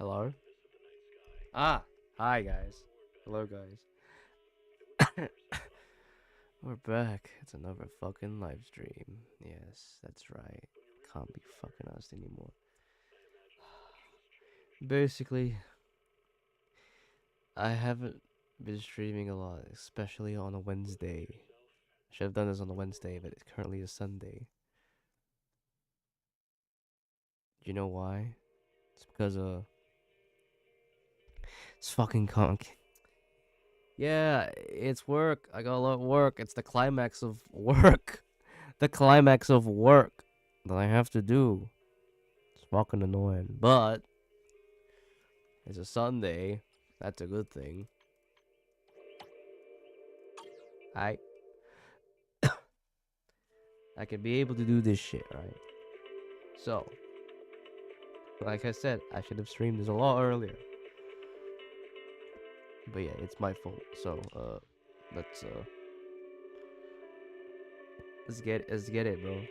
Hello? Ah, hi guys. Hello guys. We're back. It's another fucking live stream. Yes, that's right. Can't be fucking us anymore. Basically, I haven't been streaming a lot, especially on a Wednesday. Should have done this on a Wednesday, but it's currently a Sunday. Do you know why? It's because it's fucking conk. Yeah, it's work. I got a lot of work. It's the climax of work. The climax of work that I have to do. It's fucking annoying. But it's a Sunday. That's a good thing. I I can be able to do this shit, right? So, like I said, I should have streamed this a lot earlier. But yeah, it's my fault. So, let's let's get it, bro.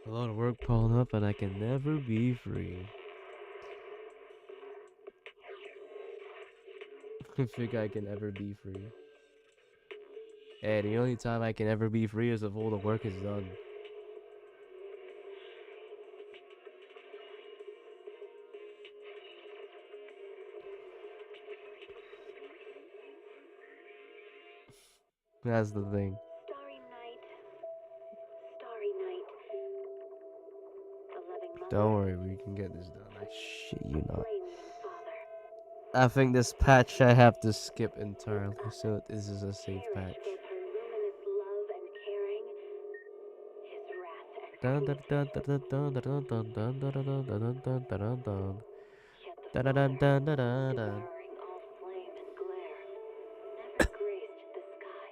A lot of work piled up, and I can never be free. I think I can ever be free. Hey, the only time I can ever be free is if all the work is done. That's the thing. Starry night, starry night. The loving Don't mother, worry, we can get this done. I shit you not. flame-eating father. I think this patch I have to skip entirely, so this is a safe patch. Cherish both her luminous love and caring, his wrath and Dun dun cruelty. dun dun dun dun dun dun dun dun dun dun dun dun Yet the dun dun father, dun dun dun dun. devouring all flame and glare, never graced the sky.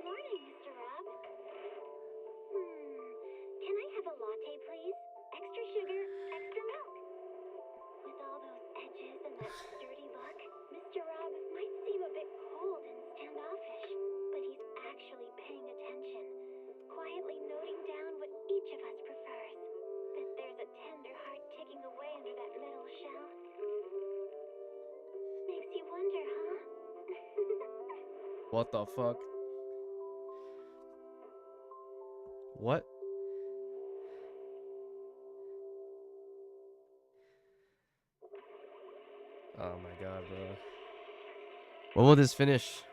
Morning, Mr. Rob. Can I have a latte, please? Extra sugar, extra milk. With all those edges and that sturdy look, Mr. Rob might seem a bit cold and standoffish, but he's actually paying attention, quietly noting down what each of us prefers. That there's a tender heart ticking away under that metal shell. Makes you wonder, huh? What the fuck? What? Oh my god, bro. When will this finish?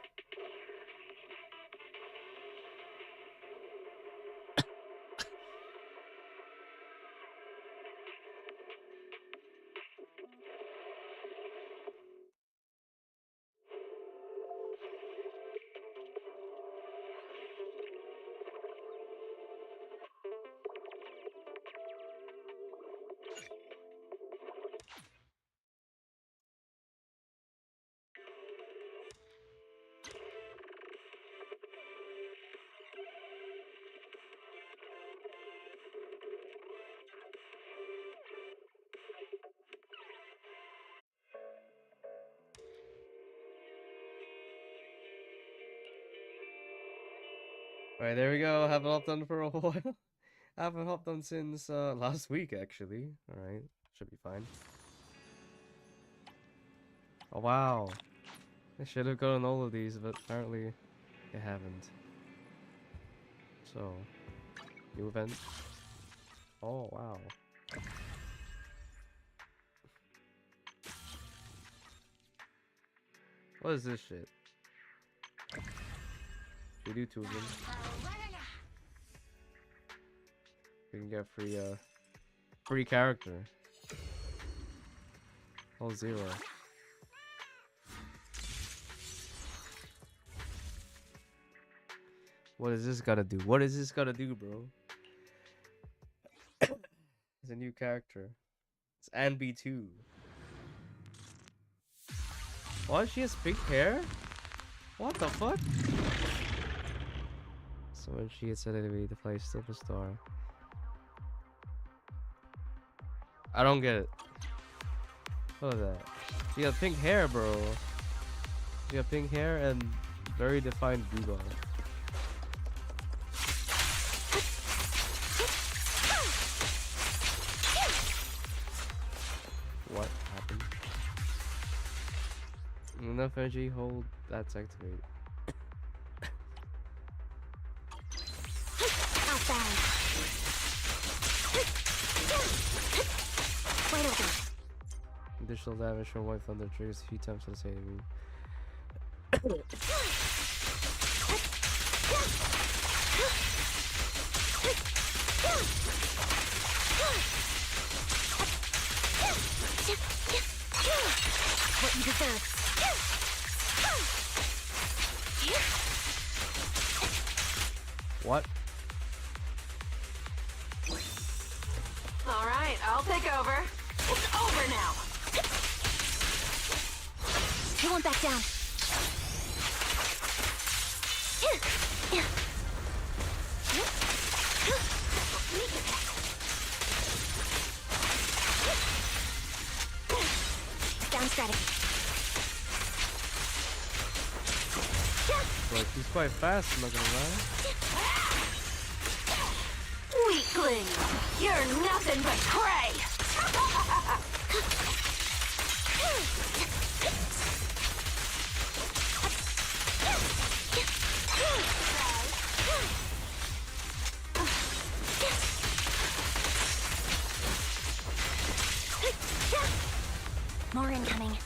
Alright, there we go. Haven't hopped on for a while. Haven't hopped on since last week, actually. Alright, should be fine. Oh wow. I should have gotten all of these, but apparently I haven't. So, new event. Oh wow. What is this shit? We do two of them. You can get free character. Oh, 0. What is this gotta do? What is this gotta do, bro? It's a new character. It's Anne B2. Why she has pink hair? What the fuck? So when she gets ready to play Superstar. I don't get it. What is that? She got pink hair, bro. She got pink hair and very defined boob on it. What happened? Enough energy, hold that's activated. Outbound. Wide open. Additional damage from White Thunder triggers a few times for the same enemy. What you deserve. What? All right, I'll take over. It's over now. He won't back down. Down strategy. Like, he's quite fast, I'm not gonna lie. Weakling, you're nothing but prey. More incoming.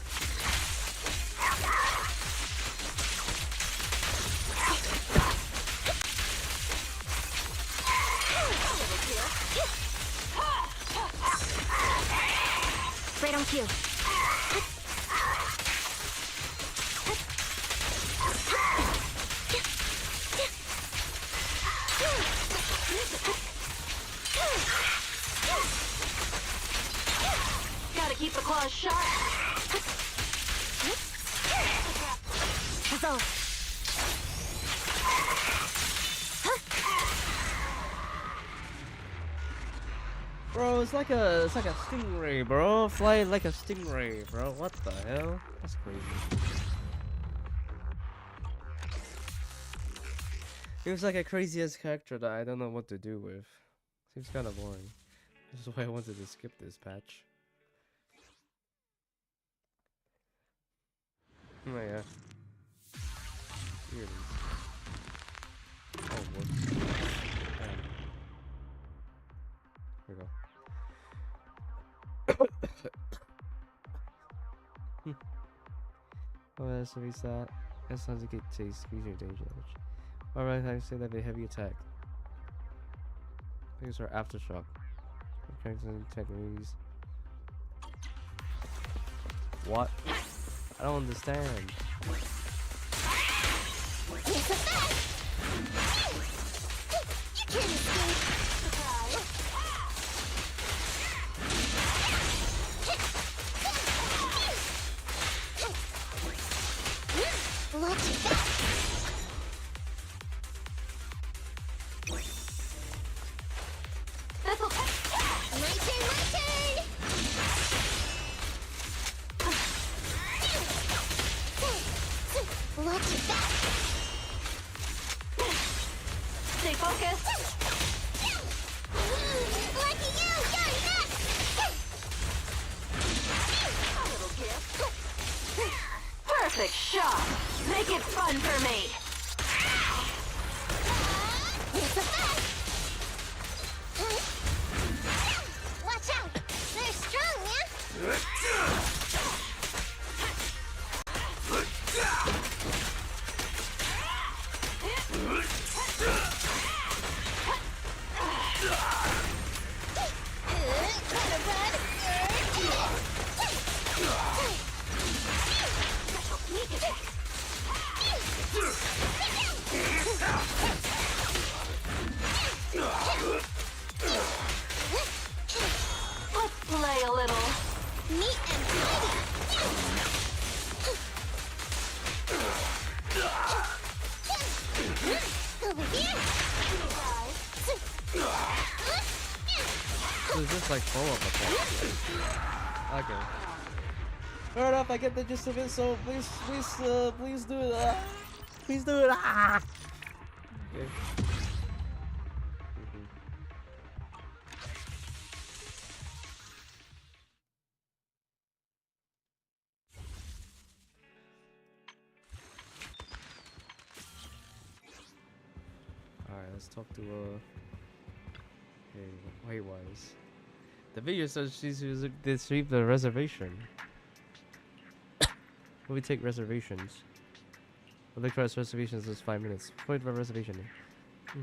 Right on cue. Gotta keep the claws sharp. Resolve. Bro, it's like a stingray, bro. Flying like a stingray, bro. What the hell? That's crazy. It was like a crazy ass character that I don't know what to do with. Seems kind of boring. This is why I wanted to skip this patch. Oh yeah. Here it is. Oh, whoops. Damn. Here we go. Oh, that's what that. That sounds like it takes squeeze your danger damage. Alright, I say that a heavy attack. These are aftershock. Characters and techniques. What? I don't understand. It's a fact. You can't escape. Watch that. This'll My turn, my turn. Watch that. stay focused. Lucky you, you're next. A little gift. Perfect shot. Make it fun for me. It's a fact. Watch out. They're strong, man. Neat and tidy. Over here. So it's just like follow-up attacks. Okay. Fair enough, I get the gist of it, so please do it. Please do it. Ah! Okay. Alright, let's talk to hey, Waywise. The video says she's received the reservation. Will we take reservations? We'll look for reservations in 5 minutes. Wait for reservation.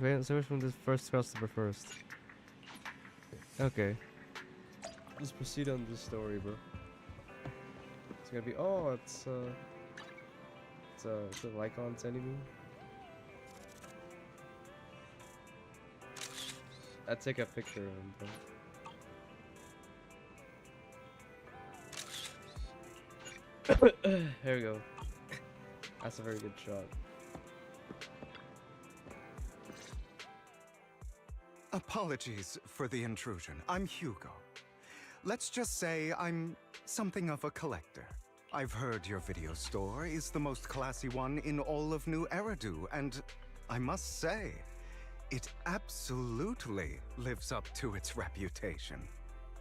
Okay, so from the first customer first. Okay. Let's proceed on this story, bro. It's gonna be it's a Lycon's enemy. I take a picture of him, bro. There we go. That's a very good shot. Apologies for the intrusion. I'm Hugo. Let's just say I'm something of a collector. I've heard your video store is the most classy one in all of New Eridu, and I must say, it absolutely lives up to its reputation.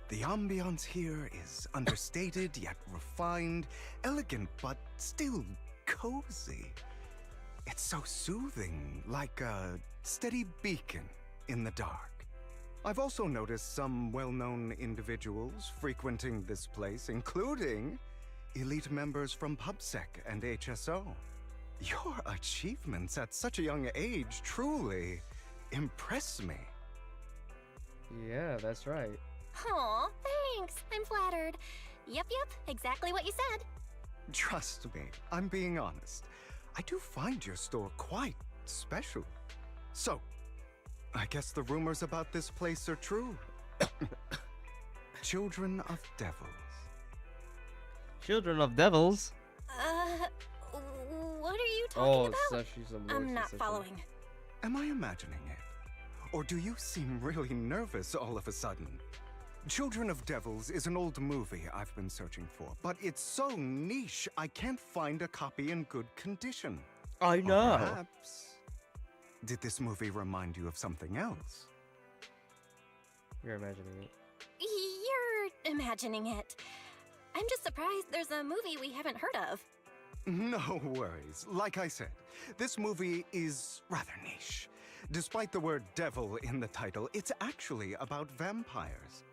The ambiance here is understated yet refined, elegant but still cozy. It's so soothing, like a steady beacon in the dark. I've also noticed some well-known individuals frequenting this place, including elite members from PubSec and HSO. Your achievements at such a young age truly impress me. Yeah, that's right. Aw, thanks. I'm flattered. Yep, exactly what you said. Trust me, I'm being honest. I do find your store quite special. So, I guess the rumors about this place are true. Children of Devils. Children of Devils? What are you talking about? So she's a more I'm not specific. following. Am I imagining it? Or do you seem really nervous all of a sudden? Children of Devils is an old movie I've been searching for, but it's so niche I can't find a copy in good condition. I Or know. perhaps, did this movie remind you of something else? You're imagining it. You're imagining it. I'm just surprised there's a movie we haven't heard of. No worries. Like I said, this movie is rather niche. Despite the word devil in the title, it's actually about vampires.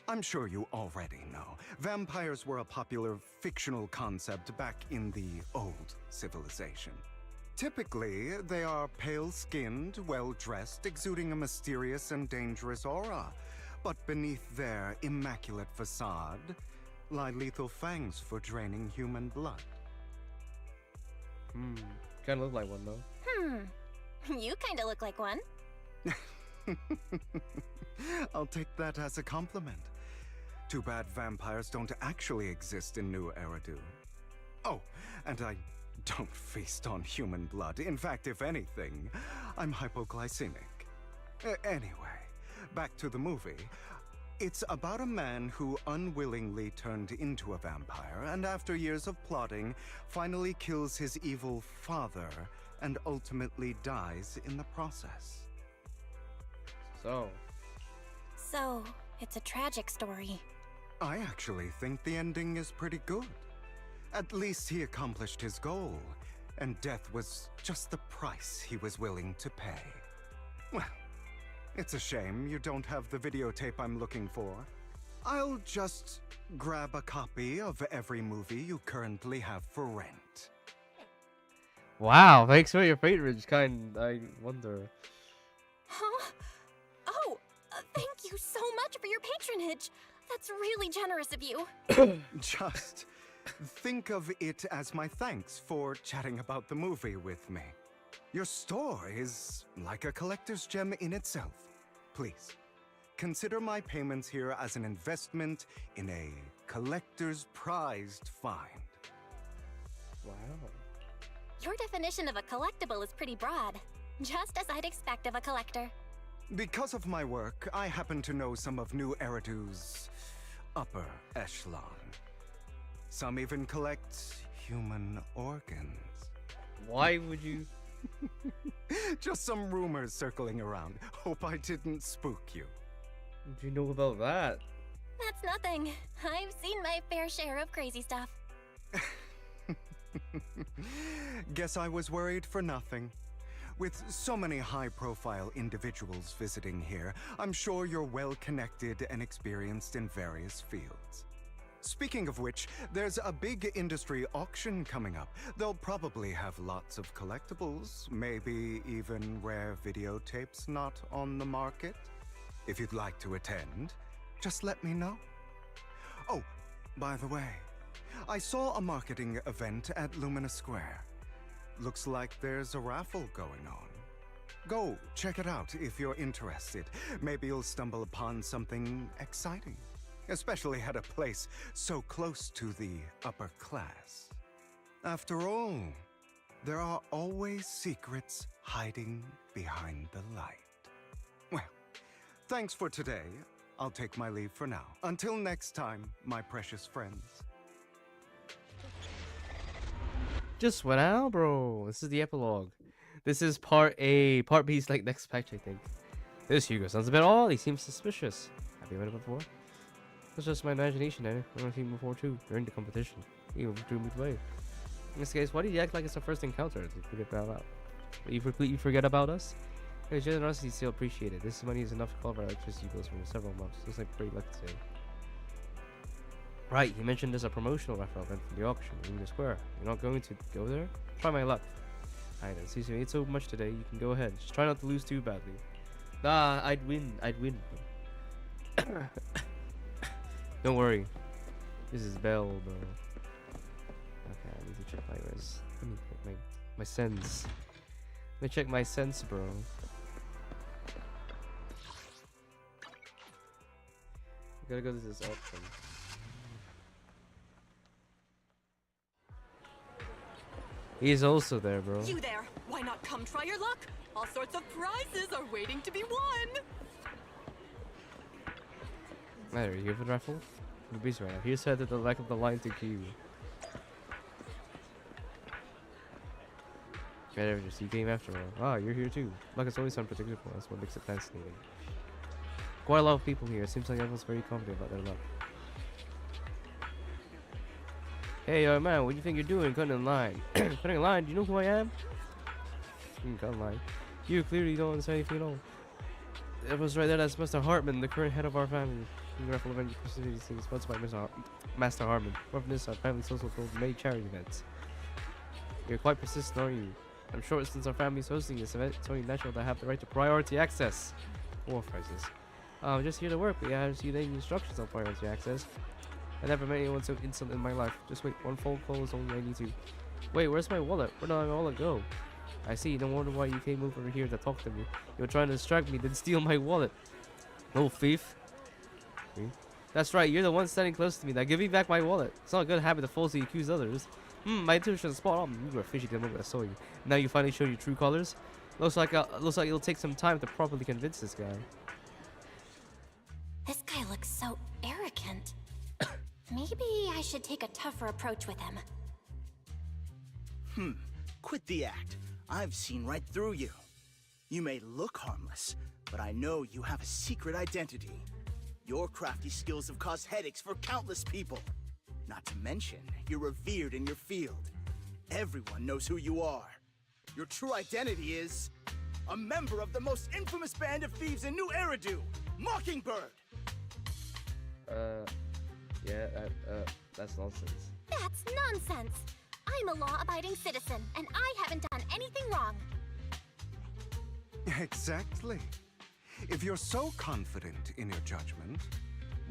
I'm sure you already know. Vampires were a popular fictional concept back in the old civilization. Typically, they are pale-skinned, well-dressed, exuding a mysterious and dangerous aura. But beneath their immaculate facade lie lethal fangs for draining human blood. Kinda look like one though. You kinda look like one. I'll take that as a compliment. Too bad vampires don't actually exist in New Eridu. Oh, and I don't feast on human blood. In fact, if anything, I'm hypoglycemic. Anyway, back to the movie. It's about a man who unwillingly turned into a vampire, and after years of plotting, finally kills his evil father and ultimately dies in the process. So, it's a tragic story. I actually think the ending is pretty good. At least he accomplished his goal, and death was just the price he was willing to pay. Well, it's a shame you don't have the videotape I'm looking for. I'll just grab a copy of every movie you currently have for rent. wow, thanks for your patronage, I wonder. Huh? Oh, thank you so much for your patronage. That's really generous of you. Just think of it as my thanks for chatting about the movie with me. Your store is like a collector's gem in itself. Please, consider my payments here as an investment in a collector's prized find. Wow. Your definition of a collectible is pretty broad. Just as I'd expect of a collector. Because of my work, I happen to know some of New Eridu's upper echelon. Some even collect human organs. Why would you? Just some rumors circling around. Hope I didn't spook you. What do you know about that? That's nothing. I've seen my fair share of crazy stuff. Guess I was worried for nothing. With so many high-profile individuals visiting here, I'm sure you're well-connected and experienced in various fields. Speaking of which, there's a big industry auction coming up. They'll probably have lots of collectibles, maybe even rare videotapes not on the market. If you'd like to attend, just let me know. Oh, by the way, I saw a marketing event at Lumina Square. Looks like there's a raffle going on. Go check it out if you're interested. Maybe you'll stumble upon something exciting, especially at a place so close to the upper class. After all, there are always secrets hiding behind the light. Well, thanks for today. I'll take my leave for now. Until next time, my precious friends. Just went out, bro. This is the epilogue. This is part A. Part B is like next patch, I think. This Hugo sounds a bit odd. He seems suspicious. Have you read it before? That's just my imagination, eh? I've seen him before too, during the competition. He threw me away. In this case, why did you act like it's our first encounter? You forget about you completely forget about us? Your generosity is still appreciated. This money is enough to cover our electricity bills for several months. Looks like pretty lucky today. Right, you mentioned there's a promotional raffle event for the auction in the square. You're not going to go there? Try my luck. Alright then, since you ate so much today, you can go ahead. Just try not to lose too badly. Nah, I'd win. Don't worry. This is Bell, bro. Okay, I need to check my res. Let me check my sense. Let me check my sense, bro. I gotta go to this auction. He's also there, bro. You there? Why not come try your luck? All sorts of prizes are waiting to be won. There, you have a raffle? The beast right now. Here's head at the back of the line to queue. There, just you came after all. Ah, you're here too. Luck is always unpredictable. That's what makes it fascinating. Quite a lot of people here. It seems like everyone's very confident about their luck. Hey, man, what do you think you're doing? Cutting in line. Cutting in line? Do you know who I am? You can cut in line. You clearly don't understand anything at all. It was right there. That's Mr. Hartman, the current head of our family. The raffle event facilities things sponsored by Master Hartman. Apart from this, our family's also holds many charity events. You're quite persistent, aren't you? I'm sure since our family's hosting this event, it's only natural to have the right to priority access. Who authorizes? Just here to work, but yeah, I haven't seen any instructions on priority access. I never met anyone so insolent in my life. Just wait, one phone call is only I need to. Wait, where's my wallet? Where did my wallet go? I see, no wonder why you came over here to talk to me. You were trying to distract me, then steal my wallet. Oh, thief. That's right, you're the one standing close to me. Now give me back my wallet. It's not a good habit to falsely accuse others. My intuition is spot on. You were fishy the moment I saw you. Now you finally show your true colors. Looks like it'll take some time to properly convince this guy. This guy looks so arrogant. Maybe I should take a tougher approach with him. Quit the act. I've seen right through you. You may look harmless, but I know you have a secret identity. Your crafty skills have caused headaches for countless people. Not to mention, you're revered in your field. Everyone knows who you are. Your true identity is a member of the most infamous band of thieves in New Eridu, Mockingbird. That's nonsense. That's nonsense. I'm a law-abiding citizen, and I haven't done anything wrong. Exactly. If you're so confident in your judgment,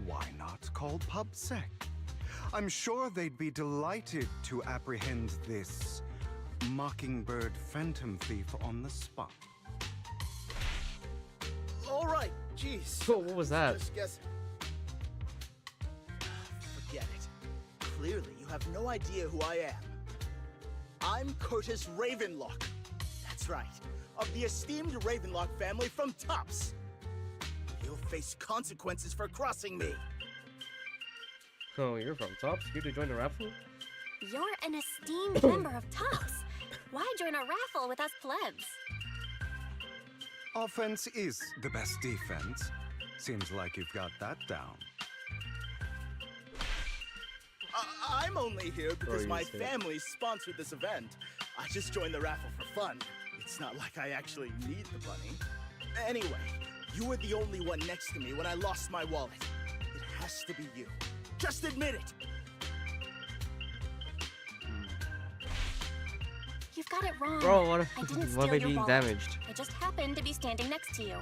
why not call PubSec? I'm sure they'd be delighted to apprehend this Mockingbird phantom thief on the spot. All right, jeez. What was that? Just guess. Forget it. Clearly, you have no idea who I am. I'm Curtis Ravenlock. That's right, of the esteemed Ravenlock family from Tops. You'll face consequences for crossing me. Oh, you're from Tops? You to join the raffle? You're an esteemed member of Tops. Why join a raffle with us plebs? Offense is the best defense. Seems like you've got that down. I'm only here because you my said. family sponsored this event. I just joined the raffle for fun. It's not like I actually need the bunny. Anyway, you were the only one next to me when I lost my wallet. It has to be you. Just admit it. You've got it wrong. Bro, what I didn't what steal if your being wallet. damaged? I just happened to be standing next to you.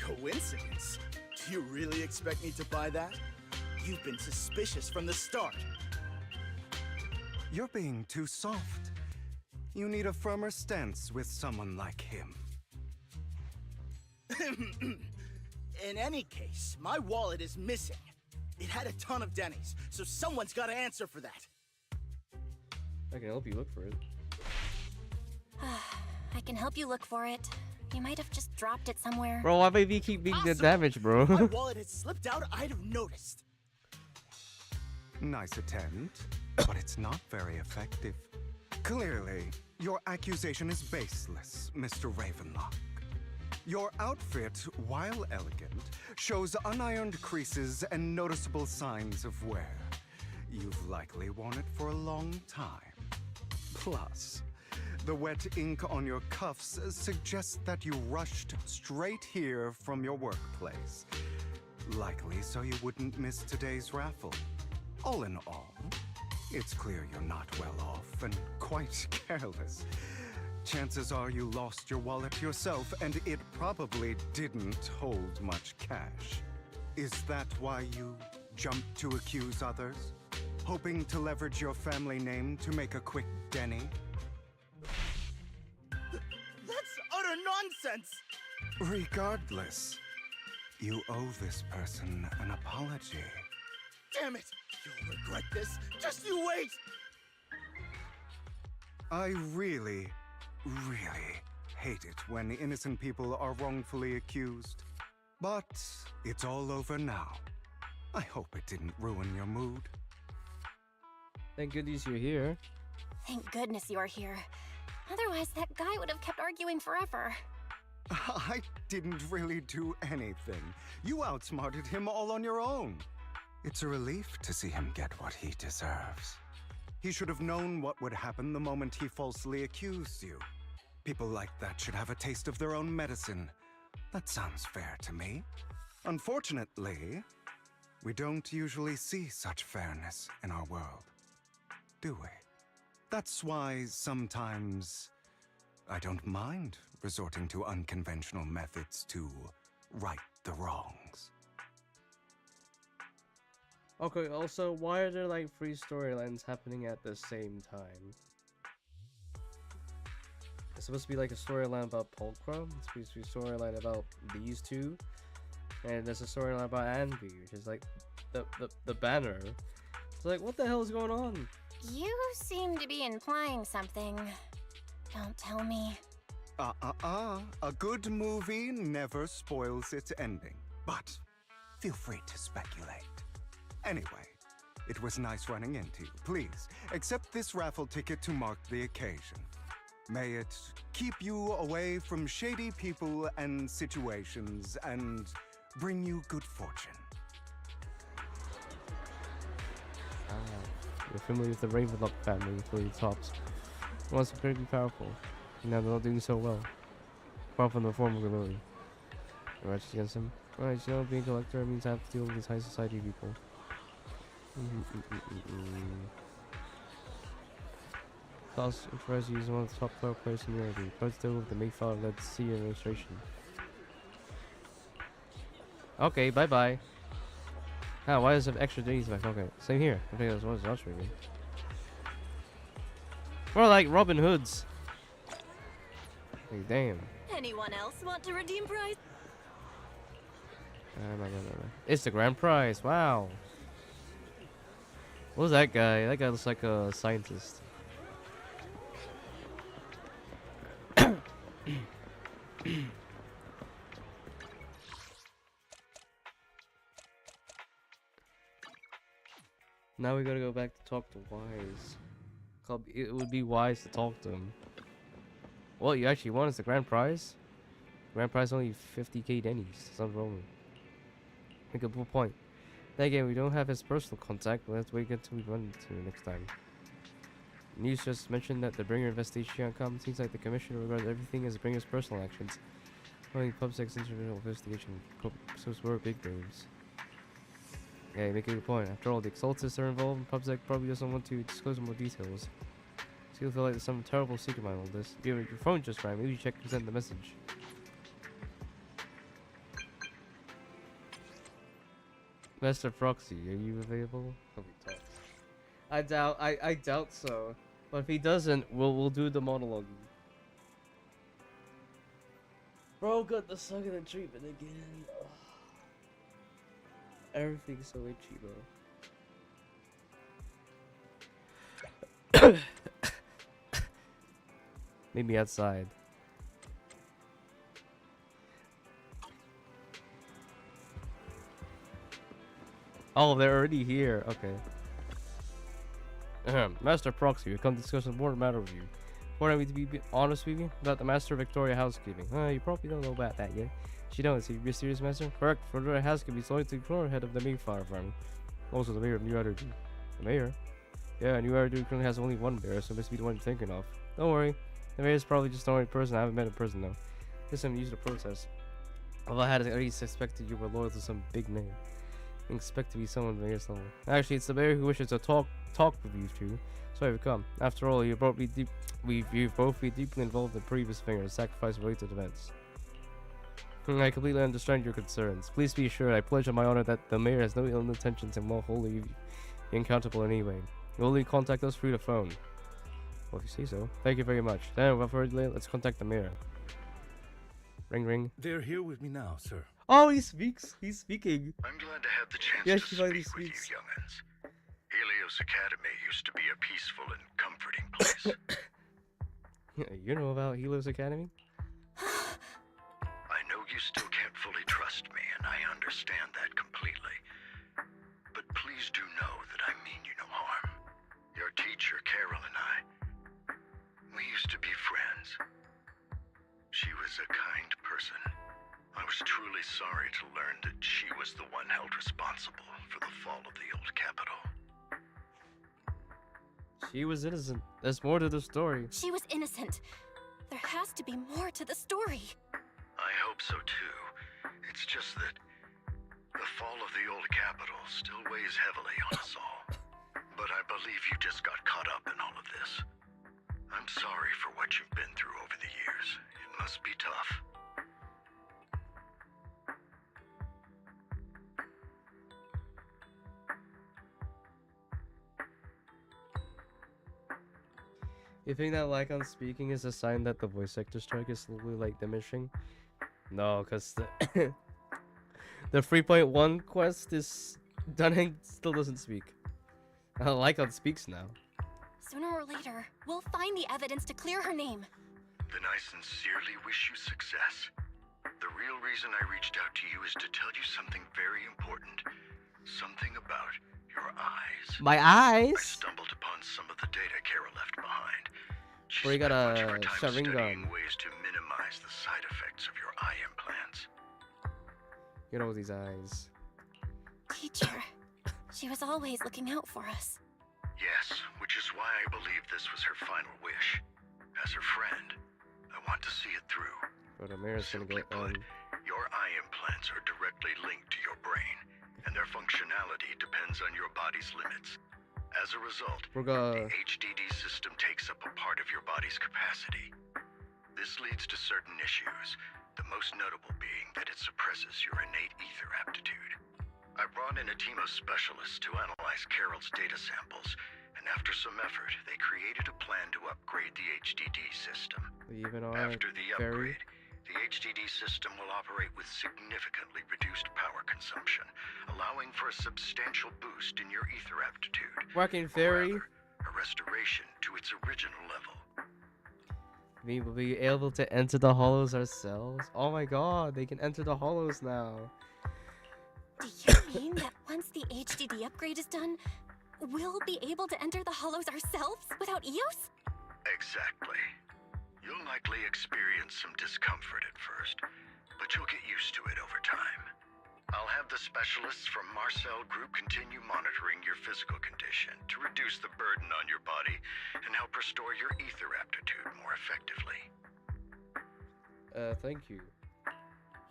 Coincidence? Do you really expect me to buy that? You've been suspicious from the start. You're being too soft. You need a firmer stance with someone like him. In any case, my wallet is missing. It had a ton of Denny's, so someone's got to answer for that. I can help you look for it. I can help you look for it. You might have just dropped it somewhere. Bro, why maybe keep being Possible. damaged, bro? If my wallet had slipped out, I'd have noticed. Nice attempt, but it's not very effective. Clearly, your accusation is baseless, Mr. Ravenlock. Your outfit, while elegant, shows unironed creases and noticeable signs of wear. You've likely worn it for a long time. Plus, the wet ink on your cuffs suggests that you rushed straight here from your workplace. Likely so you wouldn't miss today's raffle. All in all, it's clear you're not well off and quite careless. Chances are you lost your wallet yourself, and it probably didn't hold much cash. Is that why you jumped to accuse others? Hoping to leverage your family name to make a quick Denny? That's utter nonsense! Regardless, you owe this person an apology. Damn it! You'll regret this. Just you wait! I really hate it when innocent people are wrongfully accused. But it's all over now. I hope it didn't ruin your mood. Thank goodness you're here. Thank goodness you're here. Otherwise, that guy would have kept arguing forever. I didn't really do anything. You outsmarted him all on your own. It's a relief to see him get what he deserves. He should have known what would happen the moment he falsely accused you. People like that should have a taste of their own medicine. That sounds fair to me. Unfortunately, we don't usually see such fairness in our world, do we? That's why sometimes I don't mind resorting to unconventional methods to right the wrongs. Okay, also, why are there like 3 storylines happening at the same time? It's supposed to be like a storyline about Pulcrum, it's supposed to be a storyline about these two, and there's a storyline about Anby, which is like the banner. It's like, what the hell is going on? You seem to be implying something. Don't tell me. A good movie never spoils its ending, but feel free to speculate. Anyway, it was nice running into you. Please, accept this raffle ticket to mark the occasion. May it keep you away from shady people and situations and bring you good fortune. You're familiar with the Ravenlock family, including Tops. Once pretty powerful. Now they're not doing so well. Apart from the former ability. You're righteous against him. Right, you know, being a collector means I have to deal with these high society people. Thus, impress you as one of the top 12 players in the community. Both deal with the Mayflower-led sea administration. Okay, bye-bye. Ah, why does it have extra days back? Okay, same here. I think that's what it's really. We're like Robin Hoods. Like, damn. Anyone else want to redeem prize? No. It's the grand prize. Wow. What's that guy? That guy looks like a scientist. Now we gotta go back to talk to Wise. It would be wise to talk to him. Well, you actually won us the grand prize? Grand prize only 50k dennies. Sounds wrong. Make a good point. Then again, we don't have his personal contact. We'll have to wait until we run into him next time. News just mentioned that the Bringer investigation outcome seems like the commissioner regards everything as Bringer's personal actions. Following PubSec's internal investigation, so were big names. Yeah, you make a good point. After all, the Exaltists are involved, and PubSec probably doesn't want to disclose more details. So you'll feel like there's some terrible secret behind all this. Your phone just rang. Maybe check who sent the message. Master Proxy, are you available? Hope he talks. I doubt so. But if he doesn't, we'll do the monologue. Bro got the succulent treatment again. Ugh. Everything's so itchy, bro. Meet me outside. Oh, they're already here. Okay. Master Proxy, we come to discuss an important matter with you. Before I need to be honest with you about the Master of Victoria Housekeeping. You probably don't know about that yet. She don't. Is he a serious master? Correct. Victoria Housekeeping is only to the head of the Mayflower Farm. Also the mayor of New Ardua. The mayor? Yeah, New Ardua currently has only one mayor, so it must be the one you're thinking of. Don't worry. The mayor is probably just the only person. I haven't met in person though. This I'm used to protest. Although I had at least suspected you were loyal to some big name. I expect to be someone of mayor's level. Actually, it's the mayor who wishes to talk with you two. So I've come. After all, you've both been deeply involved in previous fingers, sacrifice related events. I completely understand your concerns. Please be assured, I pledge on my honor that the mayor has no ill intentions and will hold you accountable in any way. You'll only contact us through the phone. Well, if you say so. Thank you very much. Then, without further delay, let's contact the mayor. Ring, ring. They're here with me now, sir. Oh, he speaks. He's speaking. I'm glad to have the chance Yeah, to she speak finally with you speaks. young'uns. Helios Academy used to be a peaceful and comforting place. You know about Helios Academy? I know you still can't fully trust me, and I understand that completely. But please do know that I mean you no harm. Your teacher, Carol, and I, we used to be friends. She was a kind person. I was truly sorry to learn that she was the one held responsible for the fall of the old capital. She was innocent. There's more to the story. She was innocent. There has to be more to the story. I hope so too. It's just that the fall of the old capital still weighs heavily on us all. But I believe you just got caught up in all of this. I'm sorry for what you've been through over the years. It must be tough. You think that like on speaking is a sign that the voice actor strike is slowly like diminishing? No, because the the 3.1 quest is done and still doesn't speak. Lycon speaks now. Sooner or later, we'll find the evidence to clear her name. Then I sincerely wish you success. The real reason I reached out to you is to tell you something very important. Something about your eyes. My I eyes? stumbled upon some of the data Carol left behind. She Where you got spent much of a her time Sharingan. studying ways to minimize the side effects of your eye implants. You know these eyes. Teacher, she was always looking out for us. Yes, which is why I believe this was her final wish. As her friend, I want to see it through. But Amira's gonna Simply get put, your eye implants are directly linked to your brain, and their functionality depends on your body's limits. As a result, we're the gonna HDD system takes up a part of your body's capacity. This leads to certain issues, the most notable being that it suppresses your innate ether aptitude. I brought in a team of specialists to analyze Carol's data samples, and after some effort, they created a plan to upgrade the HDD system. leave it on After the ferry. upgrade, The HDD system will operate with significantly reduced power consumption, allowing for a substantial boost in your ether aptitude. Fucking Or fairy. rather, a restoration to its original level. We will be able to enter the hollows ourselves. Oh my god, they can enter the hollows now. Do you mean that once the HDD upgrade is done, we'll be able to enter the hollows ourselves without EOS? Exactly. You'll likely experience some discomfort at first, but you'll get used to it over time. I'll have the specialists from Marcel Group continue monitoring your physical condition to reduce the burden on your body and help restore your ether aptitude more effectively. Thank you.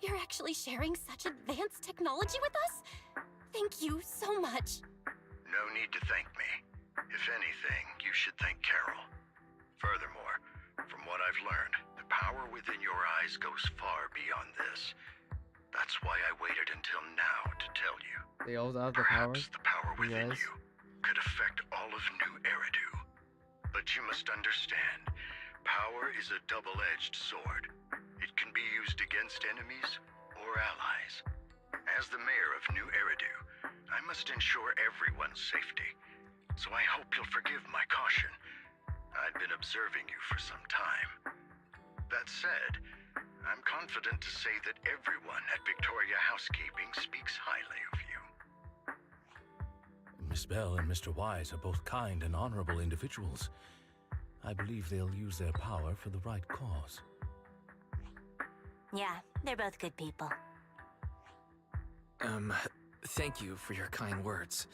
You're actually sharing such advanced technology with us? Thank you so much. No need to thank me. If anything, you should thank Carol. Furthermore, from what I've learned, the power within your eyes goes far beyond this. That's why I waited until now to tell you. They also have the power. Perhaps the power within Yes. you could affect all of New Eridu. But you must understand, power is a double-edged sword. It can be used against enemies or allies. As the mayor of New Eridu, I must ensure everyone's safety. So I hope you'll forgive my caution. I'd been observing you for some time. That said, I'm confident to say that everyone at Victoria Housekeeping speaks highly of you. Miss Bell and Mr. Wise are both kind and honorable individuals. I believe they'll use their power for the right cause. Yeah, they're both good people. Thank you for your kind words,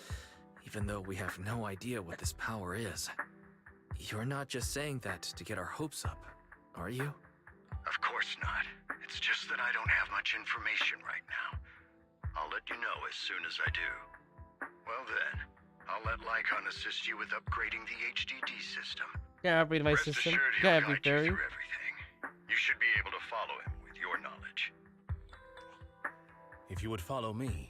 even though we have no idea what this power is. You're not just saying that to get our hopes up, are you? Of course not. It's just that I don't have much information right now. I'll let you know as soon as I do. Well then, I'll let Lycon assist you with upgrading the HDD system. Can I upgrade my Rest system? assured Can I he'll upgrade guide you fairy? through everything. You should be able to follow him with your knowledge. If you would follow me,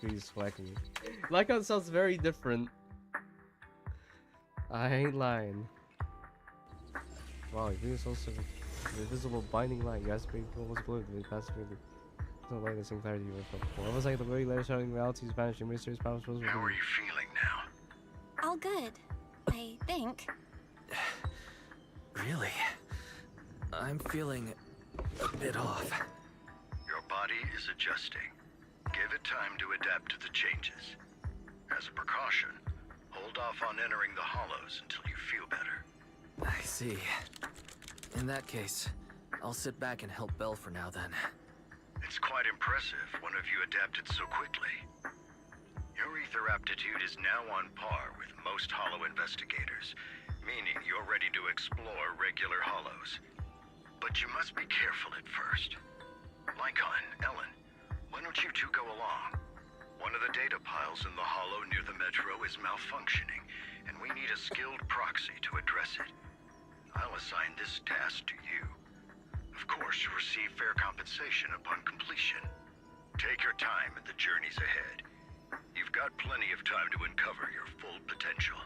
He's whacking. Lycon sounds very different. I ain't lying. Wow, this is also the invisible binding line. You guys being almost blue. The past really. No light is clarity you were from before. It was like the way letters shouting realities vanishing mysterious powers was. How are you feeling now? All good, I think. Really? I'm feeling a bit off. Your body is adjusting. Give it time to adapt to the changes. As a precaution, hold off on entering the hollows until you feel better. I see. In that case, I'll sit back and help Belle for now then. It's quite impressive one of you adapted so quickly. Your ether aptitude is now on par with most hollow investigators, meaning you're ready to explore regular hollows. But you must be careful at first. Lycon, Ellen, why don't you two go along? One of the data piles in the hollow near the metro is malfunctioning, and we need a skilled proxy to address it. I'll assign this task to you. Of course, you'll receive fair compensation upon completion. Take your time in the journeys ahead. You've got plenty of time to uncover your full potential.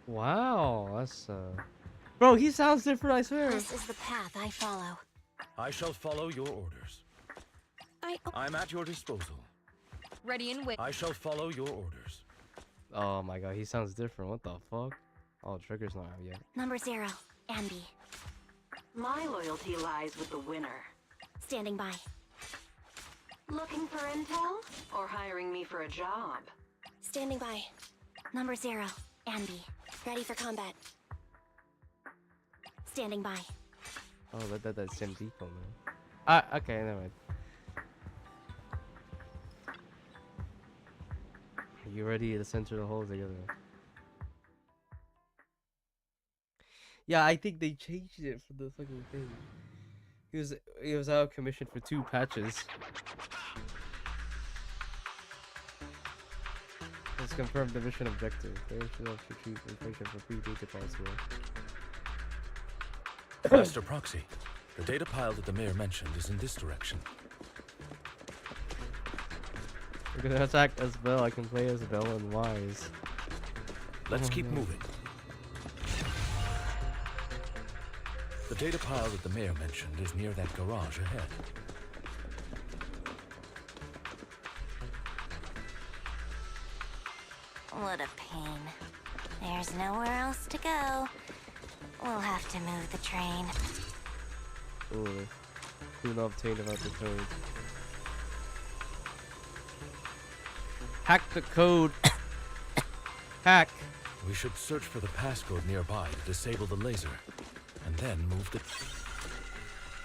Wow, that's Bro, he sounds different, I swear. This is the path I follow. I shall follow your orders. I'm at your disposal. Ready and wait. I shall follow your orders. Oh my god, he sounds different. What the fuck? Oh, trigger's not out yet. Number 0, Ambi. My loyalty lies with the winner. Standing by. Looking for intel or hiring me for a job? Standing by. Number 0, Ambi. Ready for combat. Standing by. Oh, that's Sim Depot, man. Okay, never mind. You ready to center the hole together? Yeah, I think they changed it for the fucking thing. He was out of commission for 2 patches. Let's confirm the mission objective. They should have retrieved information for free data files here. Master Proxy, the data pile that the mayor mentioned is in this direction. We're gonna attack as Belle. I can play as Belle and Wise. Let's keep moving. The data pile that the mayor mentioned is near that garage ahead. What a pain. There's nowhere else to go. We'll have to move the train. Ooh. Do not obtain about the code. Hack the code. Hack. We should search for the passcode nearby to disable the laser, and then move the...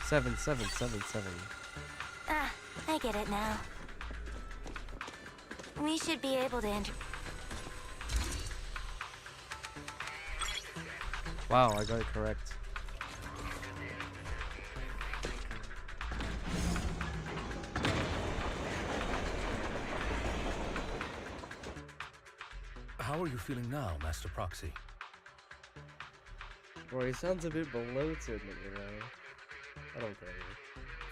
7777. Ah, I get it now. We should be able to enter. Wow, I got it correct. How are you feeling now, Master Proxy? Bro, he sounds a bit bloated, you know. I don't care.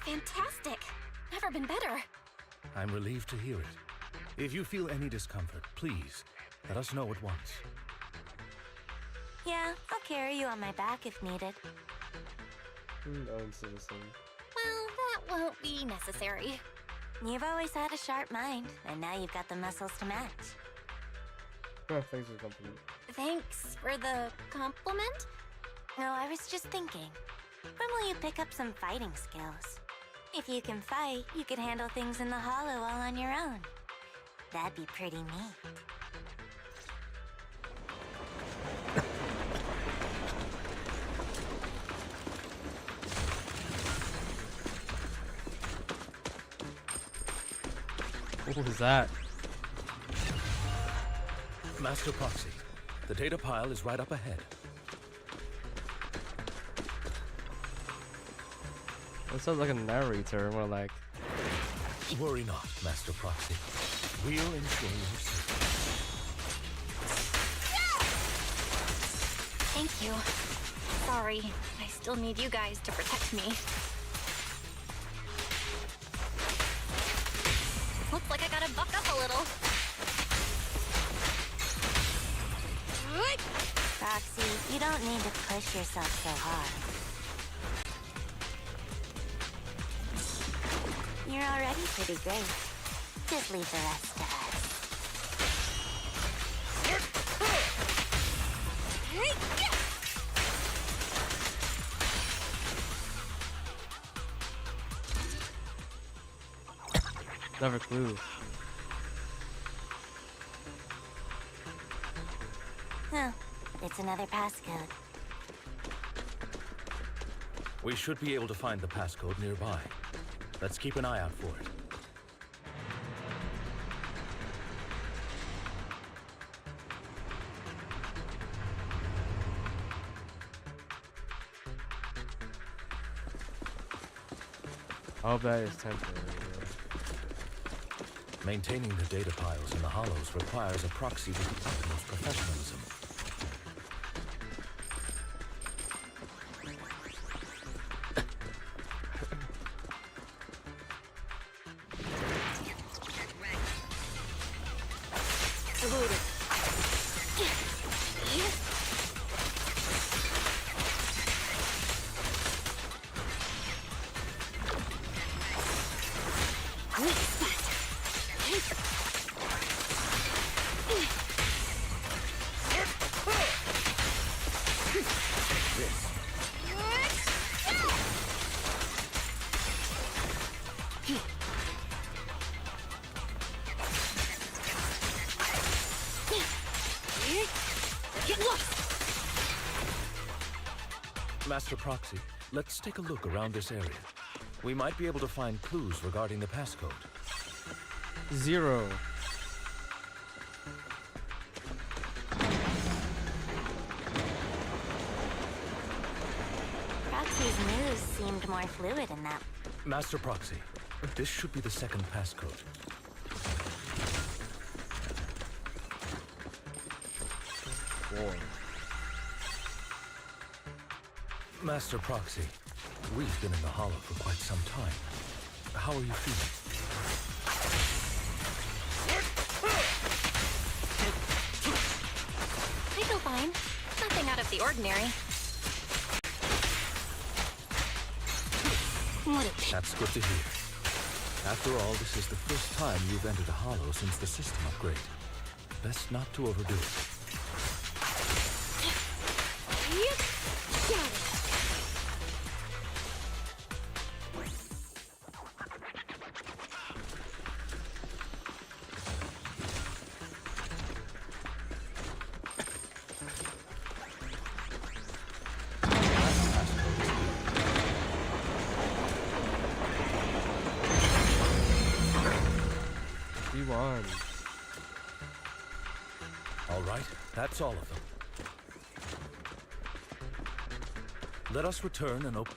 Fantastic. Never been better. I'm relieved to hear it. If you feel any discomfort, please, let us know at once. Yeah, I'll carry you on my back if needed. Own citizen. Well, that won't be necessary. You've always had a sharp mind, and now you've got the muscles to match. Oh, thanks for the compliment. Thanks for the compliment. No, I was just thinking. When will you pick up some fighting skills? If you can fight, you could handle things in the hollow all on your own. That'd be pretty neat. What was that? Master Proxy, the data pile is right up ahead. That sounds like a narrator, more like. Worry not, Master Proxy. We'll ensure your safety. Thank you. Sorry, I still need you guys to protect me. Looks like I gotta buck up a little. Roxy, you don't need to push yourself so hard. You're already pretty great. Just leave the rest to us. Never clue. Oh, it's another passcode. We should be able to find the passcode nearby. Let's keep an eye out for it. I'll bet it's temporary. Maintaining the data piles in the hollows requires a proxy with the utmost professionalism. Master Proxy, let's take a look around this area. We might be able to find clues regarding the passcode. 0. Roxy's moves seemed more fluid in that. Master Proxy, this should be the second passcode. Boy. Master Proxy, we've been in the hollow for quite some time. How are you feeling? I feel fine. Nothing out of the ordinary. What a That's good to hear. After all, this is the first time you've entered a hollow since the system upgrade. Best not to overdo it. Yep. Got it. G1. All right, that's all of them. Let us return and open.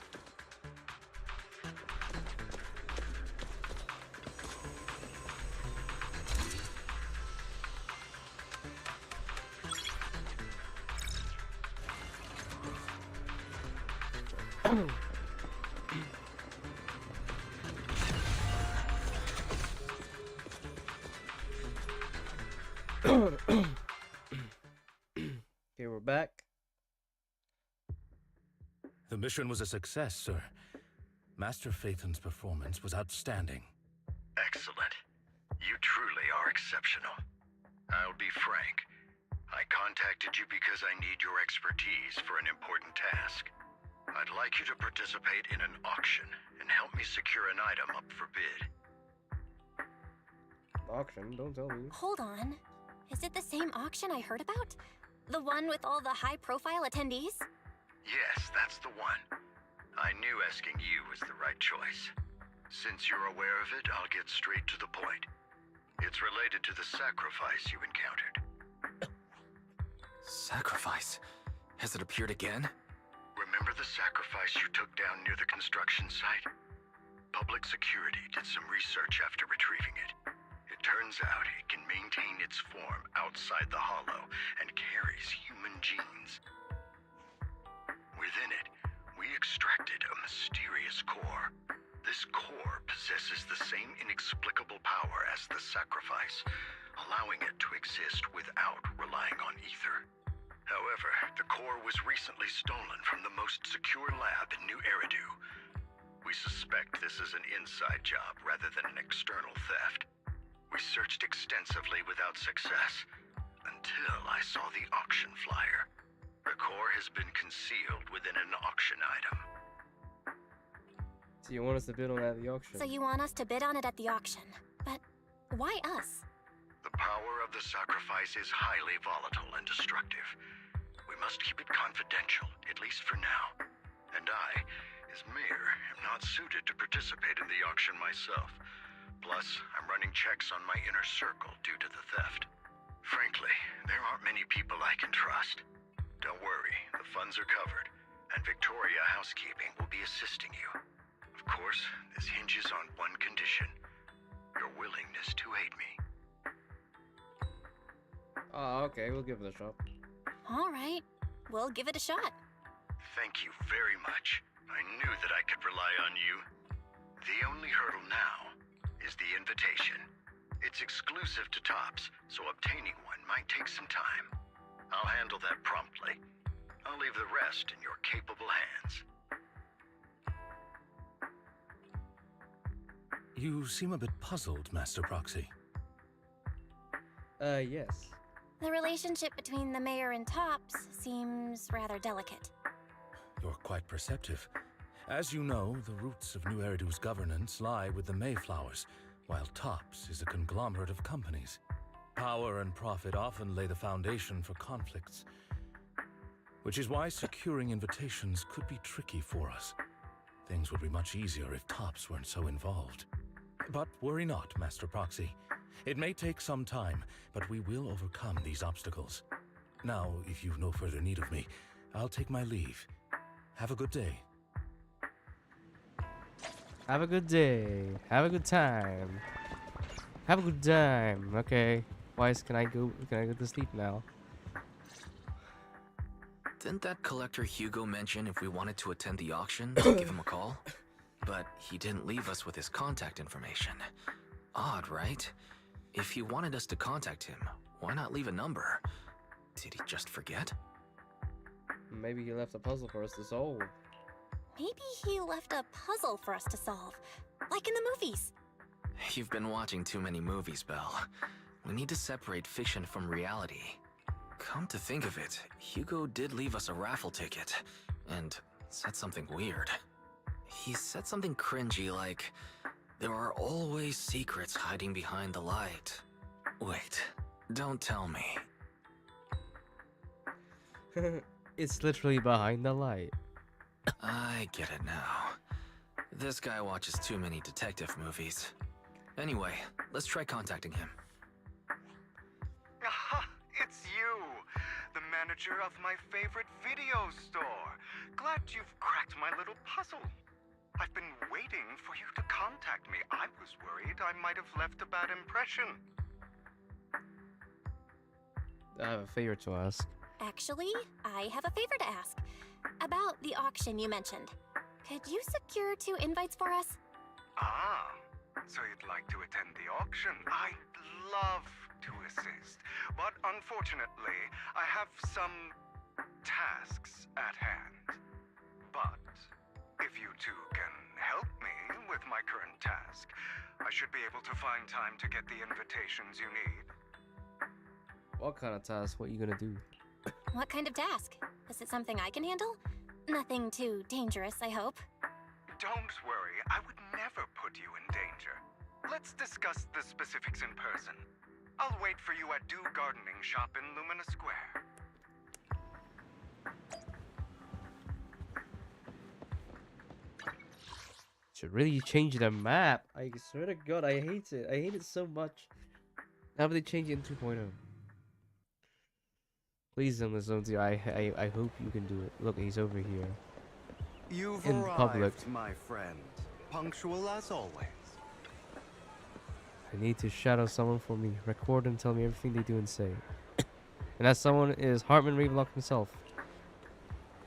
Okay, we're back. The mission was a success, sir. Master Phaethon's performance was outstanding. Excellent. You truly are exceptional. I'll be frank. I contacted you because I need your expertise for an important task. I'd like you to participate in an auction and help me secure an item up for bid. Auction? Don't tell me. Hold on. Is it the same auction I heard about? The one with all the high-profile attendees? Yes, that's the one. I knew asking you was the right choice. Since you're aware of it, I'll get straight to the point. It's related to the sacrifice you encountered. Sacrifice? Has it appeared again? Remember the sacrifice you took down near the construction site? Public security did some research after retrieving it. It turns out it can maintain its form outside the hollow and carries human genes. Within it, we extracted a mysterious core. This core possesses the same inexplicable power as the sacrifice, allowing it to exist without relying on ether. However, the core was recently stolen from the most secure lab in New Eridu. We suspect this is an inside job rather than an external theft. We searched extensively without success, until I saw the auction flyer. The core has been concealed within an auction item. So you want us to bid on that at the auction? So you want us to bid on it at the auction. But why us? The power of the sacrifice is highly volatile and destructive. We must keep it confidential, at least for now. And I, as mayor, am not suited to participate in the auction myself. Plus, I'm running checks on my inner circle due to the theft. Frankly, there aren't many people I can trust. Don't worry, the funds are covered, and Victoria Housekeeping will be assisting you. Of course, this hinges on one condition: your willingness to aid me. Oh, okay, we'll give it a shot. All right. We'll give it a shot. Thank you very much. I knew that I could rely on you. The only hurdle now is the invitation. It's exclusive to Tops, so obtaining one might take some time. I'll handle that promptly. I'll leave the rest in your capable hands. You seem a bit puzzled, Master Proxy. Yes. The relationship between the mayor and Tops seems rather delicate. You're quite perceptive. As you know, the roots of New Eridu's governance lie with the Mayflowers, while Tops is a conglomerate of companies. Power and profit often lay the foundation for conflicts, which is why securing invitations could be tricky for us. Things would be much easier if Tops weren't so involved. But worry not, Master Proxy. It may take some time, but we will overcome these obstacles. Now, if you've no further need of me, I'll take my leave. Have a good day. Have a good day. Have a good time. Have a good time. Okay. Wise, can I go to sleep now? Didn't that collector Hugo mention if we wanted to attend the auction to give him a call? But he didn't leave us with his contact information. Odd, right? If he wanted us to contact him, why not leave a number? Did he just forget? Maybe he left a puzzle for us to solve. Maybe he left a puzzle for us to solve, like in the movies. You've been watching too many movies, Belle. We need to separate fiction from reality. Come to think of it, Hugo did leave us a raffle ticket, and said something weird. He said something cringy like, there are always secrets hiding behind the light. Wait, don't tell me. It's literally behind the light. I get it now. This guy watches too many detective movies. Anyway, let's try contacting him. Aha! It's you! The manager of my favorite video store. Glad you've cracked my little puzzle. I've been waiting for you to contact me. I was worried I might have left a bad impression. I have a favor to ask. Actually, I have a favor to ask. About the auction you mentioned. Could you secure 2 invites for us? Ah, so you'd like to attend the auction? I'd love to assist, but unfortunately, I have some tasks at hand. But if you two can help me with my current task, I should be able to find time to get the invitations you need. What kind of task? What are you gonna do? What kind of task? Is it something I can handle? Nothing too dangerous, I hope. Don't worry, I would never put you in danger. Let's discuss the specifics in person. I'll wait for you at Dew Gardening Shop in Lumina Square. Should really change the map. I swear to God, I hate it. I hate it so much. How about they change it in 2.0? Please, Zenless, I hope you can do it. Look, he's over here. You've In arrived, public. my friend. Punctual as always. I need to shadow someone for me. Record and tell me everything they do and say. And that someone is Hartman Ravenlock himself.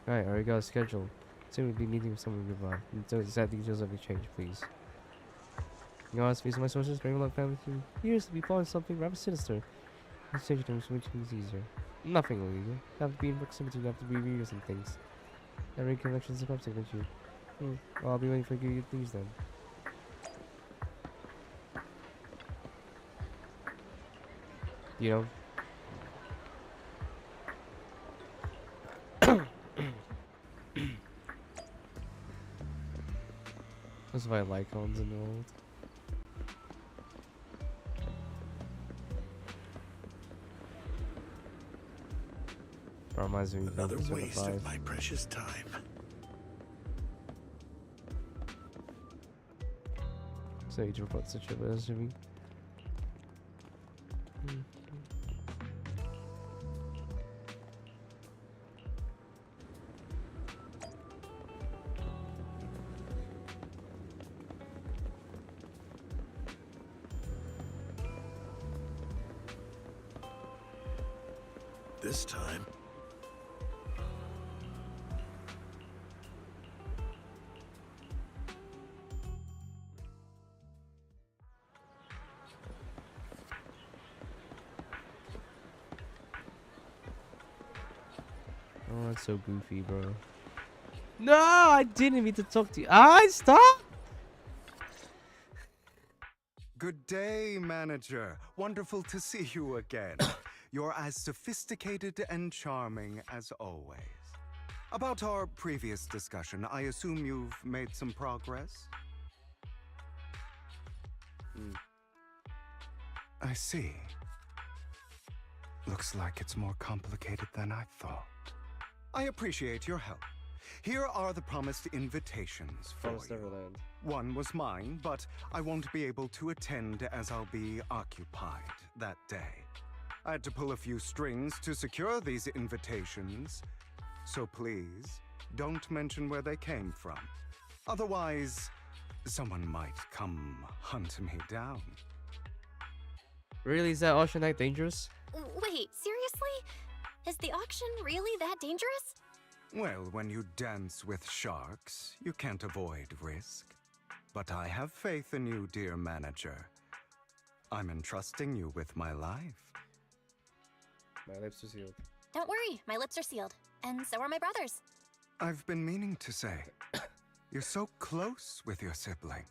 Alright, already got a schedule. Soon we'll be meeting with someone nearby. So exact details of the exchange, please. You know, these are my sources. Ravenlock family for years to be plotting something rather sinister. Let's change them so much easier. Nothing illegal. You have to be in proximity, you have to be readers and things. And read connections and upstate, don't you? Well, I'll be waiting for you to please then. You know? Those my icons in the world. Reminds me of Another Persona waste 5. of my precious time. So you drop out such a resume. This time, Oh, that's so goofy, bro. No, I didn't mean to talk to you. Stop! Good day, manager. Wonderful to see you again. You're as sophisticated and charming as always. About our previous discussion, I assume you've made some progress? I see. Looks like it's more complicated than I thought. I appreciate your help. Here are the promised invitations for Promised you. Neverland. One was mine, but I won't be able to attend as I'll be occupied that day. I had to pull a few strings to secure these invitations, so please don't mention where they came from. Otherwise, someone might come hunt me down. Really, is that auction that dangerous? Wait, seriously? Is the auction really that dangerous? Well, when you dance with sharks, you can't avoid risk. But I have faith in you, dear manager. I'm entrusting you with my life. My lips are sealed. Don't worry, my lips are sealed. And so are my brothers. I've been meaning to say, You're so close with your sibling.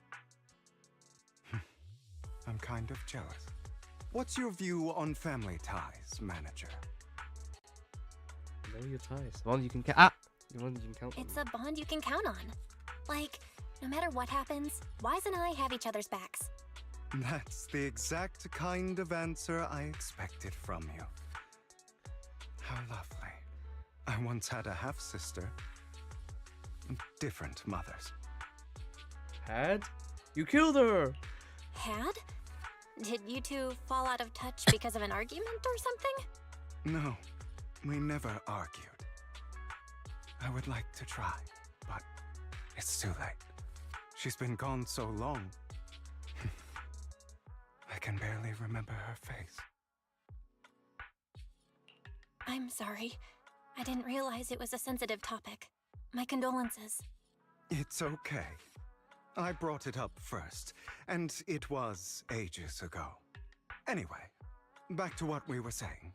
I'm kind of jealous. What's your view on family ties, manager? Know your ties. One you can count. Ah! The one you can count on. It's a bond you can count on. Like, no matter what happens, Wise and I have each other's backs. That's the exact kind of answer I expected from you. How lovely. I once had a half-sister. Different mothers. Had? You killed her! Had? Did you two fall out of touch because of an argument or something? No, we never argued. I would like to try, but it's too late. She's been gone so long. I can barely remember her face. I'm sorry. I didn't realize it was a sensitive topic. My condolences. It's okay. I brought it up first, and it was ages ago. Anyway, back to what we were saying.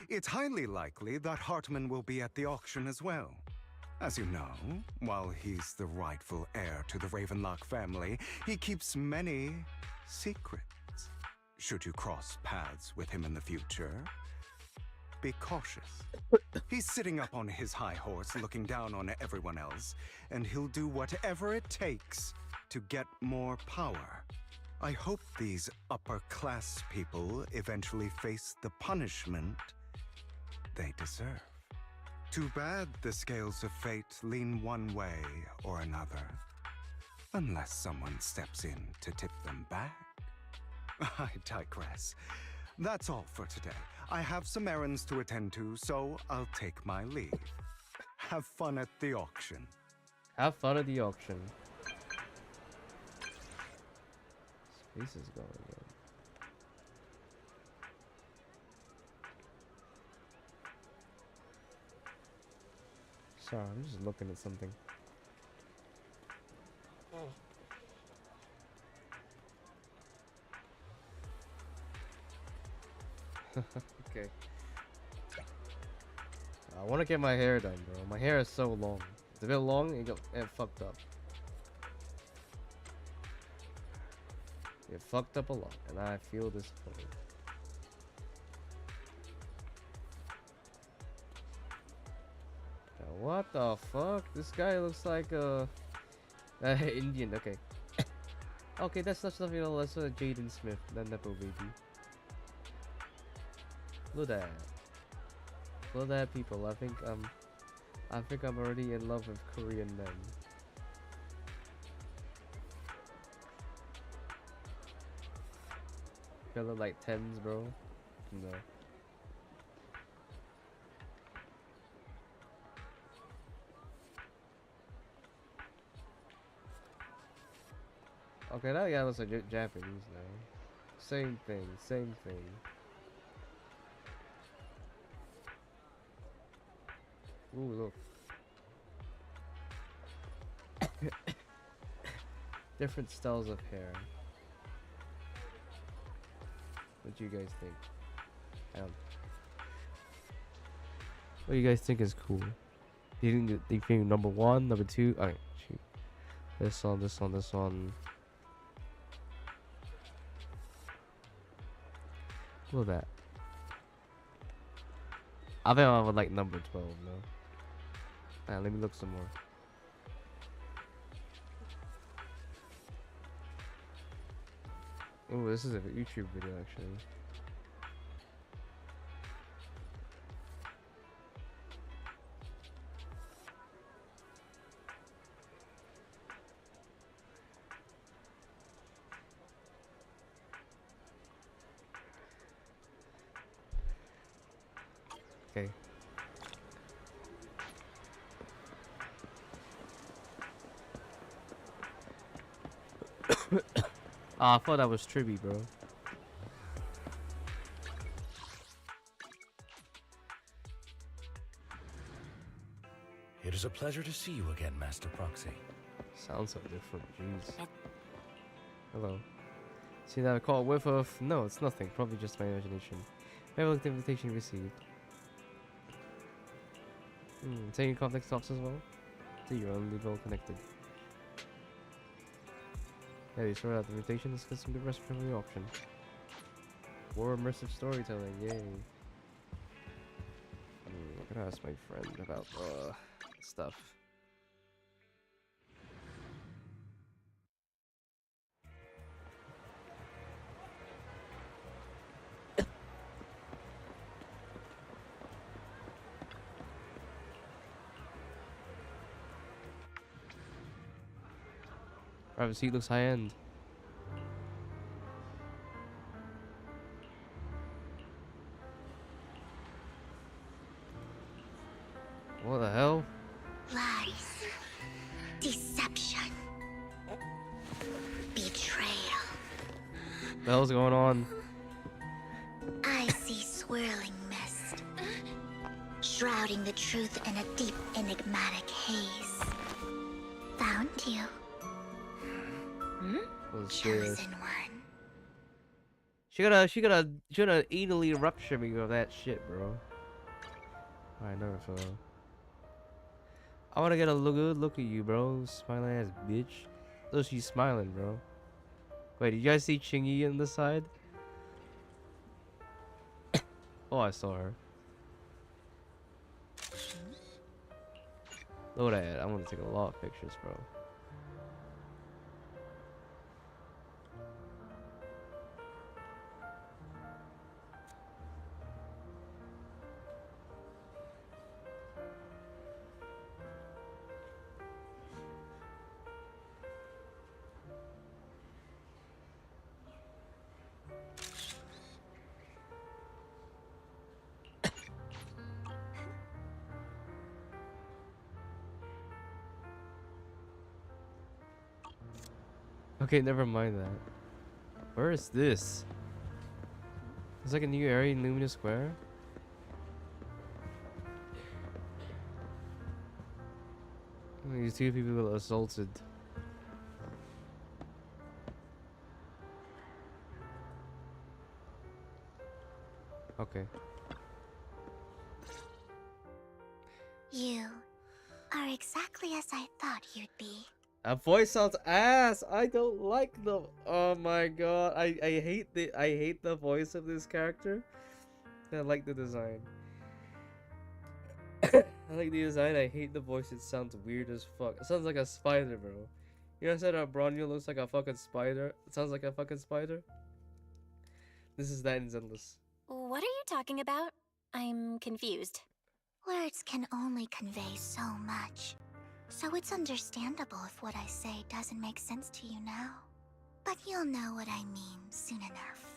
It's highly likely that Hartman will be at the auction as well. As you know, while he's the rightful heir to the Ravenlock family, he keeps many secrets. Should you cross paths with him in the future, be cautious. He's sitting up on his high horse, looking down on everyone else, and he'll do whatever it takes to get more power. I hope these upper-class people eventually face the punishment they deserve. Too bad the scales of fate lean one way or another, unless someone steps in to tip them back. I digress. That's all for today. I have some errands to attend to, so I'll take my leave. Have fun at the auction. Have fun at the auction. Space is going in. Sorry, I'm just looking at something. Okay. I want to get my hair done, bro. My hair is so long. It's a bit long, it fucked up. It fucked up a lot, and I feel disappointed. Now, what the fuck? This guy looks like a Indian. Okay. Okay, that's not something else. That's Jaden Smith, the Nepo baby. Look at that. Look at that, people. I think I'm already in love with Korean men. You look like tens, bro. No. Okay, that guy looks like Japanese now. Same thing, same thing. Ooh, look. Different styles of hair. What do you guys think? What do you guys think is cool? Do you think number one, number two? Alright, shoot. This one, this one, this one. Look at that. I think I would like number 12, no? Alright, let me look some more. Oh, this is a YouTube video actually. Okay. I thought that was Tribby, bro. It is a pleasure to see you again, Master Proxy. Sounds so different, jeez. Hello. See that call whiff of? No, it's nothing. Probably just my imagination. Maybe look at the invitation received. Taking contact stops as well. So you're only well connected. Yeah, you sorted out the invitation. Let's get some good rest from the auction. More immersive storytelling, yay. I'm gonna ask my friend about stuff. Private seat looks high end. What the hell? Lies. Deception. Betrayal. The hell's going on? I see swirling mist, shrouding the truth in a deep, enigmatic haze. Found you. What's Chosen this? one. She gonna anally rupture me with that shit, bro. I never fell. I wanna get a good look at you, bro. Smiling ass bitch. Look, she's smiling, bro. Wait, did you guys see Chingy on the side? Oh, I saw her. Look at that. I want to take a lot of pictures, bro. Okay, never mind that. Where is this? It's like a new area in Luminous Square. These two people were assaulted. Okay. You are exactly as I thought you'd be. That voice sounds ass. I don't like the. Oh my god. I hate the voice of this character. I like the design. I like the design. I hate the voice. It sounds weird as fuck. It sounds like a spider, bro. You know, I said Bronio looks like a fucking spider. It sounds like a fucking spider. This is that in Zenless. What are you talking about? I'm confused. Words can only convey so much. So it's understandable if what I say doesn't make sense to you now. But you'll know what I mean soon enough.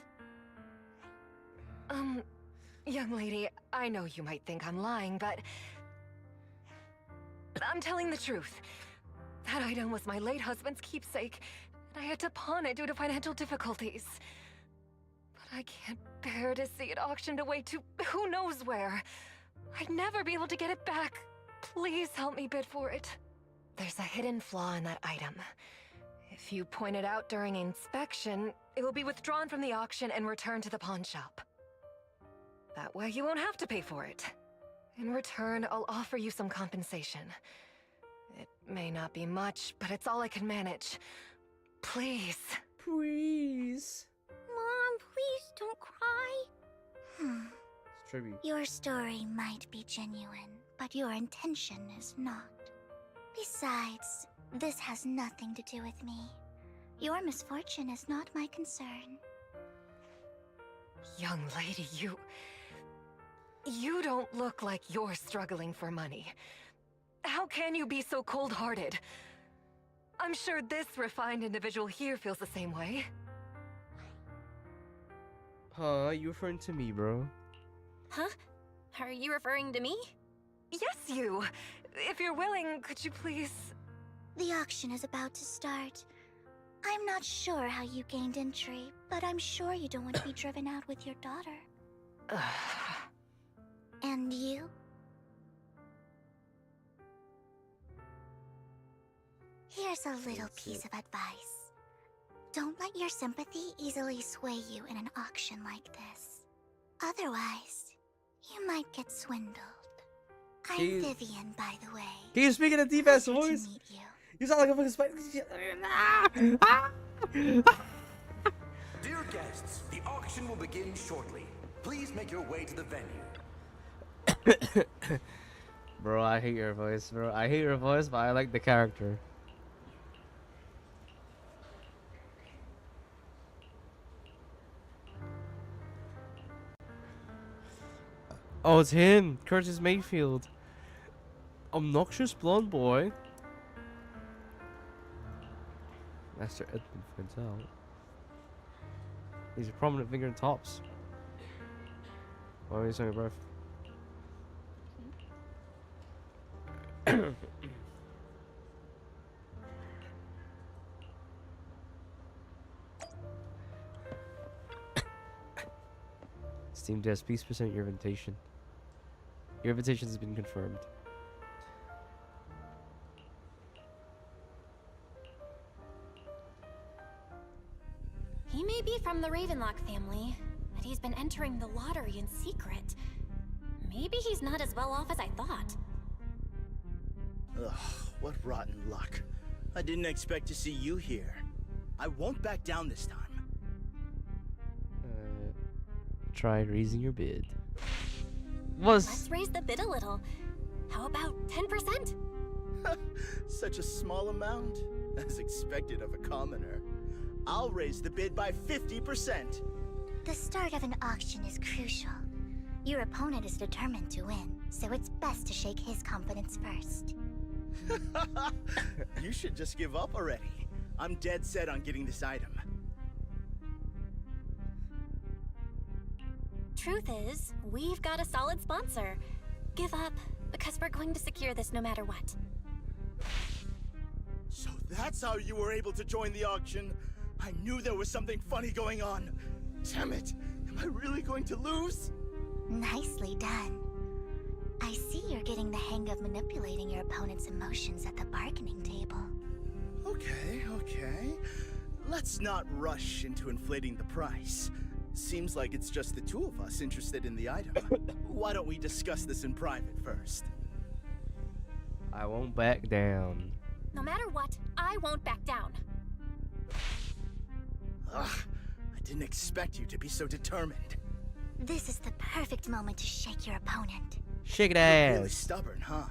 Young lady, I know you might think I'm lying, but I'm telling the truth. That item was my late husband's keepsake, and I had to pawn it due to financial difficulties. But I can't bear to see it auctioned away to who knows where. I'd never be able to get it back. Please help me bid for it. There's a hidden flaw in that item. If you point it out during inspection, it will be withdrawn from the auction and returned to the pawn shop. That way you won't have to pay for it. In return, I'll offer you some compensation. It may not be much, but it's all I can manage. Please. Please. Mom, please don't cry. It's tribute. Your story might be genuine, but your intention is not. Besides, this has nothing to do with me. Your misfortune is not my concern. Young lady, you don't look like you're struggling for money. How can you be so cold-hearted? I'm sure this refined individual here feels the same way. Huh? You referring to me, bro? Huh? Are you referring to me? Yes, you! If you're willing, could you please... The auction is about to start. I'm not sure how you gained entry, but I'm sure you don't want to be driven out with your daughter. And you? Here's a little piece of advice. Don't let your sympathy easily sway you in an auction like this. Otherwise, you might get swindled. I'm Jeez. Vivian, by the way. Can you speak in a deep ass Pleasure to voice? meet you. You sound like a fucking spider. Dear guests, the auction will begin shortly. Please make your way to the venue. Bro, I hate your voice, bro. I hate your voice, but I like the character. Oh, it's him, Curtis Mayfield. Obnoxious blonde boy. Master Edmund finds out. He's a prominent figure in Tops. Why are you saying your breath? Steam Desk, please present your invitation. Your invitation has been confirmed. He may be from the Ravenlock family, but he's been entering the lottery in secret. Maybe he's not as well off as I thought. Ugh, what rotten luck. I didn't expect to see you here. I won't back down this time. Try raising your bid. Let's raise the bid a little. How about 10%? Such a small amount, as expected of a commoner. I'll raise the bid by 50%. The start of an auction is crucial. Your opponent is determined to win, so it's best to shake his confidence first. You should just give up already. I'm dead set on getting this item. Truth is, we've got a solid sponsor. Give up, because we're going to secure this no matter what. So that's how you were able to join the auction? I knew there was something funny going on. Damn it, am I really going to lose? Nicely done. I see you're getting the hang of manipulating your opponent's emotions at the bargaining table. Okay. Let's not rush into inflating the price. Seems like it's just the two of us interested in the item. Why don't we discuss this in private first? I won't back down. No matter what, I won't back down. Ugh, I didn't expect you to be so determined. This is the perfect moment to shake your opponent. Shake it You're ass. really stubborn, huh?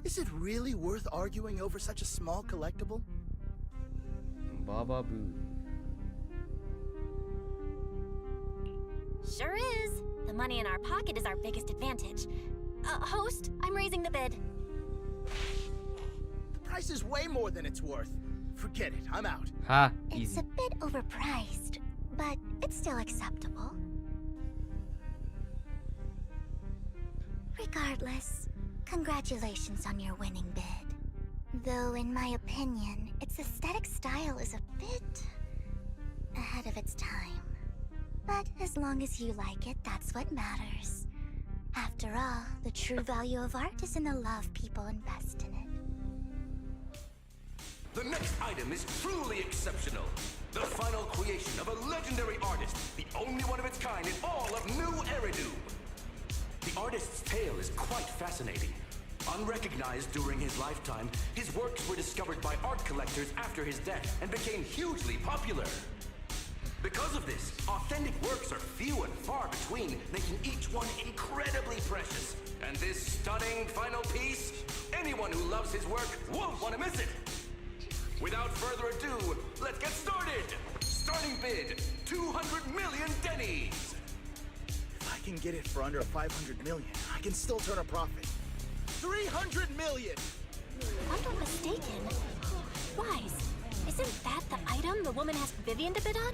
Is it really worth arguing over such a small collectible? Baba boo. Sure is. The money in our pocket is our biggest advantage. Host, I'm raising the bid. The price is way more than it's worth. Forget it, I'm out. Ha, It's easy. a bit overpriced, but it's still acceptable. Regardless, congratulations on your winning bid. Though in my opinion, its aesthetic style is a bit ahead of its time. But as long as you like it, that's what matters. After all, the true value of art is in the love people invest in it. The next item is truly exceptional. The final creation of a legendary artist, the only one of its kind in all of New Eridu. The artist's tale is quite fascinating. Unrecognized during his lifetime, his works were discovered by art collectors after his death and became hugely popular. Because of this, authentic works are few and far between, making each one incredibly precious. And this stunning final piece, anyone who loves his work won't want to miss it. Without further ado, let's get started! Starting bid, 200 million dennies! If I can get it for under 500 million, I can still turn a profit. 300 million! If I'm not mistaken, Wise, isn't that the item the woman asked Vivian to bid on?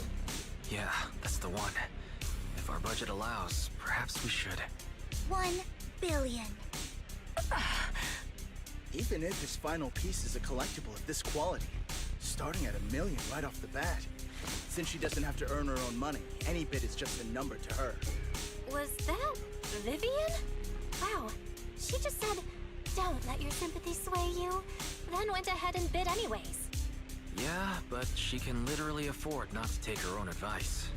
Yeah, that's the one. If our budget allows, perhaps we should. 1 billion. Even if his final piece is a collectible of this quality, starting at $1 million right off the bat. Since she doesn't have to earn her own money, any bid is just a number to her. Was that Vivian? Wow, she just said, "Don't let your sympathy sway you," then went ahead and bid anyways. Yeah, but she can literally afford not to take her own advice.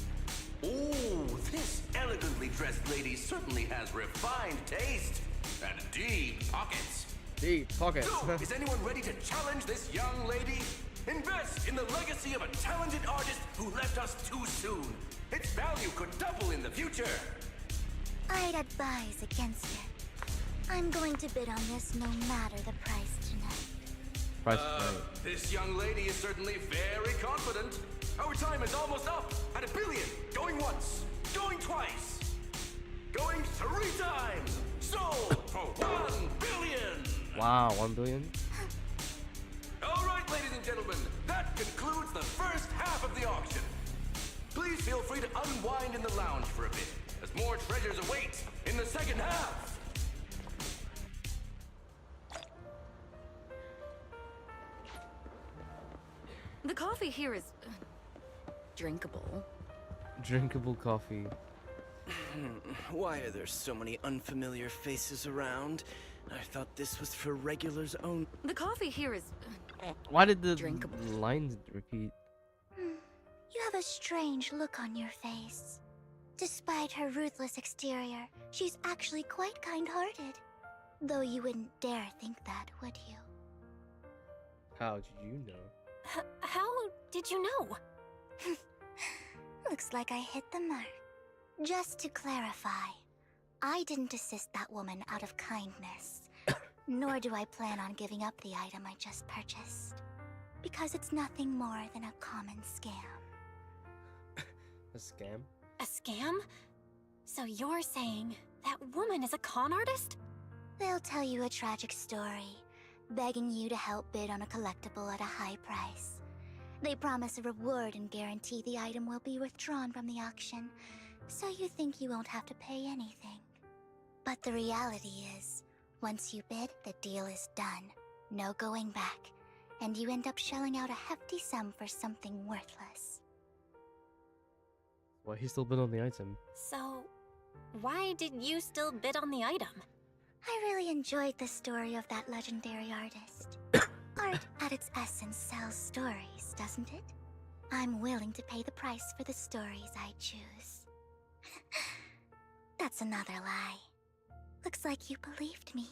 Ooh, this elegantly dressed lady certainly has refined taste and deep pockets. Deep pockets. So, is anyone ready to challenge this young lady? Invest in the legacy of a talented artist who left us too soon. Its value could double in the future. I'd advise against it. I'm going to bid on this no matter the price tonight. Price right. This young lady is certainly very confident. Our time is almost up at $1 billion. Going once, going twice, going 3 times. Sold for $1 billion. Wow, 1 billion? All right, ladies and gentlemen, that concludes the first half of the auction. Please feel free to unwind in the lounge for a bit, as more treasures await in the second half. The coffee here is drinkable. Drinkable coffee. Why are there so many unfamiliar faces around? I thought this was for regulars only. The coffee here is Why did the drinkable. lines repeat? You have a strange look on your face. Despite her ruthless exterior, she's actually quite kind-hearted. Though you wouldn't dare think that, would you? How did you know? How did you know? Looks like I hit the mark. Just to clarify, I didn't assist that woman out of kindness. Nor do I plan on giving up the item I just purchased. Because it's nothing more than a common scam. A scam? A scam? So you're saying that woman is a con artist? They'll tell you a tragic story, begging you to help bid on a collectible at a high price. They promise a reward and guarantee the item will be withdrawn from the auction, so you think you won't have to pay anything. But the reality is, once you bid, the deal is done. No going back, and you end up shelling out a hefty sum for something worthless. Why he still bid on the item? So, why did you still bid on the item? I really enjoyed the story of that legendary artist. Art, at its essence, sells stories, doesn't it? I'm willing to pay the price for the stories I choose. That's another lie. Looks like you believed me.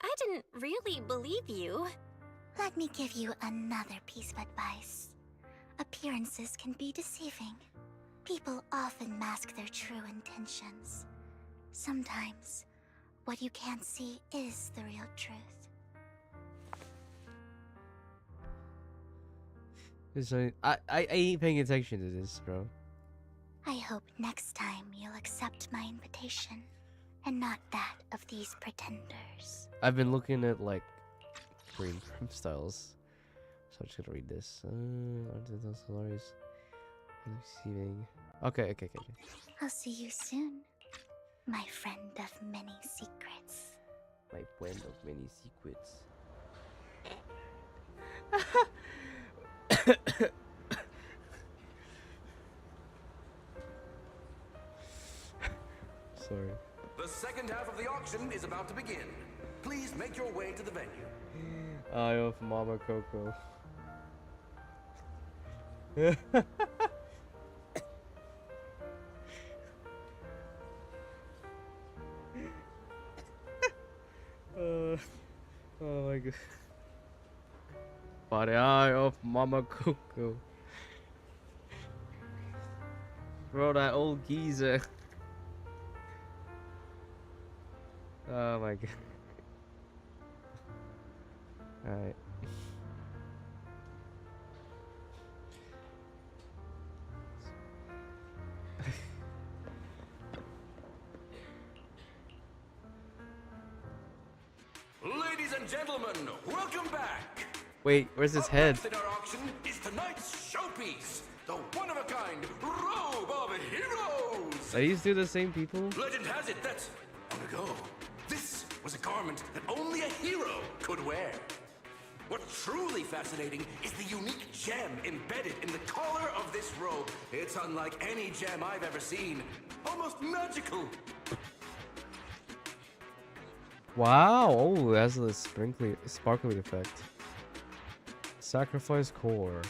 I didn't really believe you. Let me give you another piece of advice. Appearances can be deceiving. People often mask their true intentions. Sometimes, what you can't see is the real truth. I ain't paying attention to this, bro. I hope next time you'll accept my invitation, and not that of these pretenders. I've been looking at like green styles, so I'm just gonna read this. Stories. Receiving. Okay. I'll see you soon, my friend of many secrets. My friend of many secrets. Sorry. The second half of the auction is about to begin. Please make your way to the venue. Eye of Mama Coco. Oh my god. By the eye of Mama Coco. Bro, that old geezer. Oh my god. Alright. Ladies and gentlemen, welcome back. Wait, where's his Up head? next in our auction is tonight's showpiece, the one-of-a-kind robe of heroes. Are these two the same people? Legend has it that long ago, this was a garment that only a hero could wear. What's truly fascinating is the unique gem embedded in the collar of this robe. It's unlike any gem I've ever seen. Almost magical. Wow! Oh, it has a sparkly effect. Sacrifice core.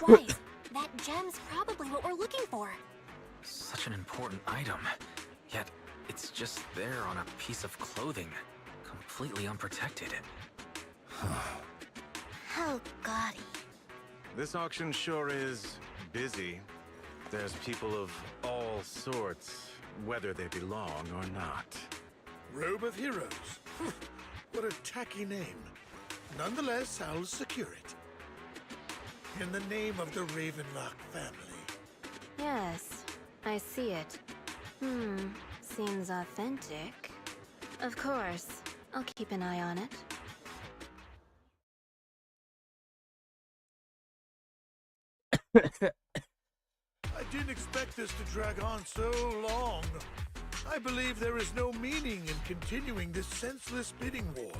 Wise, that gem's probably what we're looking for. Such an important item, yet it's just there on a piece of clothing. completely unprotected. Oh, gaudy. This auction sure is busy. There's people of all sorts, whether they belong or not. Robe of Heroes. What a tacky name. Nonetheless, I'll secure it. In the name of the Ravenlock family. Yes, I see it. Seems authentic. Of course, I'll keep an eye on it. I didn't expect this to drag on so long. I believe there is no meaning in continuing this senseless bidding war.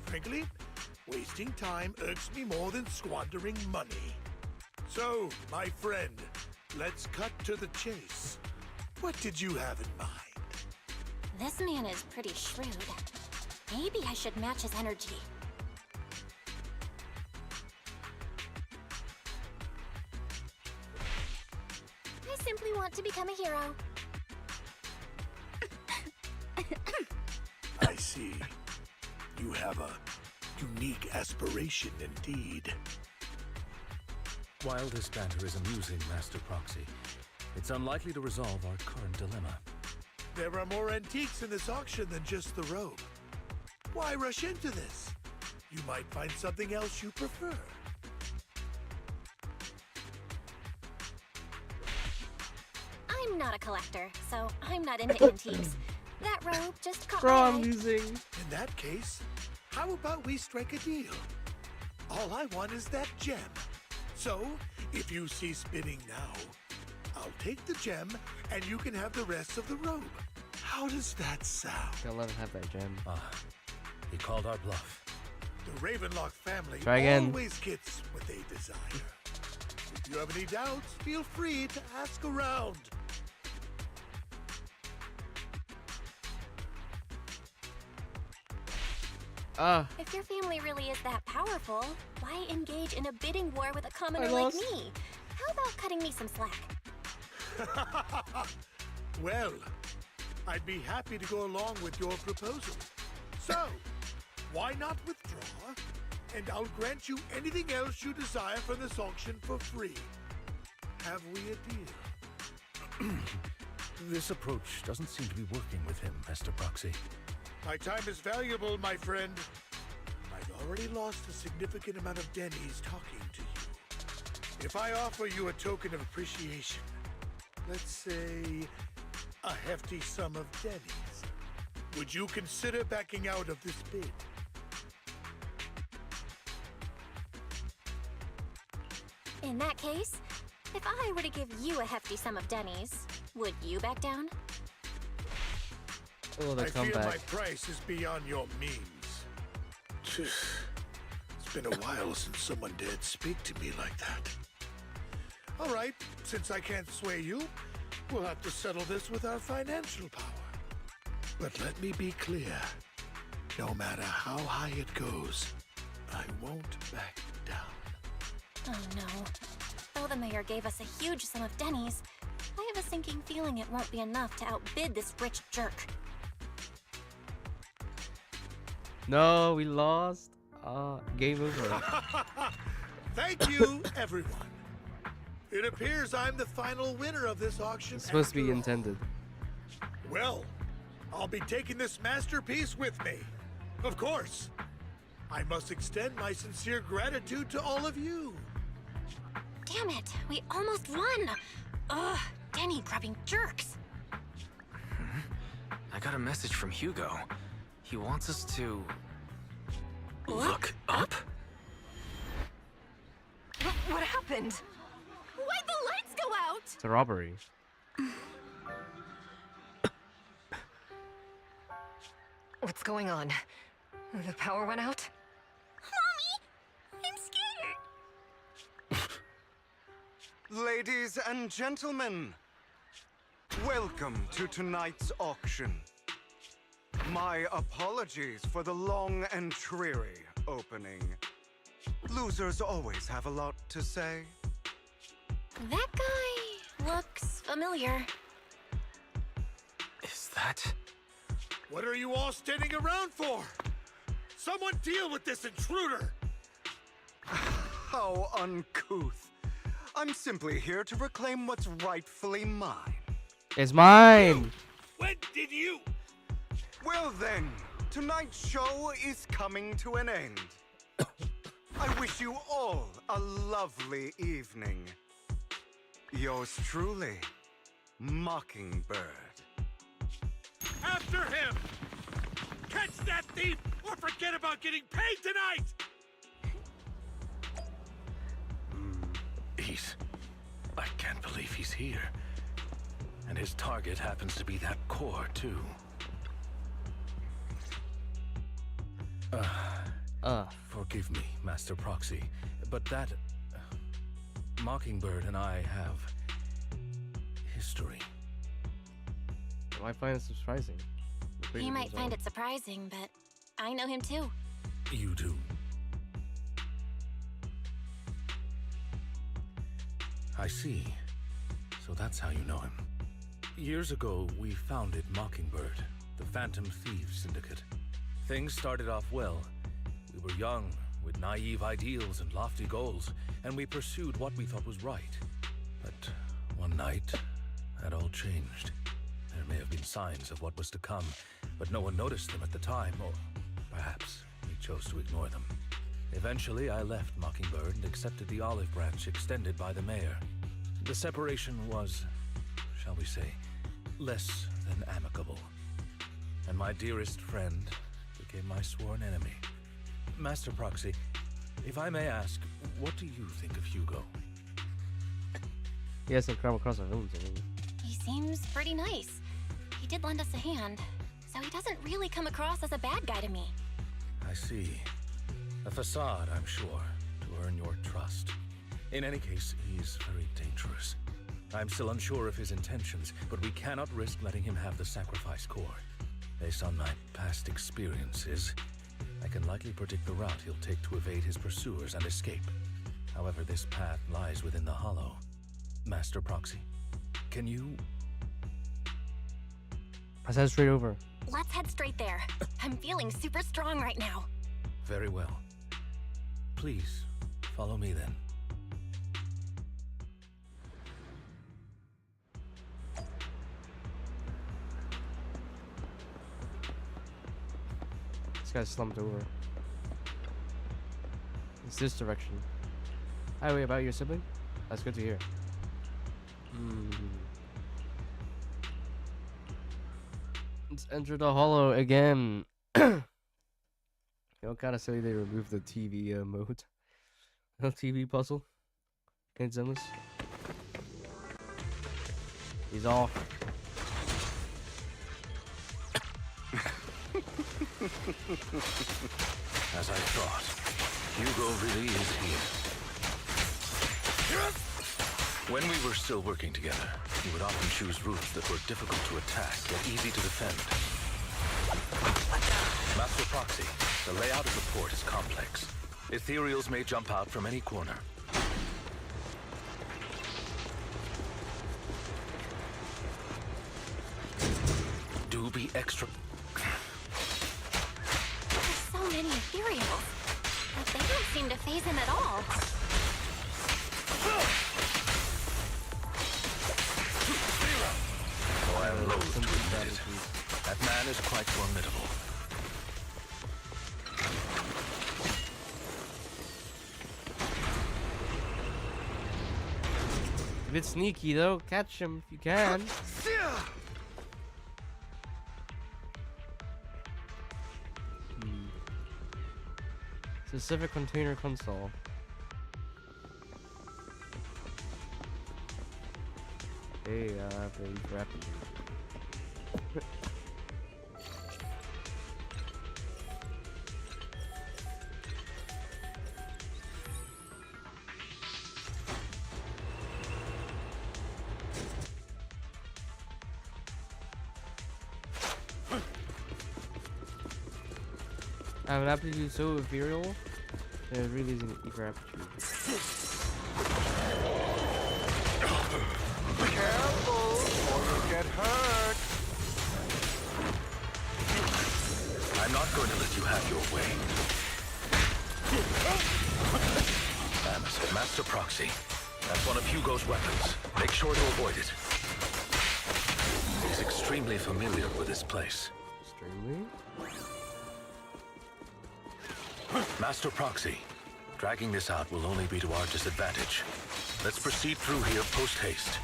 Frankly, wasting time irks me more than squandering money. So, my friend, let's cut to the chase. What did you have in mind? This man is pretty shrewd. Maybe I should match his energy. I simply want to become a hero. I see. You have a unique aspiration indeed. While this banter is amusing, Master Proxy, it's unlikely to resolve our current dilemma. There are more antiques in this auction than just the robe. Why rush into this? You might find something else you prefer. I'm not a collector, so I'm not into antiques. That robe just caught Bro, my I'm eye. losing. In that case, how about we strike a deal? All I want is that gem. So, if you cease bidding now, I'll take the gem and you can have the rest of the robe. How does that sound? Gotta let him have that gem. He called our bluff. The Ravenlock family Try again. always gets what they desire. If you have any doubts, feel free to ask around. If your family really is that powerful, why engage in a bidding war with a commoner I like lost. me? How about cutting me some slack? Well, I'd be happy to go along with your proposal. So, why not withdraw? And I'll grant you anything else you desire from this auction for free. Have we a deal? This approach doesn't seem to be working with him, Master Proxy. My time is valuable, my friend. I've already lost a significant amount of dennies talking to you. If I offer you a token of appreciation, let's say a hefty sum of dennies, would you consider backing out of this bid? In that case, if I were to give you a hefty sum of dennies, would you back down? Oh, the I feel my comeback. price is beyond your means. It's been a while since someone dared speak to me like that. All right, since I can't sway you, we'll have to settle this with our financial power. But let me be clear. No matter how high it goes, I won't back down. Oh no. Though the mayor gave us a huge sum of dennies, I have a sinking feeling it won't be enough to outbid this rich jerk. No, we lost. Game over. Thank you, everyone. It appears I'm the final winner of this auction. It's supposed to be after all. intended. Well, I'll be taking this masterpiece with me. Of course. I must extend my sincere gratitude to all of you. Damn it, we almost won! Ugh, denny grubbing jerks. I got a message from Hugo. He wants us to... look up? What happened? Why'd the lights go out? It's a robbery. What's going on? The power went out? Mommy! I'm scared! Ladies and gentlemen, welcome to tonight's auction. My apologies for the long and dreary opening. Losers always have a lot to say. That guy looks familiar. Is that... What are you all standing around for? Someone deal with this intruder! How uncouth. I'm simply here to reclaim what's rightfully mine. It's mine. When did you? Well then, tonight's show is coming to an end. I wish you all a lovely evening. Yours truly, Mockingbird. After him! Catch that thief or forget about getting paid tonight! I can't believe he's here. And his target happens to be that core, too. Forgive me, Master Proxy, but that... Mockingbird and I have... history. I find it surprising. He might find it surprising, but I know him too. You do? I see. So that's how you know him. Years ago, we founded Mockingbird, the Phantom Thieves Syndicate. Things started off well. We were young, with naive ideals and lofty goals, and we pursued what we thought was right. But one night, that all changed. There may have been signs of what was to come, but no one noticed them at the time, or perhaps we chose to ignore them. Eventually, I left Mockingbird and accepted the olive branch extended by the mayor. The separation was, shall we say, less than amicable. And my dearest friend became my sworn enemy. Master Proxy, if I may ask, what do you think of Hugo? He hasn't come across a villain to me. He seems pretty nice. He did lend us a hand, so he doesn't really come across as a bad guy to me. I see. A facade, I'm sure, to earn your trust. In any case, he's very dangerous. I'm still unsure of his intentions, but we cannot risk letting him have the sacrifice core. Based on my past experiences, I can likely predict the route he'll take to evade his pursuers and escape. However, this path lies within the hollow. Master Proxy, can you... I said straight over. Let's head straight there. I'm feeling super strong right now. Very well. Please, follow me then. This guy's slumped over. It's this direction. Hi, wait, about your sibling? That's good to hear. Let's enter the hollow again. You know, kind of silly they removed the TV mode. The TV puzzle. In Zenless. He's off. As I thought, Hugo really is here. When we were still working together, he would often choose routes that were difficult to attack, yet easy to defend. Master Proxy, the layout of the port is complex. Ethereals may jump out from any corner. Do be extra... There's so many ethereals, but they don't seem to phase him at all. Though I am loath to admit it, that man is quite formidable. A bit sneaky though. Catch him if you can. Specific container console. Hey, I have to leave rapidly. I have an aptitude so ethereal that it really isn't eager aptitude. Careful, or you'll get hurt. I'm not going to let you have your way. Proxy. That's one of Hugo's weapons. Make sure to avoid it. He's extremely familiar with this place. Extremely? Master Proxy, dragging this out will only be to our disadvantage. Let's proceed through here post-haste.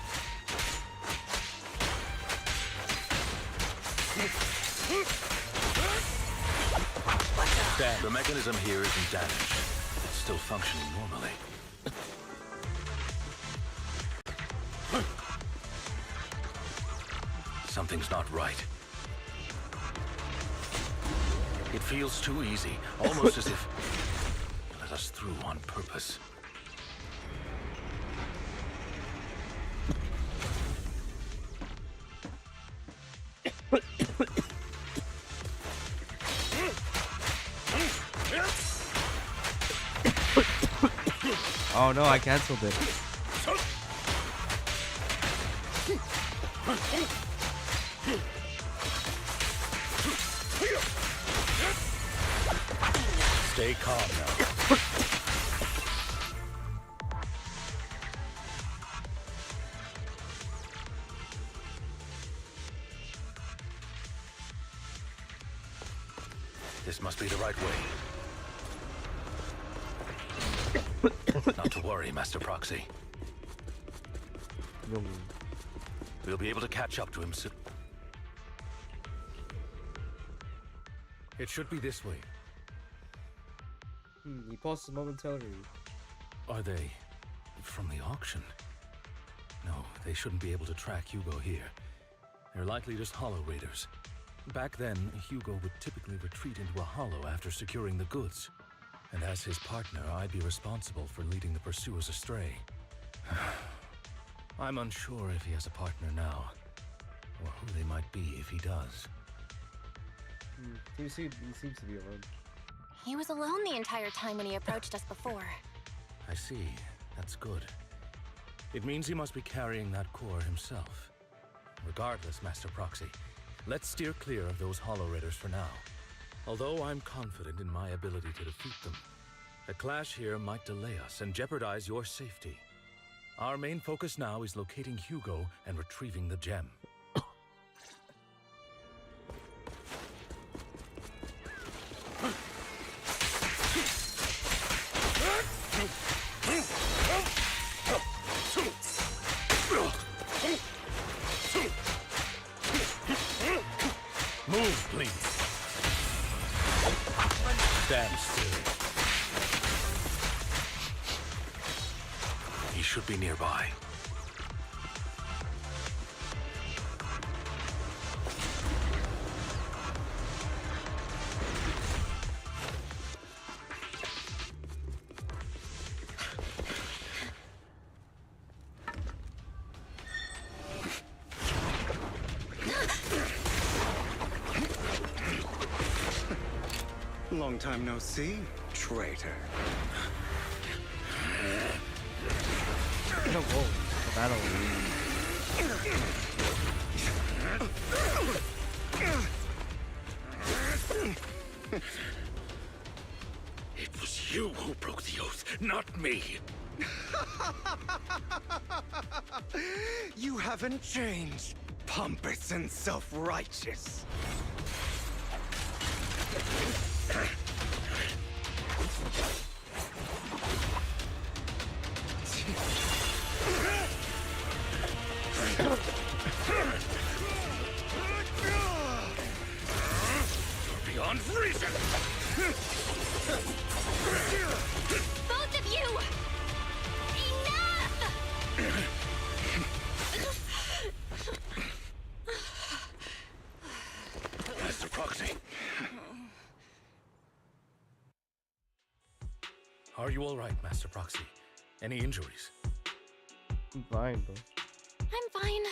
Damn, the mechanism here isn't damaged. It's still functioning normally. Something's not right. It feels too easy, almost as if you let us through on purpose. Oh no, I canceled it. Stay calm now. This must be the right way. Not to worry, Master Proxy. We'll be able to catch up to him soon. It should be this way. He pauses momentarily. Are they from the auction? No, they shouldn't be able to track Hugo here. They're likely just hollow raiders. Back then, Hugo would typically retreat into a hollow after securing the goods. And as his partner, I'd be responsible for leading the pursuers astray. I'm unsure if he has a partner now, or who they might be if he does. He seems to be alone. He was alone the entire time when he approached us before. I see. That's good. It means he must be carrying that core himself. Regardless, Master Proxy, let's steer clear of those hollow raiders for now. Although I'm confident in my ability to defeat them, a clash here might delay us and jeopardize your safety. Our main focus now is locating Hugo and retrieving the gem. Move, please. Stand still. He should be nearby. Long time no see, traitor. No, whoa, the battle. It was you who broke the oath, not me. You haven't changed, pompous and self-righteous. Beyond reason! Both of you! Enough! Master Proxy. Are you all right, Master Proxy? Any injuries? I'm fine, bro. I'm fine.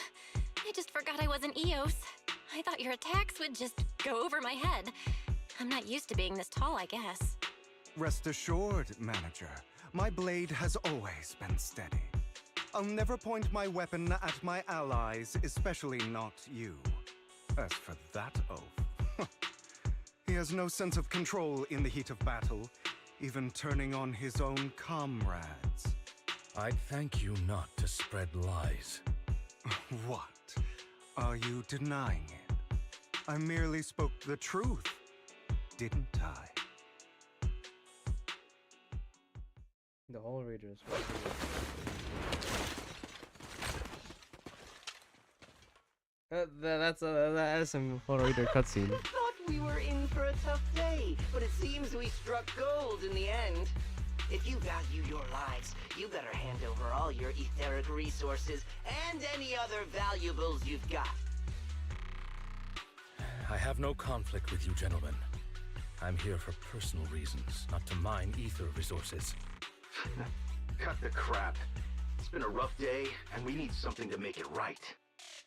I just forgot I wasn't Eos. I thought your attacks would just go over my head. I'm not used to being this tall, I guess. Rest assured, manager, my blade has always been steady. I'll never point my weapon at my allies, especially not you. As for that oath, he has no sense of control in the heat of battle, even turning on his own comrades. I'd thank you not to spread lies. What? Are you denying it? I merely spoke the truth, didn't I? The Hall Raiders. That is some Hall Raider cutscene. Thought we were in for a tough day, but it seems we struck gold in the end. If you value your lives, you better hand over all your etheric resources and any other valuables you've got. I have no conflict with you, gentlemen. I'm here for personal reasons, not to mine ether resources. Cut the crap. It's been a rough day, and we need something to make it right.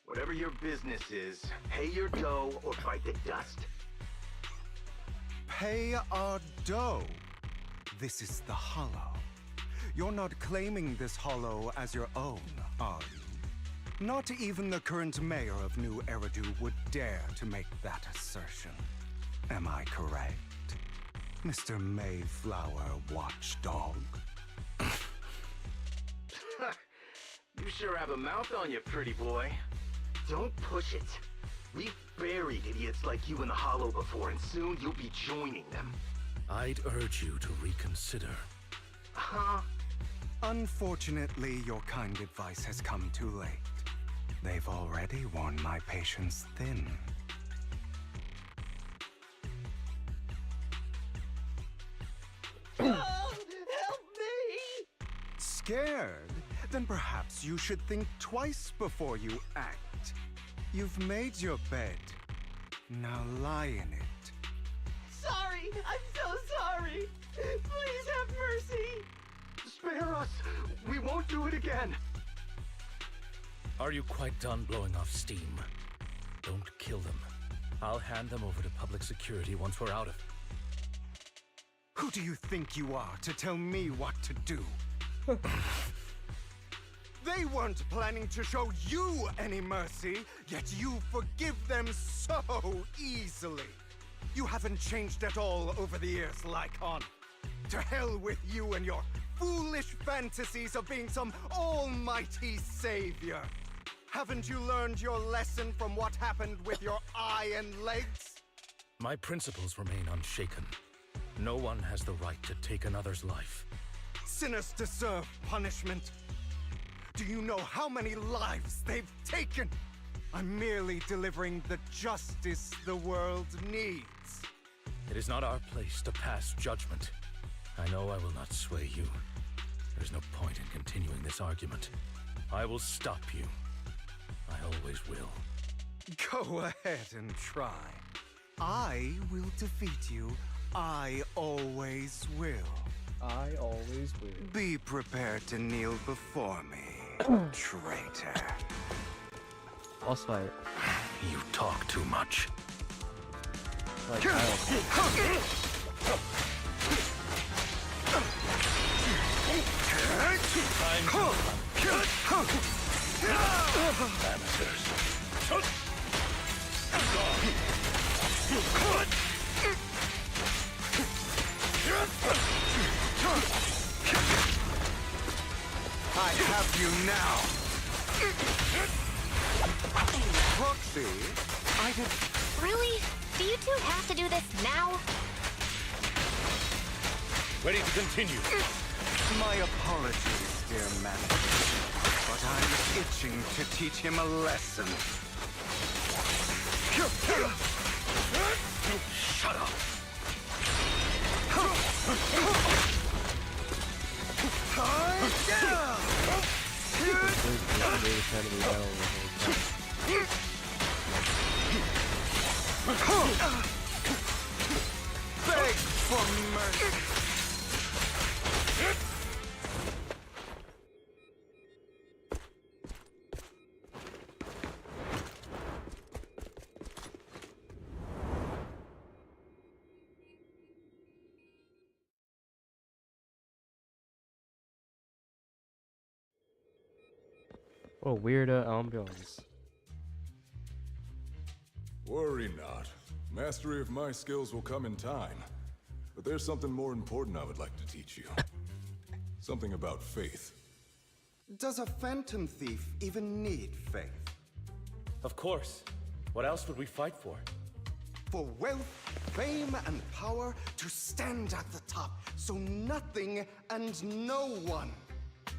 Whatever your business is, pay your dough or bite the dust. Pay our dough. This is the Hollow. You're not claiming this Hollow as your own, are you? Not even the current mayor of New Eridu would dare to make that assertion. Am I correct, Mr. Mayflower Watchdog? You sure have a mouth on you, pretty boy. Don't push it. We've buried idiots like you in the Hollow before, and soon you'll be joining them. I'd urge you to reconsider. Huh? Unfortunately, your kind advice has come too late. They've already worn my patience thin. Oh, help me! Scared? Then perhaps you should think twice before you act. You've made your bed. Now lie in it. Sorry, I'm so sorry. Please have mercy. Spare us! We won't do it again! Are you quite done blowing off steam? Don't kill them. I'll hand them over to public security once we're out of... Who do you think you are to tell me what to do? They weren't planning to show you any mercy, yet you forgive them so easily. You haven't changed at all over the years, Lycon. To hell with you and your foolish fantasies of being some almighty savior. Haven't you learned your lesson from what happened with your eye and legs? My principles remain unshaken. No one has the right to take another's life. Sinners deserve punishment. Do you know how many lives they've taken? I'm merely delivering the justice the world needs. It is not our place to pass judgment. I know I will not sway you. There's no point in continuing this argument. I will stop you. I always will. Go ahead and try. I will defeat you. I always will. I always will. Be prepared to kneel before me, traitor. Boss fight. You talk too much. Like, I have you now. Proxy, I did... Really? Do you two have to do this now? Ready to continue. My apologies, dear manager, but I'm itching to teach him a lesson. Shut up. Beg for mercy. Oh, weird ambiance. Worry not. Mastery of my skills will come in time. But there's something more important I would like to teach you. Something about faith. Does a phantom thief even need faith? Of course. What else would we fight for? For wealth, fame, and power to stand at the top so nothing and no one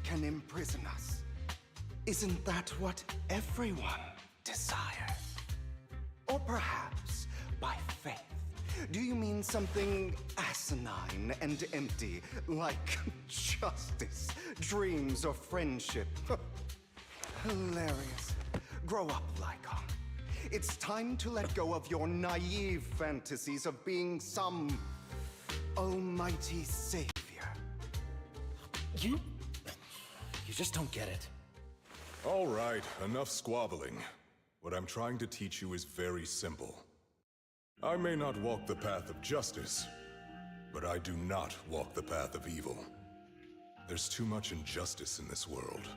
can imprison us. Isn't that what everyone desires? Or perhaps by faith, do you mean something asinine and empty, like justice, dreams, or friendship? Hilarious. Grow up, Lycon. It's time to let go of your naive fantasies of being some almighty savior. You just don't get it. All right, enough squabbling. What I'm trying to teach you is very simple. I may not walk the path of justice, but I do not walk the path of evil. There's too much injustice in this world,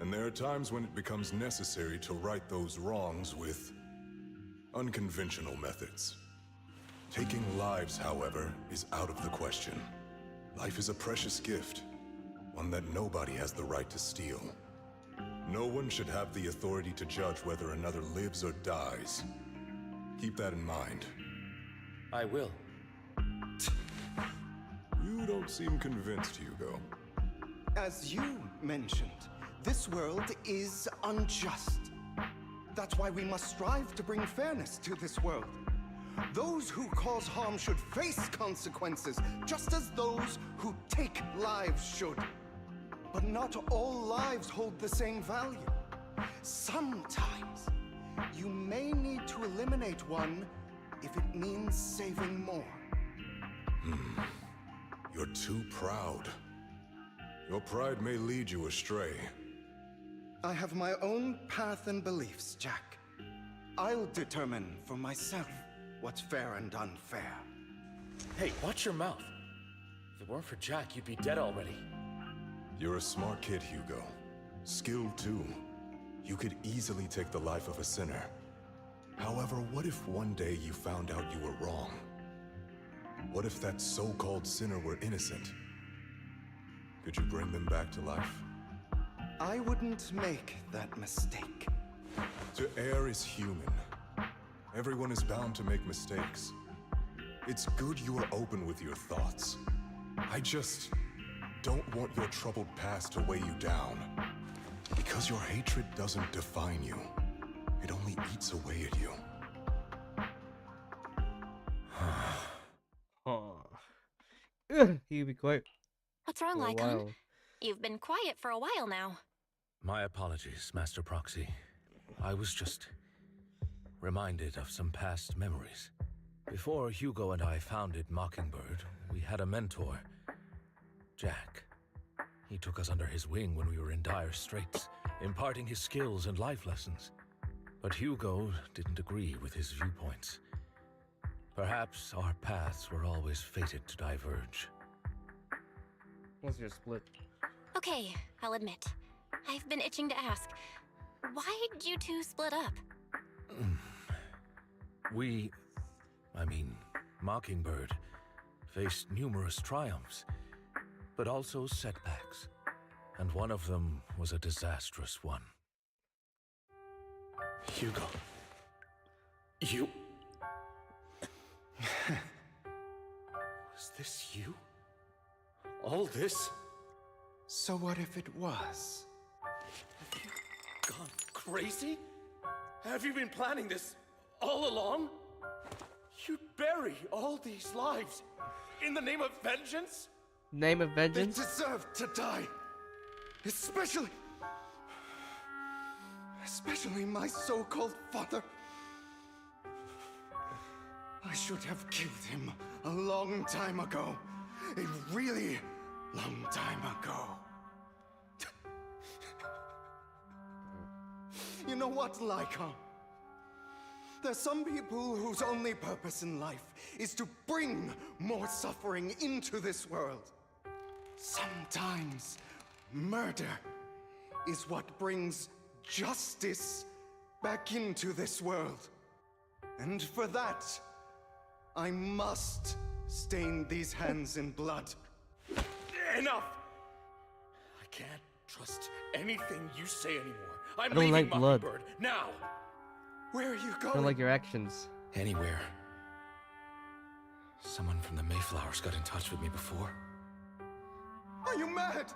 and there are times when it becomes necessary to right those wrongs with unconventional methods. Taking lives, however, is out of the question. Life is a precious gift, one that nobody has the right to steal. No one should have the authority to judge whether another lives or dies. Keep that in mind. I will. You don't seem convinced, Hugo. As you mentioned, this world is unjust. That's why we must strive to bring fairness to this world. Those who cause harm should face consequences, just as those who take lives should. But not all lives hold the same value. Sometimes, you may need to eliminate one if it means saving more. You're too proud. Your pride may lead you astray. I have my own path and beliefs, Jack. I'll determine for myself what's fair and unfair. Hey, watch your mouth. If it weren't for Jack, you'd be dead already. You're a smart kid, Hugo. Skilled too. You could easily take the life of a sinner. However, what if one day you found out you were wrong? What if that so-called sinner were innocent? Could you bring them back to life? I wouldn't make that mistake. To err is human. Everyone is bound to make mistakes. It's good you are open with your thoughts. I just don't want your troubled past to weigh you down. Because your hatred doesn't define you. It only eats away at you. He'd be quiet. What's wrong, For a Lycon? while. You've been quiet for a while now. My apologies, Master Proxy. I was just reminded of some past memories. Before Hugo and I founded Mockingbird, we had a mentor, Jack. He took us under his wing when we were in dire straits, imparting his skills and life lessons. But Hugo didn't agree with his viewpoints. Perhaps our paths were always fated to diverge. What's your split? Okay, I'll admit. I've been itching to ask. Why did you two split up? Mockingbird, faced numerous triumphs, but also setbacks. And one of them was a disastrous one. Hugo. You... Was this you? All this? So what if it was? Have you gone crazy? Have you been planning this all along? You'd bury all these lives in the name of vengeance? Name of vengeance? They deserve to die. Especially my so-called father. I should have killed him a long time ago. A really long time ago. You know what, Lycon? There's some people whose only purpose in life is to bring more suffering into this world. Sometimes murder is what brings justice back into this world. And for that, I must stain these hands in blood. Enough! I can't trust anything you say anymore. I'm I don't leaving like blood. Mockingbird now. Where are you I going? don't like your actions. Anywhere. Someone from the Mayflowers got in touch with me before. Are you mad?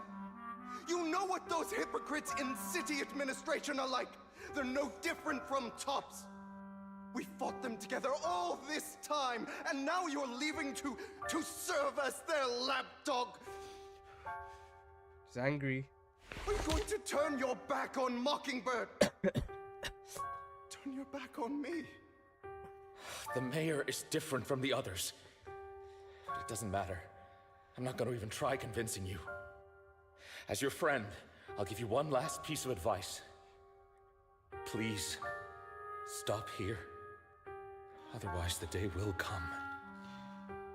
You know what those hypocrites in city administration are like. They're no different from tops. We fought them together all this time, and now you're leaving to serve as their lapdog. He's angry. Are you going to turn your back on Mockingbird? Turn your back on me. The mayor is different from the others. But it doesn't matter. I'm not going to even try convincing you. As your friend, I'll give you one last piece of advice. Please, stop here. Otherwise, the day will come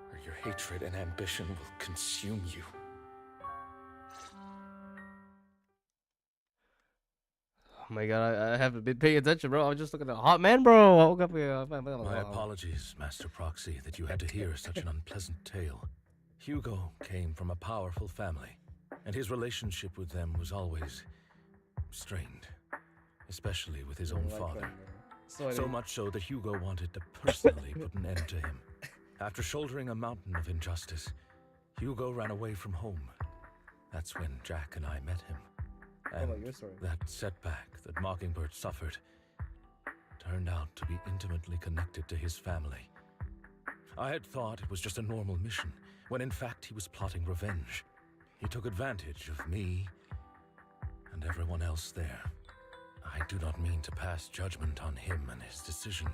where your hatred and ambition will consume you. Oh my god, I haven't been paying attention, bro. I was just looking at hot man, bro. I woke up here. My apologies, Master Proxy, that you had to hear such an unpleasant tale. Hugo came from a powerful family, and his relationship with them was always strained, especially with his own father. So much so that Hugo wanted to personally put an end to him. After shouldering a mountain of injustice, Hugo ran away from home. That's when Jack and I met him. And that setback that Mockingbird suffered turned out to be intimately connected to his family. I had thought it was just a normal mission, when in fact he was plotting revenge. He took advantage of me and everyone else there. I do not mean to pass judgment on him and his decision,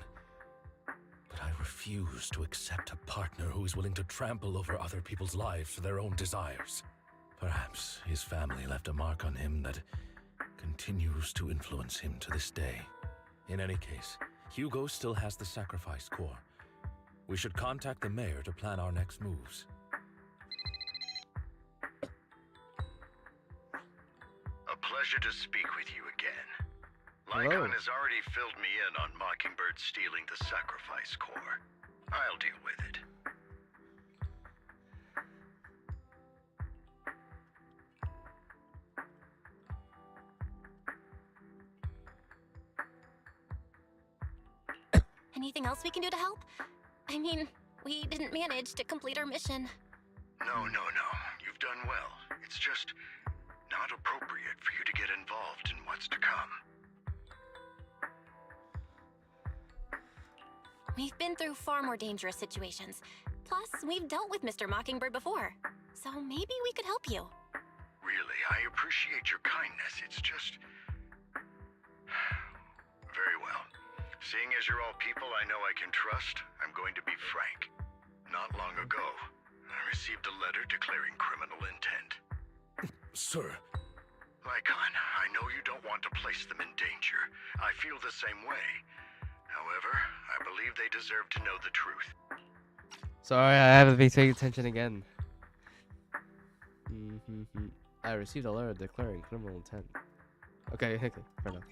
but I refuse to accept a partner who is willing to trample over other people's lives for their own desires. Perhaps his family left a mark on him that continues to influence him to this day. In any case, Hugo still has the sacrifice core. We should contact the mayor to plan our next moves. A pleasure to speak with you again. Hello. Lycon has already filled me in on Mockingbird stealing the sacrifice core. I'll deal with it. Anything else we can do to help? I mean, we didn't manage to complete our mission. No. You've done well. It's just not appropriate for you to get involved in what's to come. We've been through far more dangerous situations. Plus, we've dealt with Mr. Mockingbird before. So maybe we could help you. Really, I appreciate your kindness. It's just... Very well. Seeing as you're all people I know I can trust, I'm going to be frank. Not long ago, I received a letter declaring criminal intent. Sir. Lycon, I know you don't want to place them in danger. I feel the same way. However, I believe they deserve to know the truth. Sorry, I haven't been paying attention again. I received a letter declaring criminal intent. Okay, fair enough.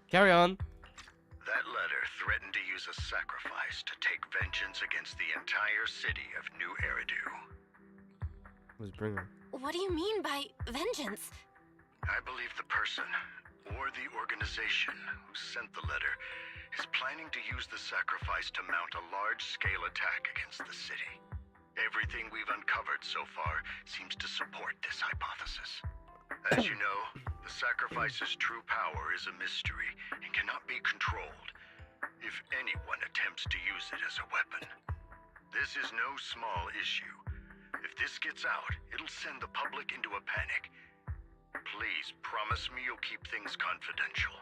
Carry on. That letter threatened to use a sacrifice to take vengeance against the entire city of New Eridu. Who's Bringer? What do you mean by vengeance? I believe the person, or the organization, who sent the letter is planning to use the sacrifice to mount a large-scale attack against the city. Everything we've uncovered so far seems to support this hypothesis. As you know, the sacrifice's true power is a mystery and cannot be controlled if anyone attempts to use it as a weapon. This is no small issue. If this gets out, it'll send the public into a panic. Please promise me you'll keep things confidential.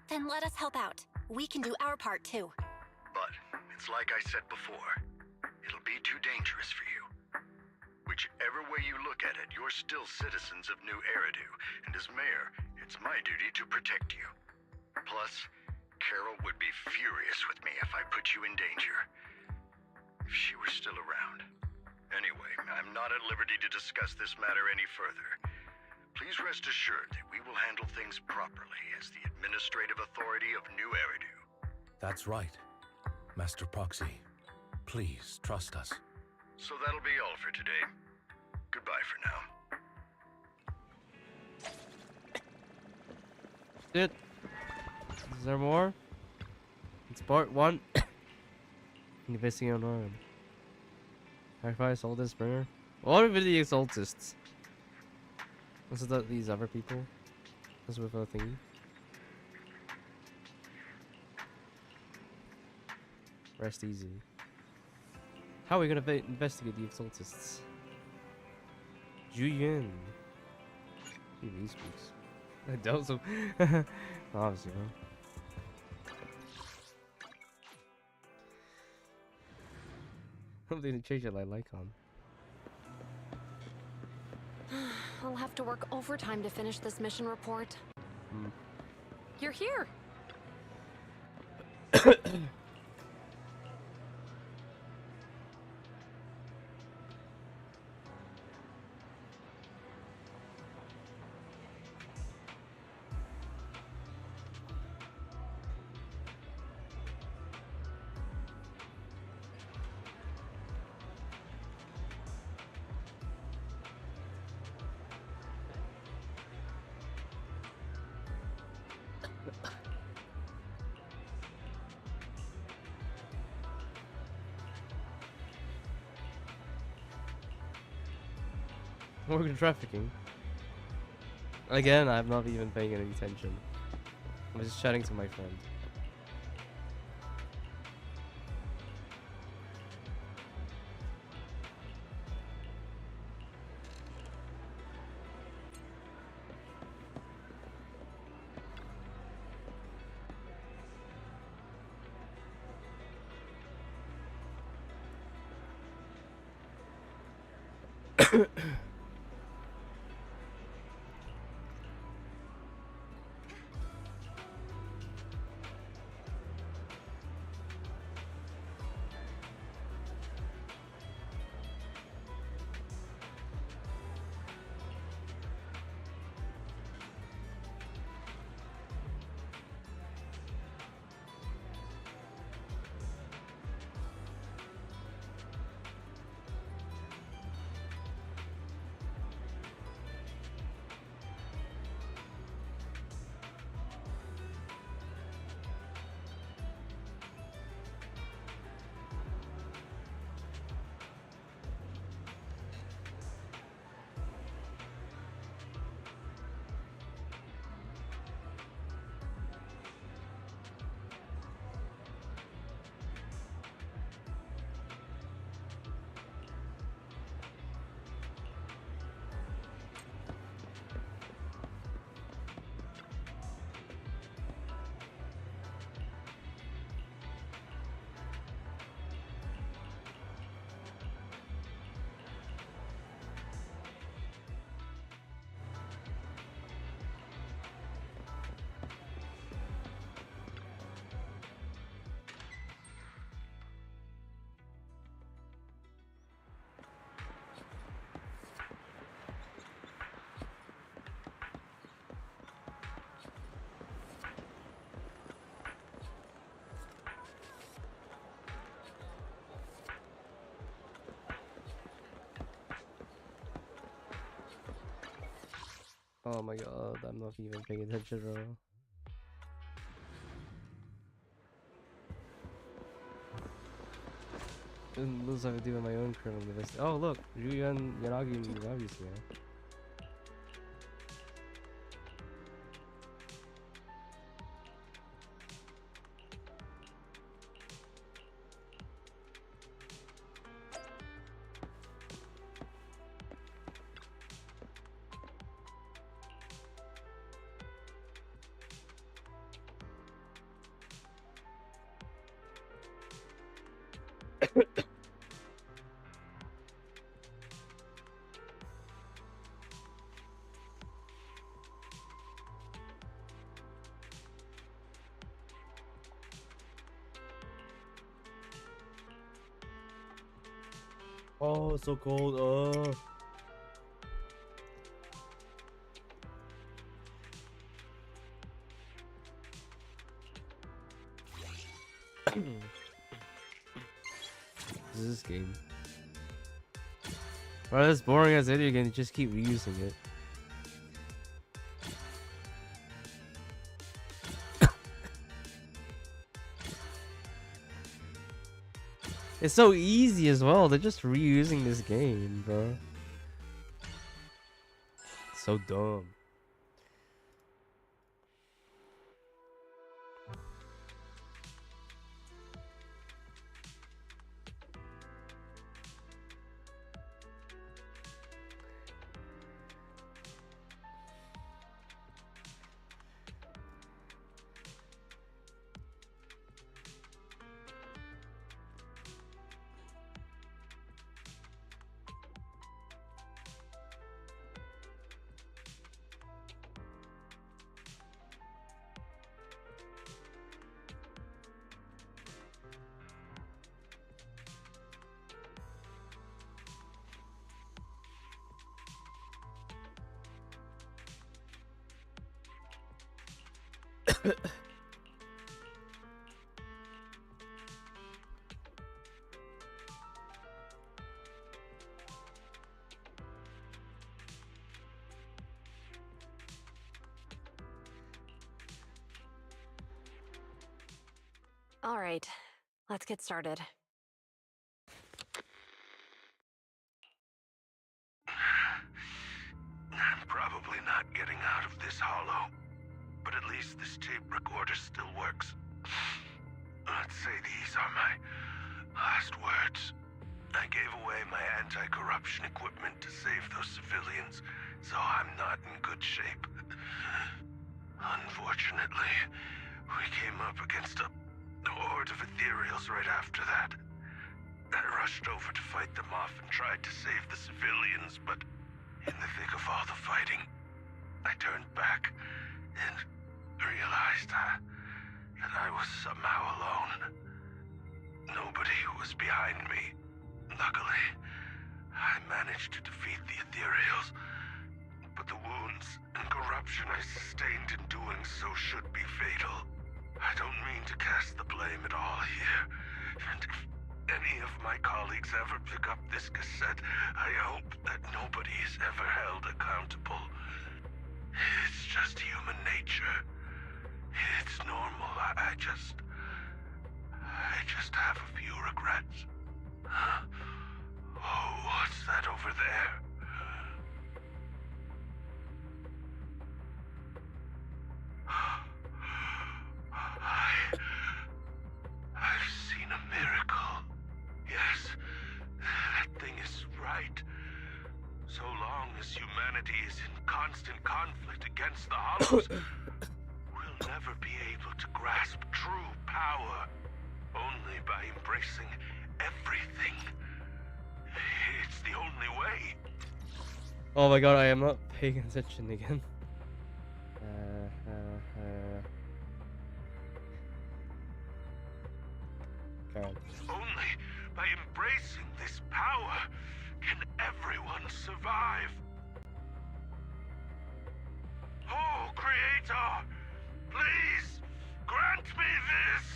Then let us help out. We can do our part too. But it's like I said before, it'll be too dangerous for you. Whichever way you look at it, you're still citizens of New Eridu, and as mayor, it's my duty to protect you. Plus, Carol would be furious with me if I put you in danger. If she were still around. Anyway, I'm not at liberty to discuss this matter any further. Please rest assured that we will handle things properly as the administrative authority of New Eridu. That's right, Master Proxy. Please trust us. So that'll be all for today. Goodbye for now. It. Is there more? It's part 1. Investigating on Sacrifice Oldest Bringer. What are the occultists? This is these other people. This with a thingy. Rest easy. How are we gonna investigate the occultists? Julian. He really speaks. I don't so. Obviously, huh? I'm gonna change it like Lycon. I'll have to work overtime to finish this mission report. Hmm. You're here. Organ trafficking. Again, I'm not even paying any attention. I'm just chatting to my friend. Oh my god, I'm not even paying attention, bro. Doesn't lose have to do with my own criminal investigation. Oh look, Ryuyan Yanagi and Yanagi's here. Oh, it's so cold. Oh. This is this game. Bro, this boring as video game, you just keep reusing it. It's so easy as well. They're just reusing this game, bro. So dumb. All right, let's get started. I'm probably not getting out of this hollow, but at least this tape recorder still works. Let's say these are my last words. I gave away my anti-corruption equipment to save those civilians, so I'm not in good shape. Unfortunately, we came up against a horde of ethereals right after that. I rushed over to fight them off and tried to save the civilians, but in the thick of all the fighting, I turned back and realized that I was somehow alone. Nobody was behind me. Luckily, I managed to defeat the ethereals, but the wounds and corruption I sustained in doing so should be fatal. I don't mean to cast the blame at all here, and if any of my colleagues ever pick up this cassette, I hope that nobody is ever held accountable. It's just human nature. It's normal. I just have a few regrets. Oh, what's that over there? I've seen a miracle. Yes, that thing is right. So long as humanity is in constant conflict against the Hollows, we'll never be able to grasp true power. Only by embracing everything. It's the only way. Oh my god, I am not paying attention again. God. Only by embracing this power can everyone survive. Oh, Creator, please grant me this.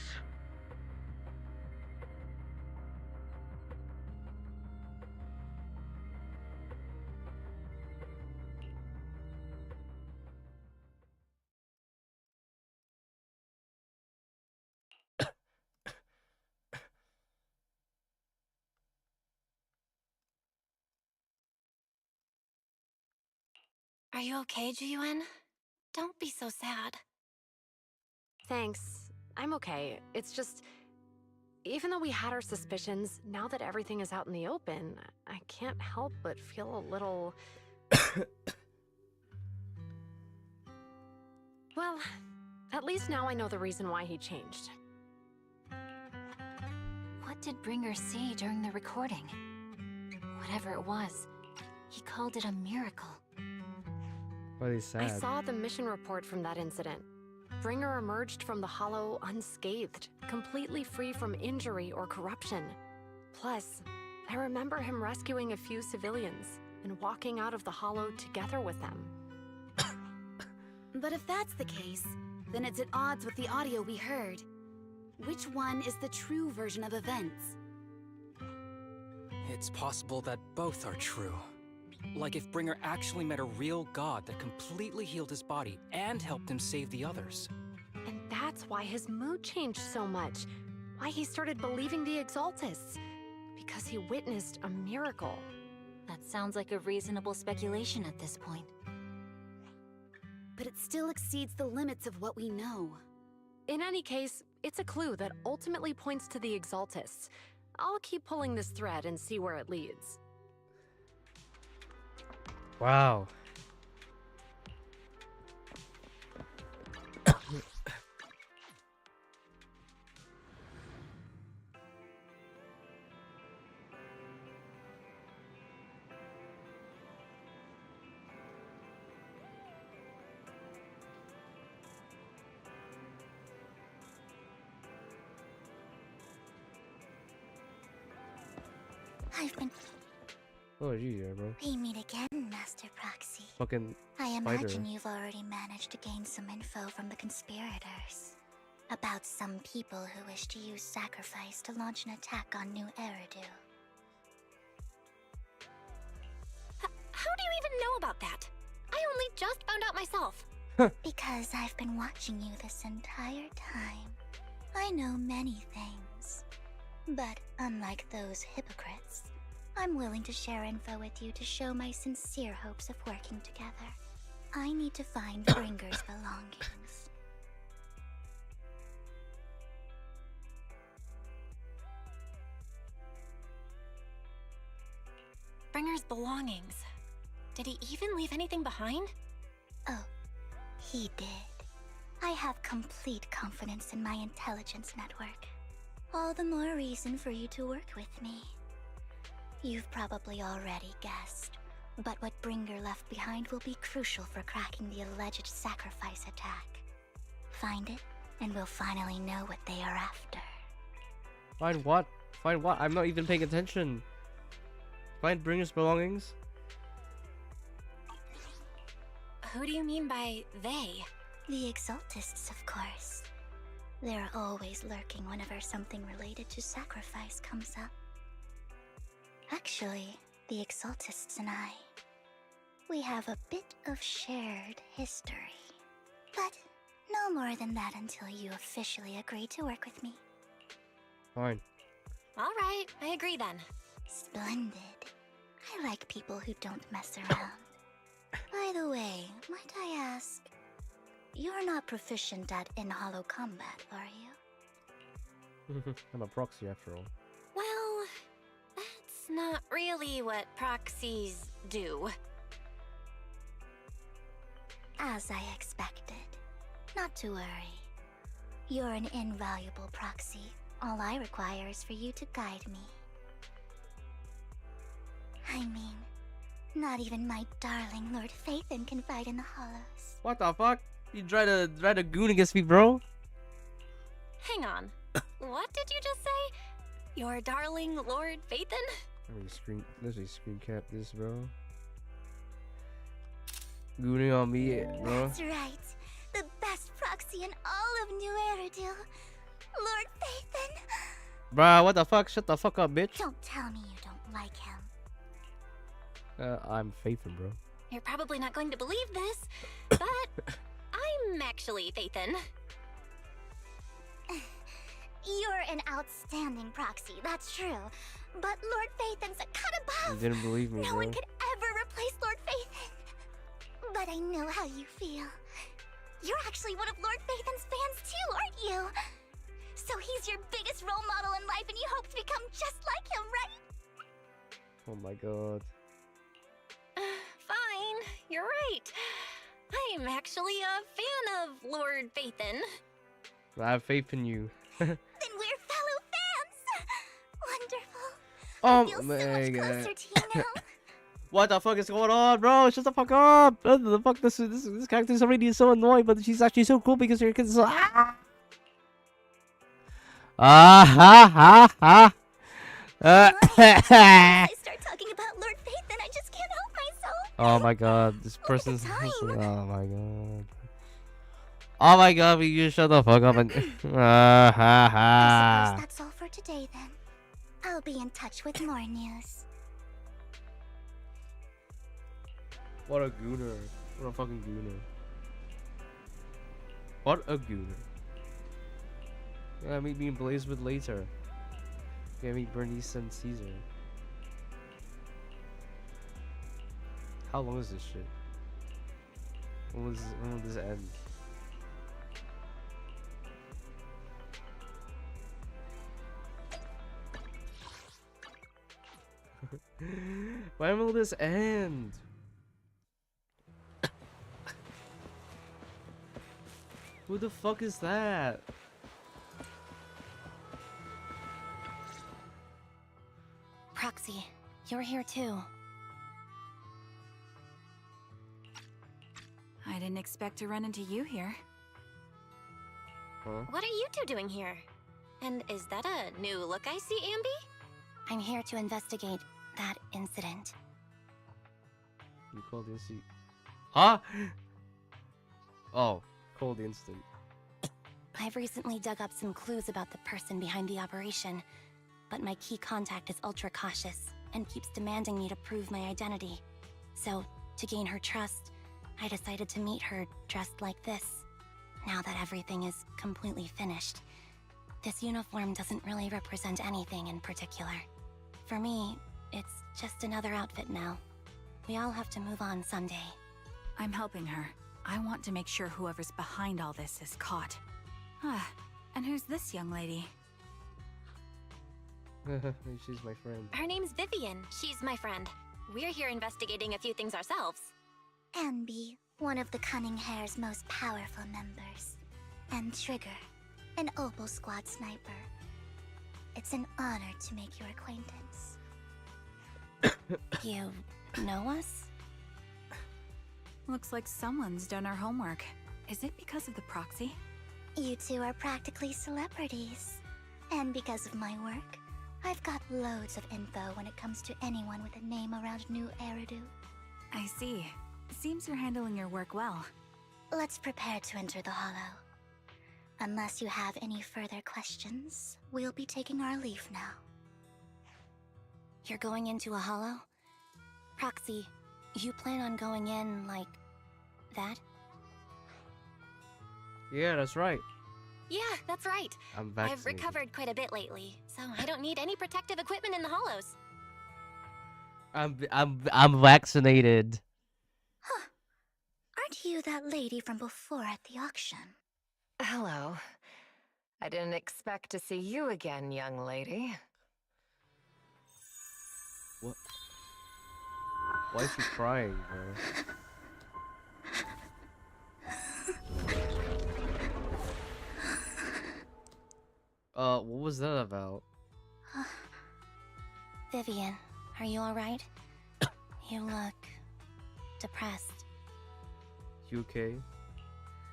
Are you okay, Jiyuan? Don't be so sad. Thanks. I'm okay. It's just, even though we had our suspicions, now that everything is out in the open, I can't help but feel a little... Well, at least now I know the reason why he changed. What did Bringer see during the recording? Whatever it was, he called it a miracle. But he's sad. I saw the mission report from that incident. Bringer emerged from the Hollow unscathed, completely free from injury or corruption. Plus, I remember him rescuing a few civilians and walking out of the Hollow together with them. But if that's the case, then it's at odds with the audio we heard. Which one is the true version of events? It's possible that both are true. Like if Bringer actually met a real god that completely healed his body and helped him save the others. And that's why his mood changed so much. Why he started believing the Exaltists. because he witnessed a miracle. That sounds like a reasonable speculation at this point. But it still exceeds the limits of what we know. In any case, it's a clue that ultimately points to the Exaltists. I'll keep pulling this thread and see where it leads. Wow. I've been... Oh, geez, yeah, bro. We meet again, Master Proxy. Fucking I spider. imagine you've already managed to gain some info from the conspirators. About some people who wish to use sacrifice to launch an attack on New Eridu. How do you even know about that? I only just found out myself. Because I've been watching you this entire time. I know many things. But unlike those hypocrites, I'm willing to share info with you to show my sincere hopes of working together. I need to find Bringer's belongings. Bringer's belongings. Did he even leave anything behind? Oh, he did. I have complete confidence in my intelligence network. All the more reason for you to work with me. You've probably already guessed, but what Bringer left behind will be crucial for cracking the alleged sacrifice attack. Find it, and we'll finally know what they are after. Find what? Find what? I'm not even paying attention. Find Bringer's belongings? Who do you mean by they? The Exaltists, of course. They're always lurking whenever something related to sacrifice comes up. Actually, the Exaltists and I, we have a bit of shared history. But no more than that until you officially agree to work with me. Fine. All right, I agree then. Splendid. I like people who don't mess around. By the way, might I ask, you're not proficient at in-hollow combat, are you? I'm a proxy after all. Well, that's not really what proxies do. As I expected. Not to worry. You're an invaluable proxy. All I require is for you to guide me. I mean, not even my darling Lord Phaethon can fight in the hollows. What the fuck? You try to goon against me, bro? Hang on. What did you just say? Your darling Lord Phaethon? Let me screen cap this, bro. Gooning on me, bro. That's right. The best proxy in all of New Eridu. Lord Phaethon. Bruh, what the fuck? Shut the fuck up, bitch. Don't tell me you don't like him. I'm Phaethon, bro. You're probably not going to believe this, but I'm actually Phaethon. You're an outstanding proxy, that's true. But Lord Phaethon's a cut above. You didn't believe me, No bro. one could ever replace Lord Phaethon. But I know how you feel. You're actually one of Lord Phaethon's fans too, aren't you? So he's your biggest role model in life and you hope to become just like him, right? Oh my god. Fine, you're right. I'm actually a fan of Lord Phaethon. I have faith in you. Then we're fellow fans! Wonderful. Oh I feel so my much god. closer to you now. What the fuck is going on, bro? Shut the fuck up! What the fuck? This character is already so annoying, but she's actually so cool because your kids. Ah ha ha ha! I start talking about Lord Phaethon, I just can't help myself. Oh my god, this person's. Oh my god. Oh my god, will you shut the fuck up and. Ah ha I ha! suppose that's all for today then. I'll be in touch with more news. What a gooner. What a fucking gooner. What a gooner. Yeah, me being blazed with later. Scammy Bernie sent Caesar. How long is this shit? When will this end? When will this end? Who the fuck is that? Proxy, you're here too. I didn't expect to run into you here. Huh? What are you two doing here? And is that a new look I see, Ambi? I'm here to investigate that incident. You called instant. Huh? Oh, cold instant. I've recently dug up some clues about the person behind the operation, but my key contact is ultra cautious and keeps demanding me to prove my identity. So, to gain her trust, I decided to meet her dressed like this. Now that everything is completely finished, this uniform doesn't really represent anything in particular. For me, it's just another outfit now. We all have to move on someday. I'm helping her. I want to make sure whoever's behind all this is caught. Ah, and who's this young lady? She's my friend. Her name's Vivian. She's my friend. We're here investigating a few things ourselves. Ambi, one of the Cunning Hair's most powerful members. And Trigger, an Opal Squad sniper. It's an honor to make your acquaintance. You know us? Looks like someone's done our homework. Is it because of the proxy? You two are practically celebrities. And because of my work, I've got loads of info when it comes to anyone with a name around New Eridu. I see. Seems you're handling your work well. Let's prepare to enter the Hollow. Unless you have any further questions, we'll be taking our leave now. You're going into a hollow? Proxy, you plan on going in like that? Yeah, that's right. Yeah, that's right. I'm I've vaccinated. recovered quite a bit lately, so I don't need any protective equipment in the hollows. I'm vaccinated. Aren't you that lady from before at the auction? Hello. I didn't expect to see you again, young lady. What? Why is she crying, bro? What was that about? Vivian, are you alright? You look depressed. You okay?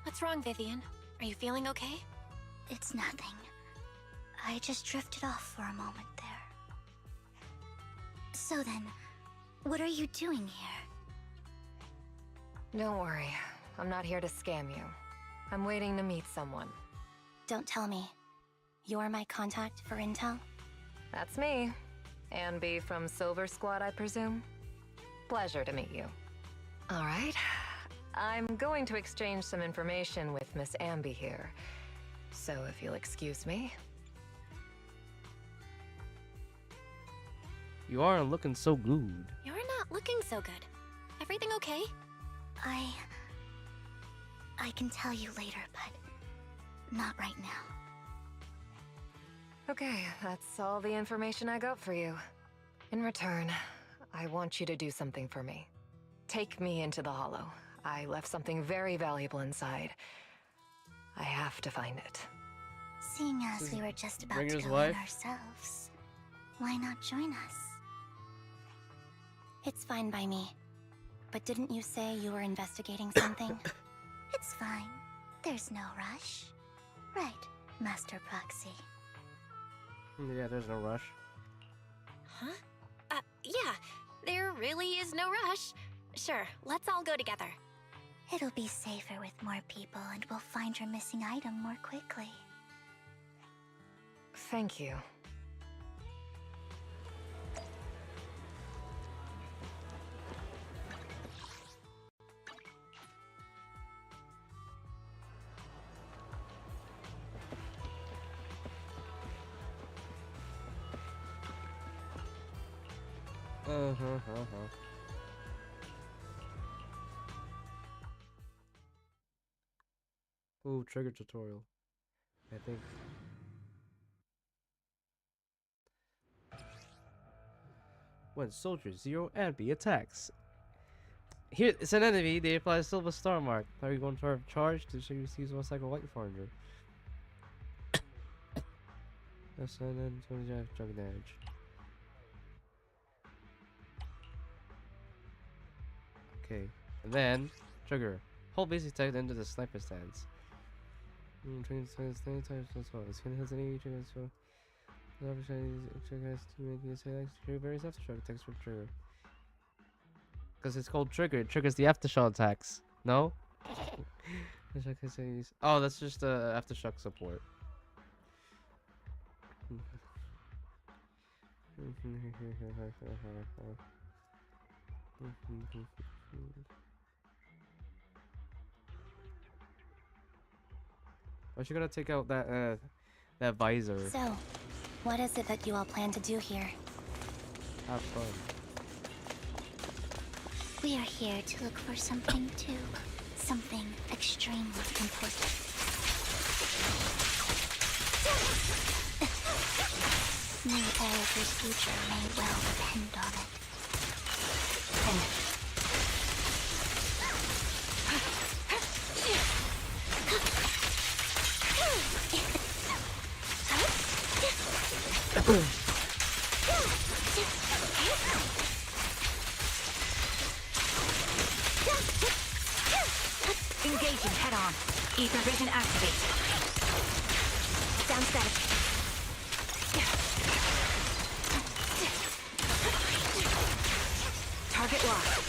What's wrong, Vivian? Are you feeling okay? It's nothing. I just drifted off for a moment there. So then, what are you doing here? Don't worry. I'm not here to scam you. I'm waiting to meet someone. Don't tell me. You're my contact for intel? That's me. Ambi from Silver Squad, I presume? Pleasure to meet you. All right. I'm going to exchange some information with Miss Ambi here. So if you'll excuse me. You aren't looking so good. You're not looking so good. Everything okay? I can tell you later, but not right now. Okay, that's all the information I got for you. In return, I want you to do something for me. Take me into the Hollow. I left something very valuable inside. I have to find it. Seeing as we were just about to Ringer's go wife? in ourselves, why not join us? It's fine by me. But didn't you say you were investigating something? It's fine. There's no rush. Right, Master Proxy. Yeah, there's no rush. Huh? Yeah. There really is no rush. Sure, let's all go together. It'll be safer with more people, and we'll find your missing item more quickly. Thank you. Ooh, trigger tutorial. I think. When soldiers zero enemy attacks. Here, it's an enemy. They apply a silver star mark. Are you going to charge to show you receives 1 cycle white farmer? That's and then 25 chunk damage. Okay, and then trigger. Hold basic attack into the sniper stance. Training stance 10 times as well. It's gonna hit any trigger as well. The opportunity trigger has to make this trigger various aftershock attacks for trigger. Because it's called trigger. It triggers the aftershock attacks. No? Oh, that's just aftershock support. Why she gotta take out that visor? So, what is it that you all plan to do here? Have fun. We are here to look for something too. Something extremely important. New Erica's future may well depend on it. Engaging head on. Ether vision activate. Sound static. Target locked.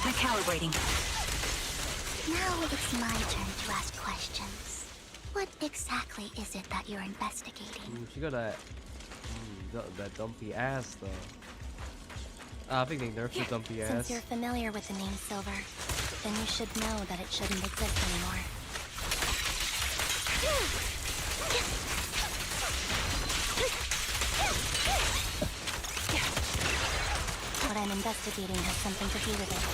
Recalibrating. Now it's my turn to ask questions. What exactly is it that you're investigating? Ooh, she got that dumpy ass though. I think they nerfed the dumpy ass. Since you're familiar with the name Silver, then you should know that it shouldn't exist anymore. What I'm investigating has something to do with it.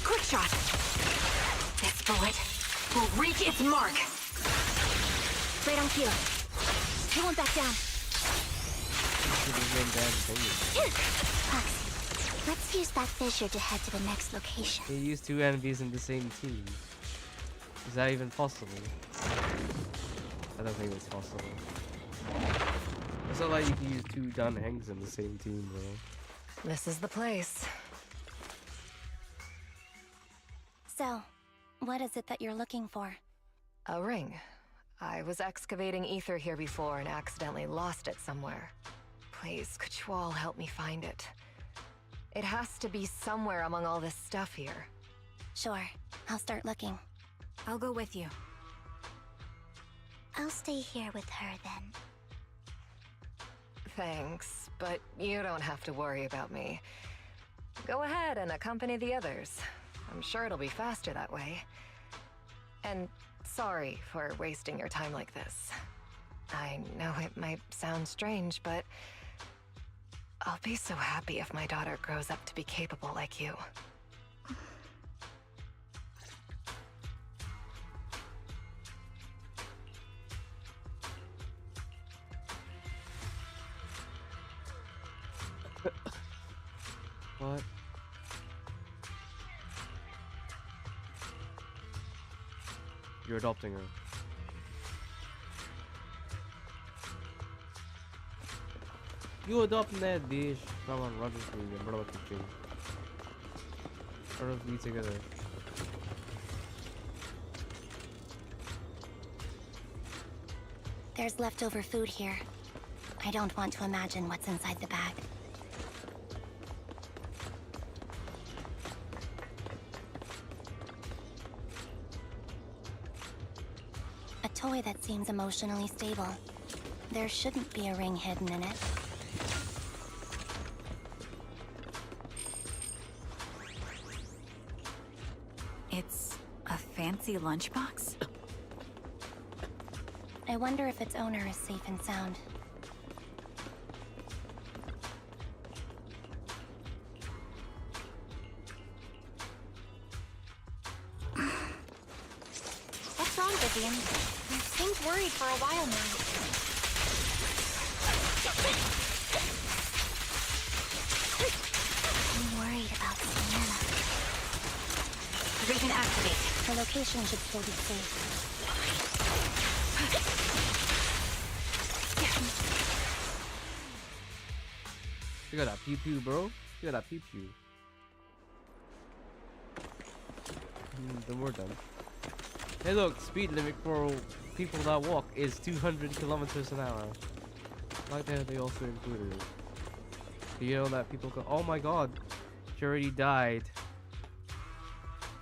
Quick shot. This bullet will reach its mark. Right on cue. You won't back down. Foxy, let's use that fissure to head to the next location. They used 2 enemies in the same team. Is that even possible? I don't think it's possible. It's not like you can use 2 John Hanks in the same team, bro. This is the place. So, what is it that you're looking for? A ring. I was excavating ether here before and accidentally lost it somewhere. Please, could you all help me find it? It has to be somewhere among all this stuff here. Sure, I'll start looking. I'll go with you. I'll stay here with her then. Thanks, but you don't have to worry about me. Go ahead and accompany the others. I'm sure it'll be faster that way. And sorry for wasting your time like this. I know it might sound strange, but I'll be so happy if my daughter grows up to be capable like you. What? You're adopting her. You adopting that bitch. Come on, run with me and run with the Run with me together. There's leftover food here. I don't want to imagine what's inside the bag. A toy that seems emotionally stable. There shouldn't be a ring hidden in it. A fancy lunchbox? I wonder if its owner is safe and sound. What's wrong, Vivian? You seemed worried for a while now. I'm worried about Sienna. Raven activate. Her location should still be safe. You got a pew pew, bro. You got a pew pew. Then we're done. Hey, look, speed limit for people that walk is 200 kilometers an hour. Like that, they also included it. You know that people go, oh my god, she already died.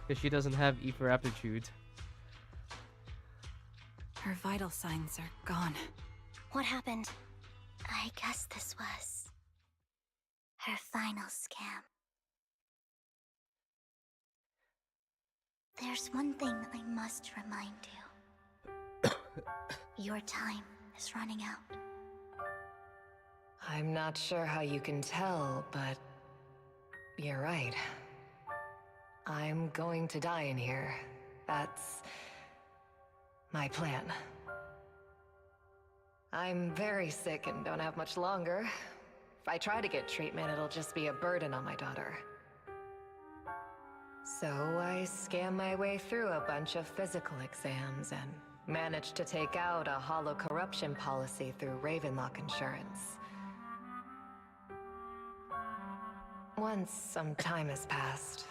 Because she doesn't have E for aptitude. Her vital signs are gone. What happened? I guess this was her final scam. There's one thing I must remind you. Your time is running out. I'm not sure how you can tell, but you're right. I'm going to die in here. That's my plan. I'm very sick and don't have much longer. If I try to get treatment, it'll just be a burden on my daughter. So I scam my way through a bunch of physical exams and managed to take out a hollow corruption policy through Ravenlock Insurance. Once some time has passed,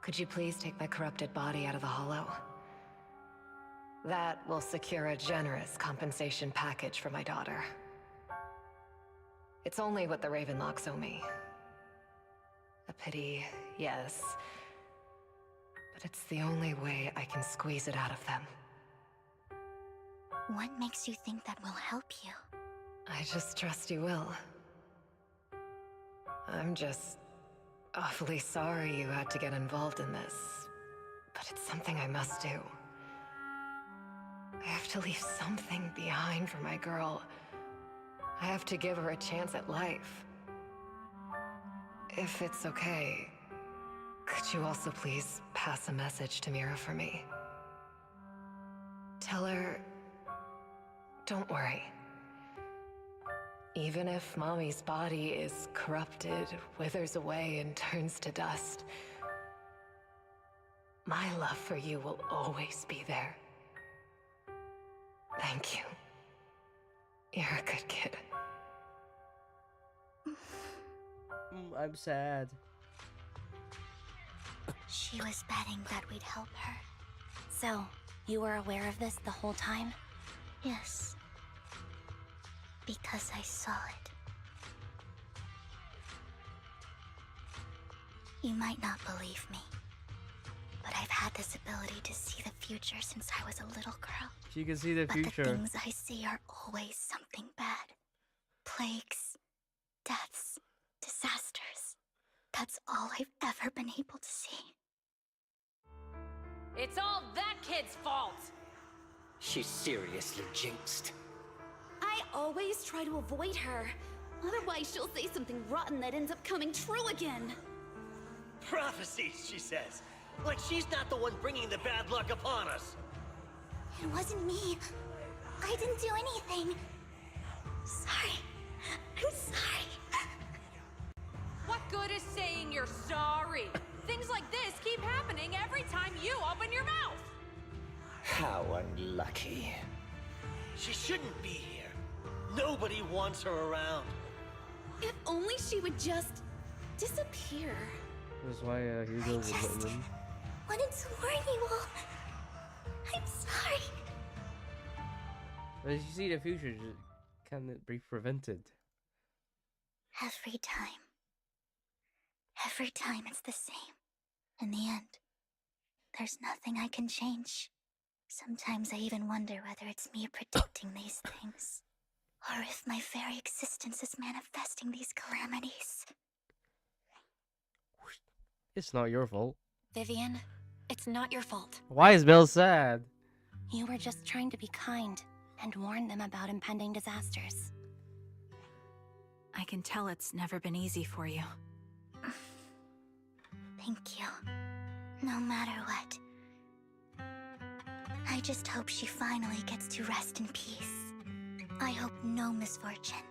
could you please take my corrupted body out of the hollow? That will secure a generous compensation package for my daughter. It's only what the Ravenlocks owe me. A pity, yes. But it's the only way I can squeeze it out of them. What makes you think that will help you? I just trust you will. I'm just awfully sorry you had to get involved in this, but it's something I must do. I have to leave something behind for my girl. I have to give her a chance at life. If it's okay, could you also please pass a message to Mira for me? Tell her, don't worry. Even if Mommy's body is corrupted, withers away, and turns to dust, my love for you will always be there. Thank you. You're a good kid. I'm sad. She was betting that we'd help her. So, you were aware of this the whole time? Yes. Because I saw it. You might not believe me, but I've had this ability to see the future since I was a little girl. She can see the future. But the things I see are always something bad. Plagues, deaths, disasters. That's all I've ever been able to see. It's all that kid's fault! She's seriously jinxed. I always try to avoid her. Otherwise, she'll say something rotten that ends up coming true again. Prophecies, she says. Like she's not the one bringing the bad luck upon us. It wasn't me. I didn't do anything. Sorry. I'm sorry. What good is saying you're sorry? Things like this keep happening every time you open your mouth! How unlucky. She shouldn't be here. Nobody wants her around. If only she would just disappear. That's why Hugo was letting him. Wanted to warn you all. I'm sorry. But as you see the future, can it be prevented? Every time. Every time it's the same. In the end, there's nothing I can change. Sometimes I even wonder whether it's me predicting these things, or if my very existence is manifesting these calamities. It's not your fault. Vivian, It's not your fault. Why is Bill sad? You were just trying to be kind and warn them about impending disasters. I can tell it's never been easy for you. Thank you. No matter what. I just hope she finally gets to rest in peace. I hope no misfortune,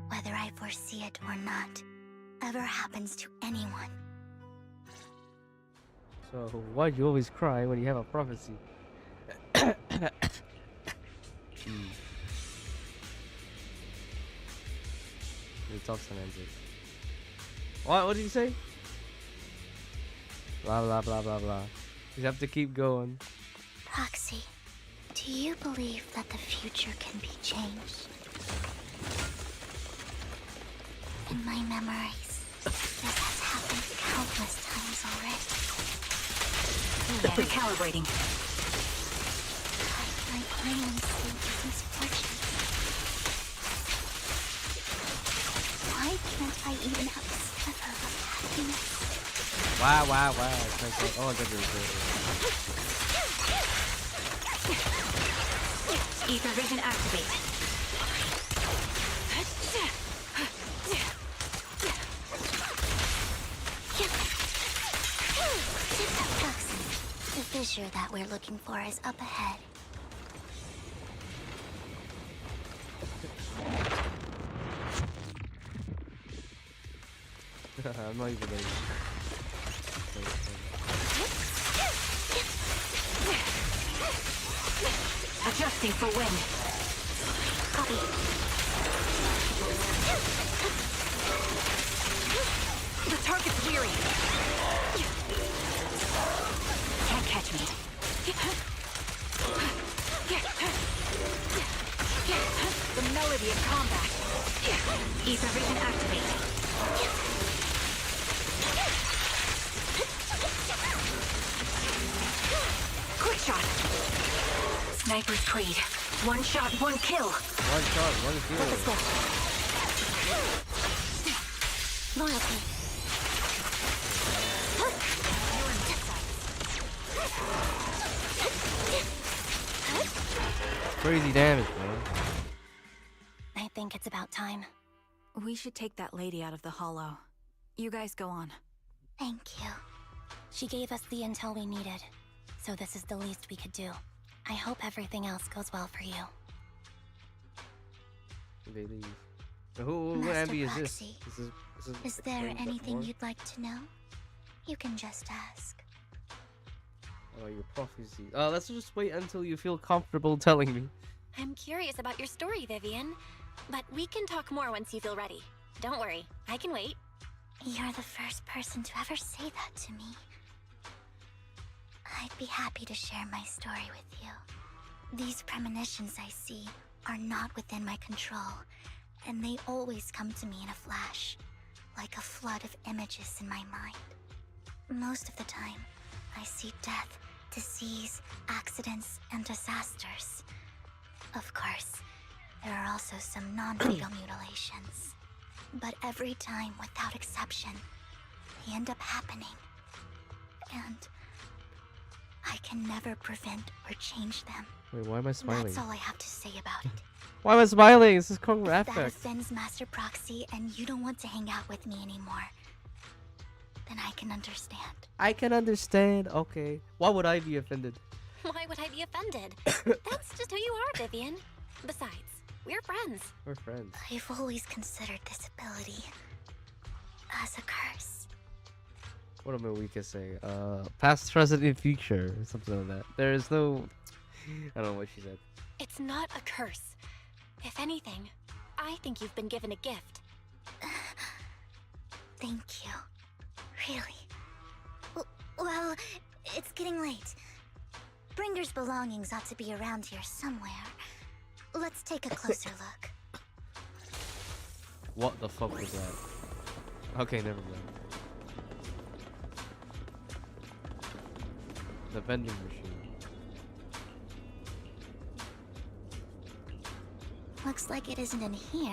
whether I foresee it or not, ever happens to anyone. So why'd you always cry when you have a prophecy? He talks and ends it. What did you say? Blah blah blah blah blah. You have to keep going. Proxy, do you believe that the future can be changed? In my memories, this has happened countless times already. Recalibrating. I plainly see this misfortune. Why can't I even have a sliver of happiness? Wow. It's like, oh, I got this. Ether vision activate. The fissure that we're looking for is up ahead. I'm not even ready. Adjusting for wind. Copy. The target's weary. Can't catch me. The melody of combat. Ether vision activate. Quick shot. Sniper's Creed. One shot, one kill. One shot, one kill. Let's go. Loyalty. Crazy damage, man. I think it's about time. We should take that lady out of the hollow. You guys go on. Thank you. She gave us the intel we needed, so this is the least we could do. I hope everything else goes well for you. They leave. Who Master Ambi is Proxy, this? Is there explain that anything more? you'd like to know? You can just ask. Oh, your prophecy. Let's just wait until you feel comfortable telling me. I'm curious about your story, Vivian, but we can talk more once you feel ready. Don't worry, I can wait. You're the first person to ever say that to me. I'd be happy to share my story with you. These premonitions I see are not within my control, and they always come to me in a flash, like a flood of images in my mind. Most of the time, I see death, disease, accidents, and disasters. Of course, there are also some non-fatal mutilations. But every time, without exception, they end up happening. And I can never prevent or change them. Wait, why am I smiling? That's all I have to say about it. Why am I smiling? This is Kong If that Affect. offends Master Proxy and you don't want to hang out with me anymore, then I can understand. I can understand. Okay. Why would I be offended? Why would I be offended? That's just who you are, Vivian. Besides, we're friends. We're friends. I've always considered this ability as a curse. What am I we could say? Past, present, and future. Something like that. There is no... I don't know what she said. It's not a curse. If anything, I think you've been given a gift. Thank you. Really? Well, it's getting late. Bringer's belongings ought to be around here somewhere. Let's take a closer look. What the fuck was that? Okay, never mind. The vending machine. Looks like it isn't in here.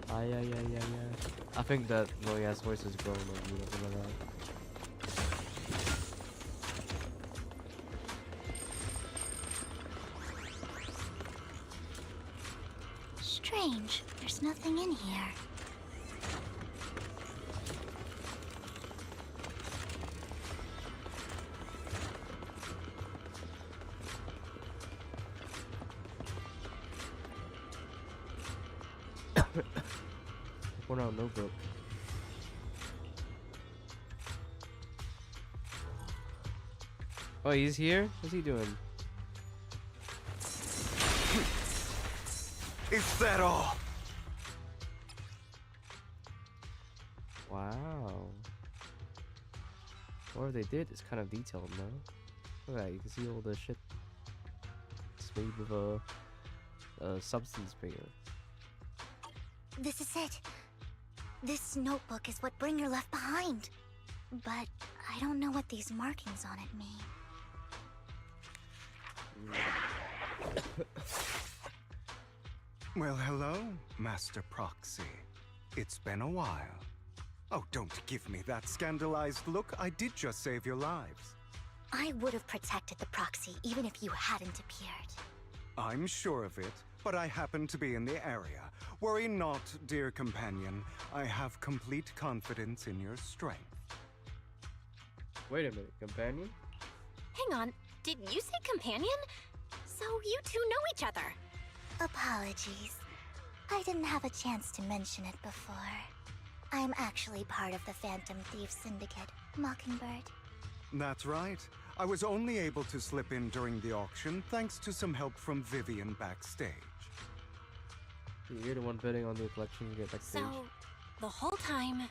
Yeah. I think that Noya's voice is growing on you, something like that. Strange. There's nothing in here. One out notebook. Oh, he's here? What's he doing? Is that all? Wow. Whatever they did is kind of detailed, no? Look at that, you can see all the shit. It's made with a substance bringer. This is it. This notebook is what Bringer left behind. But I don't know what these markings on it mean. Well, hello, Master Proxy. It's been a while. Oh, don't give me that scandalized look. I did just save your lives. I would have protected the proxy even if you hadn't appeared. I'm sure of it, but I happen to be in the area. Worry not, dear companion. I have complete confidence in your strength. Wait a minute, companion? Hang on, did you say companion? So you two know each other. Apologies. I didn't have a chance to mention it before. I'm actually part of the Phantom Thief Syndicate, Mockingbird. That's right. I was only able to slip in during the auction thanks to some help from Vivian backstage. You're the one bidding on the collection to get backstage. So, the whole time,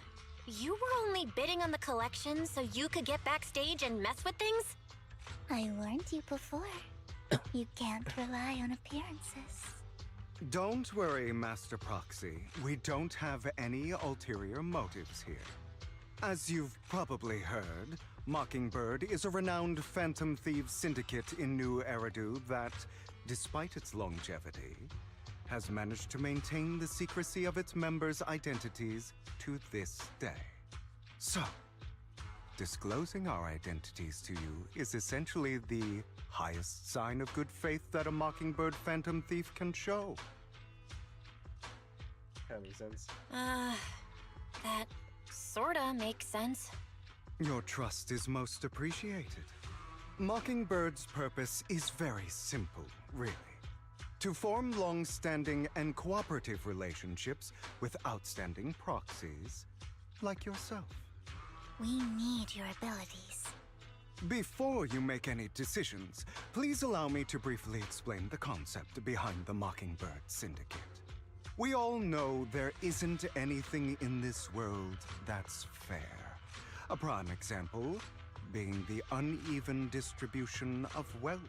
you were only bidding on the collection so you could get backstage and mess with things? I warned you before. You can't rely on appearances. Don't worry, Master Proxy. We don't have any ulterior motives here. As you've probably heard, Mockingbird is a renowned Phantom Thieves syndicate in New Eridu that, despite its longevity, has managed to maintain the secrecy of its members' identities to this day. So, disclosing our identities to you is essentially the highest sign of good faith that a Mockingbird Phantom Thief can show. That makes sense. That sorta makes sense. Your trust is most appreciated. Mockingbird's purpose is very simple, really. To form long-standing and cooperative relationships with outstanding proxies like yourself. We need your abilities. Before you make any decisions, please allow me to briefly explain the concept behind the Mockingbird Syndicate. We all know there isn't anything in this world that's fair. A prime example being the uneven distribution of wealth.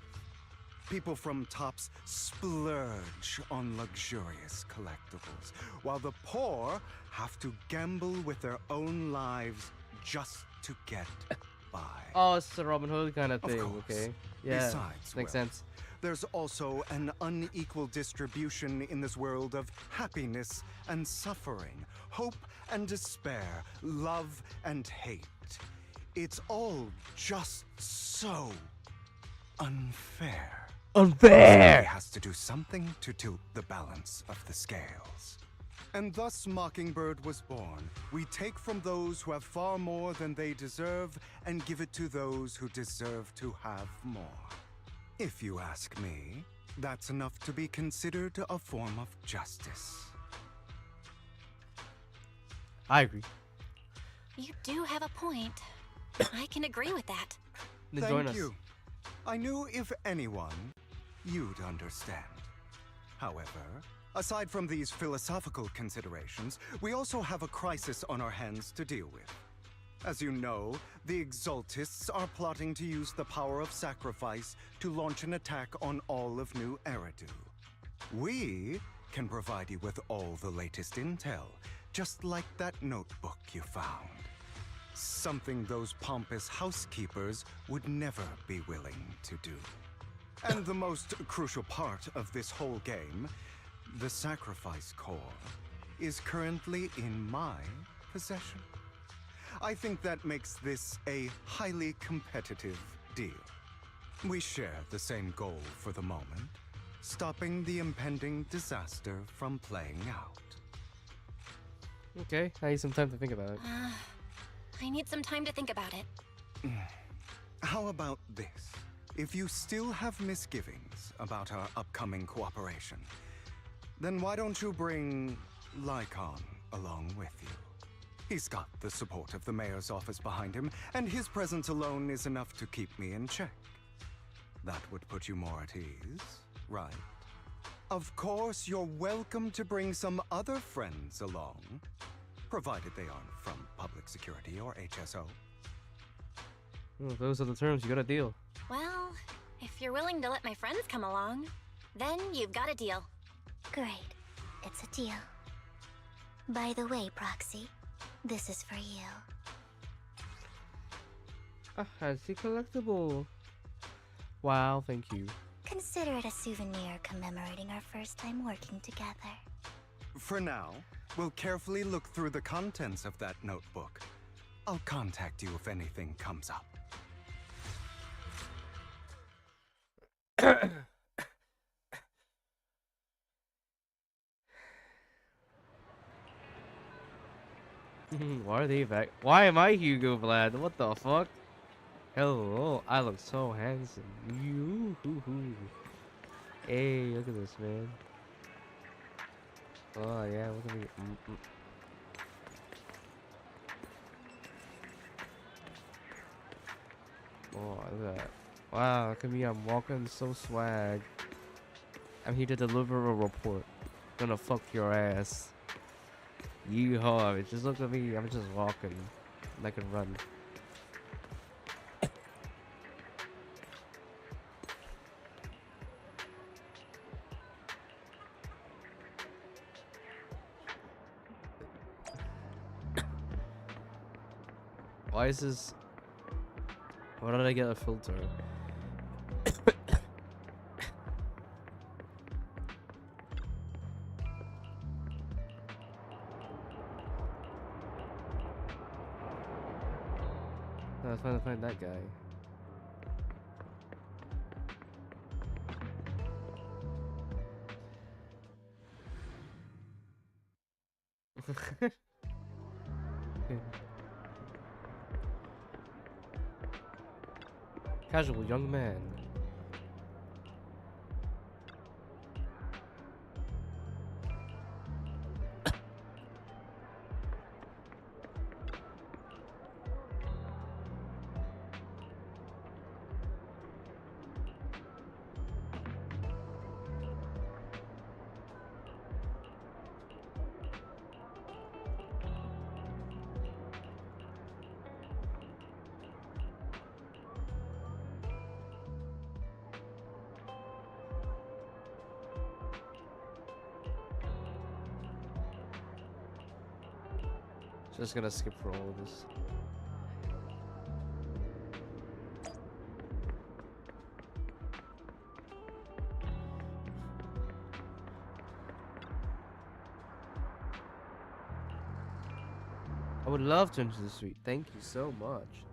People from tops splurge on luxurious collectibles, while the poor have to gamble with their own lives just to get by. Oh, it's a Robin Hood kind of thing, Of course. okay? Yeah, Besides, makes well, sense. There's also an unequal distribution in this world of happiness and suffering, hope and despair, love and hate. It's all just so unfair. Unfair! Somebody has to do something to tilt the balance of the scales. And thus Mockingbird was born. We take from those who have far more than they deserve and give it to those who deserve to have more. If you ask me, that's enough to be considered a form of justice. I agree. You do have a point. I can agree with that. Then join Thank us. you. I knew if anyone, you'd understand. However, aside from these philosophical considerations, we also have a crisis on our hands to deal with. As you know, the Exaltists are plotting to use the power of sacrifice to launch an attack on all of New Eridu. We can provide you with all the latest intel, just like that notebook you found. Something those pompous housekeepers would never be willing to do. And the most crucial part of this whole game, the sacrifice core, is currently in my possession. I think that makes this a highly competitive deal. We share the same goal for the moment, stopping the impending disaster from playing out. Okay, I need some time to think about it. I need some time to think about it. How about this? If you still have misgivings about our upcoming cooperation, then why don't you bring Lycon along with you? He's got the support of the mayor's office behind him, and his presence alone is enough to keep me in check. That would put you more at ease, right? Of course, you're welcome to bring some other friends along, provided they aren't from public security or HSO. Well, those are the terms. You got a deal. Well, if you're willing to let my friends come along, then you've got a deal. Great. It's a deal. By the way, Proxy, this is for you. A fancy collectible. Wow, thank you. Consider it a souvenir commemorating our first time working together. For now, we'll carefully look through the contents of that notebook. I'll contact you if anything comes up. Why are they back? Why am I Hugo Vlad? What the fuck? Hello, I look so handsome. You, hey, look at this, man. Oh yeah, look at me. Oh, look at that. Wow, look at me. I'm walking so swag. I'm here to deliver a report. Gonna fuck your ass. Yeehaw, just look at me. I'm just walking. I can run. Why is this? Why did I get a filter? I was trying to find that guy. Casual young man. Just gonna skip for all of this. I would love to enter the suite. Thank you so much.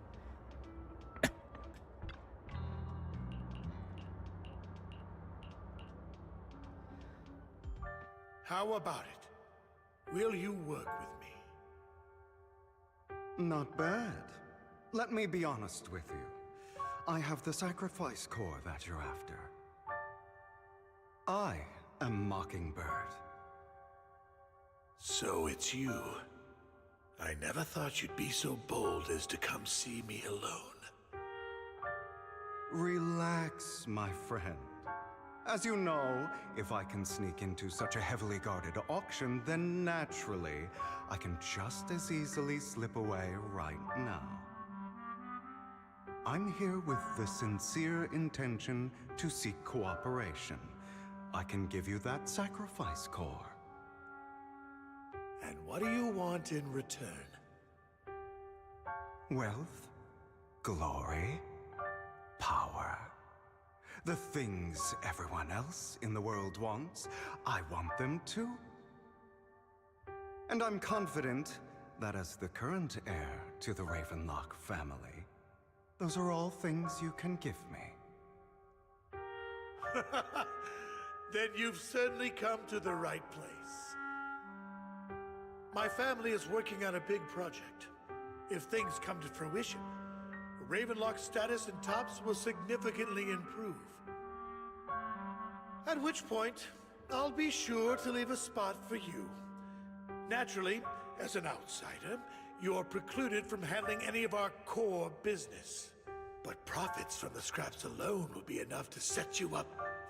How about it? Will you work with me? Not bad. Let me be honest with you. I have the sacrifice core that you're after. I am Mockingbird. So it's you. I never thought you'd be so bold as to come see me alone. Relax, my friend. As you know, if I can sneak into such a heavily guarded auction, then naturally, I can just as easily slip away right now. I'm here with the sincere intention to seek cooperation. I can give you that sacrifice core. And what do you want in return? Wealth, glory, power. The things everyone else in the world wants, I want them too. And I'm confident that as the current heir to the Ravenlock family, those are all things you can give me. Then you've certainly come to the right place. My family is working on a big project. If things come to fruition, Ravenlock's status in Tops will significantly improve. At which point, I'll be sure to leave a spot for you. Naturally, as an outsider, you're precluded from handling any of our core business. But profits from the scraps alone will be enough to set you up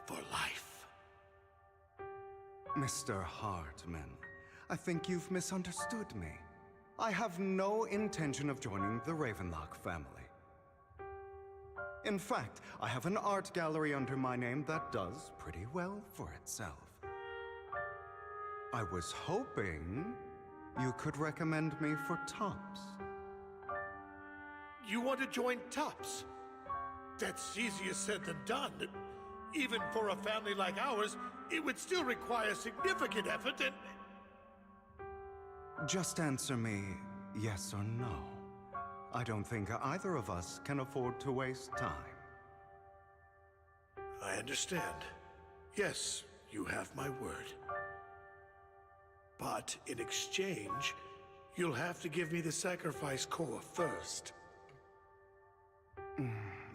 for life. Mr. Hartman, I think you've misunderstood me. I have no intention of joining the Ravenlock family. In fact, I have an art gallery under my name that does pretty well for itself. I was hoping you could recommend me for Tops. You want to join Tops? That's easier said than done. Even for a family like ours, it would still require significant effort and... Just answer me yes or no. I don't think either of us can afford to waste time. I understand. Yes, you have my word. But in exchange, you'll have to give me the sacrifice core first.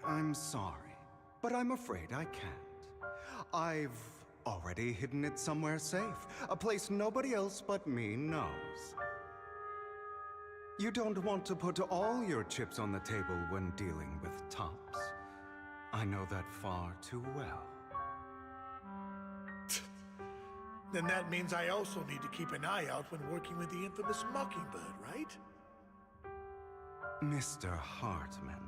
I'm sorry, but I'm afraid I can't. I've already hidden it somewhere safe, a place nobody else but me knows. You don't want to put all your chips on the table when dealing with Tops. I know that far too well. Then that means I also need to keep an eye out when working with the infamous Mockingbird, right? Mr. Hartman,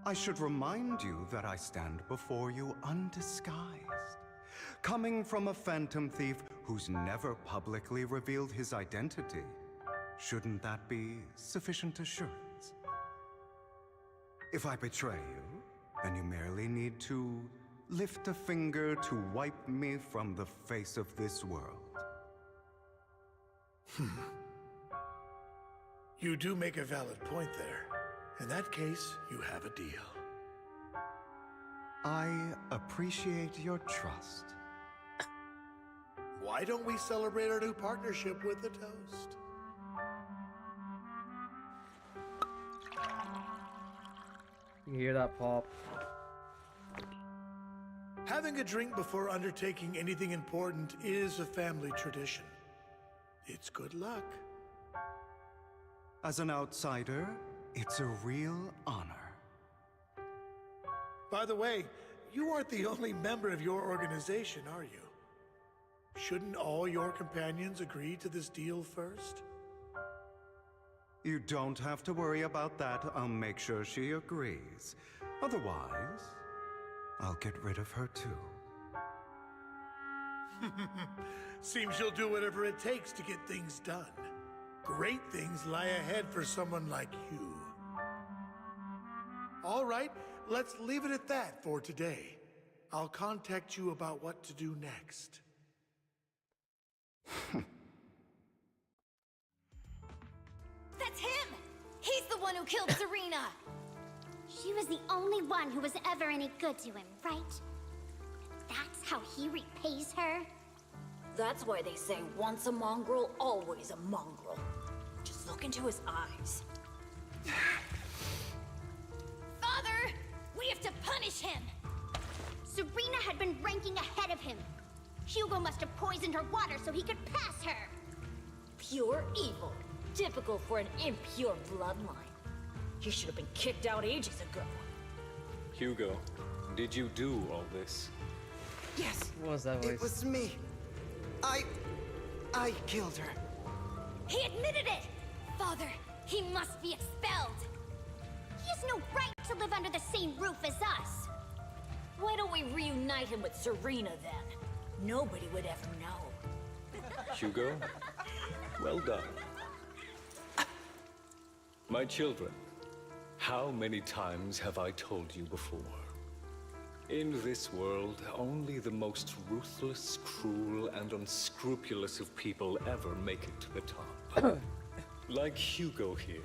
I should remind you that I stand before you undisguised. Coming from a phantom thief who's never publicly revealed his identity, shouldn't that be sufficient assurance? If I betray you, then you merely need to lift a finger to wipe me from the face of this world. You do make a valid point there. In that case, you have a deal. I appreciate your trust. Why don't we celebrate our new partnership with a toast? You hear that pop? Having a drink before undertaking anything important is a family tradition. It's good luck. As an outsider, it's a real honor. By the way, you aren't the only member of your organization, are you? Shouldn't all your companions agree to this deal first? You don't have to worry about that. I'll make sure she agrees. Otherwise, I'll get rid of her too. Seems you'll do whatever it takes to get things done. Great things lie ahead for someone like you. All right, let's leave it at that for today. I'll contact you about what to do next. That's him! He's the one who killed Serena! She was the only one who was ever any good to him, right? That's how he repays her? That's why they say once a mongrel, always a mongrel. Just look into his eyes. Father! We have to punish him! Serena had been ranking ahead of him. Hugo must have poisoned her water so he could pass her. Pure evil. Typical for an impure bloodline. He should have been kicked out ages ago. Hugo, did you do all this? Yes. What was that voice? It was me. I killed her. He admitted it! Father, he must be expelled. He has no right to live under the same roof as us. Why don't we reunite him with Serena then? Nobody would ever know. Hugo, well done. My children, how many times have I told you before? In this world, only the most ruthless, cruel, and unscrupulous of people ever make it to the top. Like Hugo here,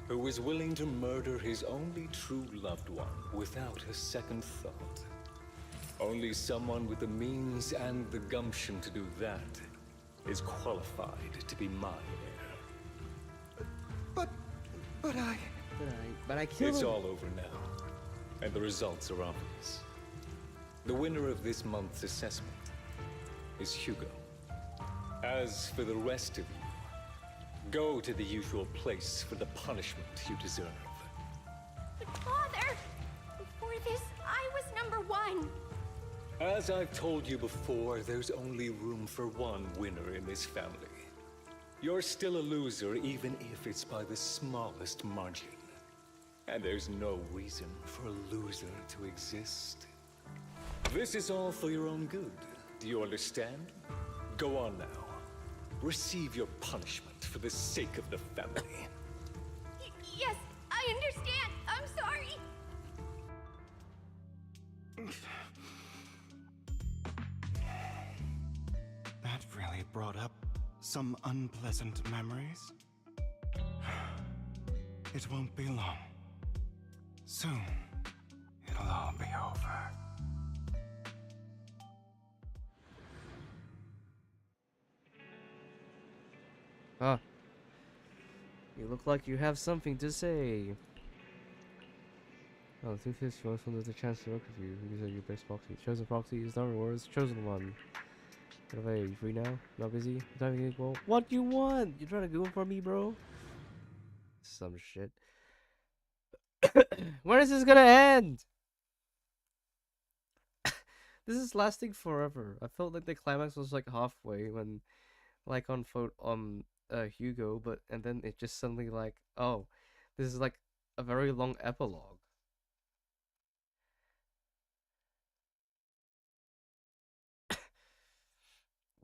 who was willing to murder his only true loved one without a second thought. Only someone with the means and the gumption to do that is qualified to be my heir. But I killed It's him. all over now, and the results are obvious. The winner of this month's assessment is Hugo. As for the rest of you, go to the usual place for the punishment you deserve. But Father, before this, I was #1. As I've told you before, there's only room for one winner in this family. You're still a loser, even if it's by the smallest margin. And there's no reason for a loser to exist. This is all for your own good. Do you understand? Go on now. Receive your punishment for the sake of the family. Yes, I understand. I'm sorry. That really brought up some unpleasant memories. It won't be long. Soon, it'll all be over. Ah. You look like you have something to say. Oh, the truth is, you also there's a chance to work with you. These are your best proxy. Chosen proxy is not rewards. Chosen one. Get away. You free now? Not busy? Time equal. What do you want? You trying to go for me, bro? Some shit. When is this gonna end? This is lasting forever. I felt like the climax was like halfway when, like on Hugo, but and then it just suddenly like, oh, this is like a very long epilogue.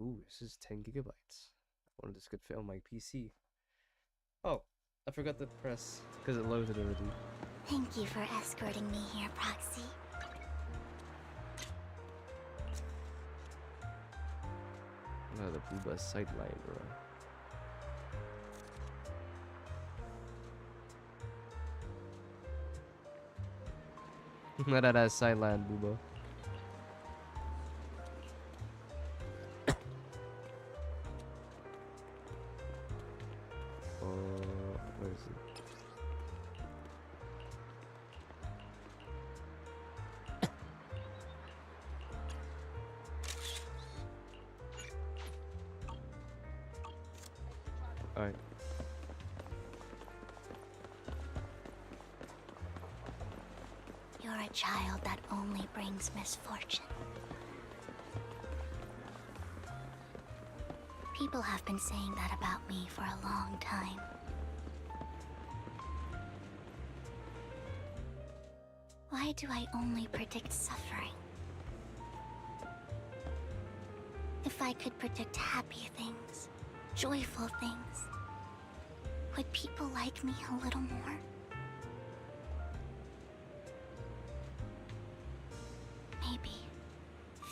Ooh, this is 10 gigabytes. I wonder if this could fit on my PC. Oh, I forgot to press because it loaded already. Thank you for escorting me here, Proxy. No, the Booba sideline, bro. Not that sideline, Booba. Where is it? Alright. You're a child that only brings misfortune. People have been saying that about me for a long time. Why do I only predict suffering? If I could predict happy things, joyful things, would people like me a little more? Maybe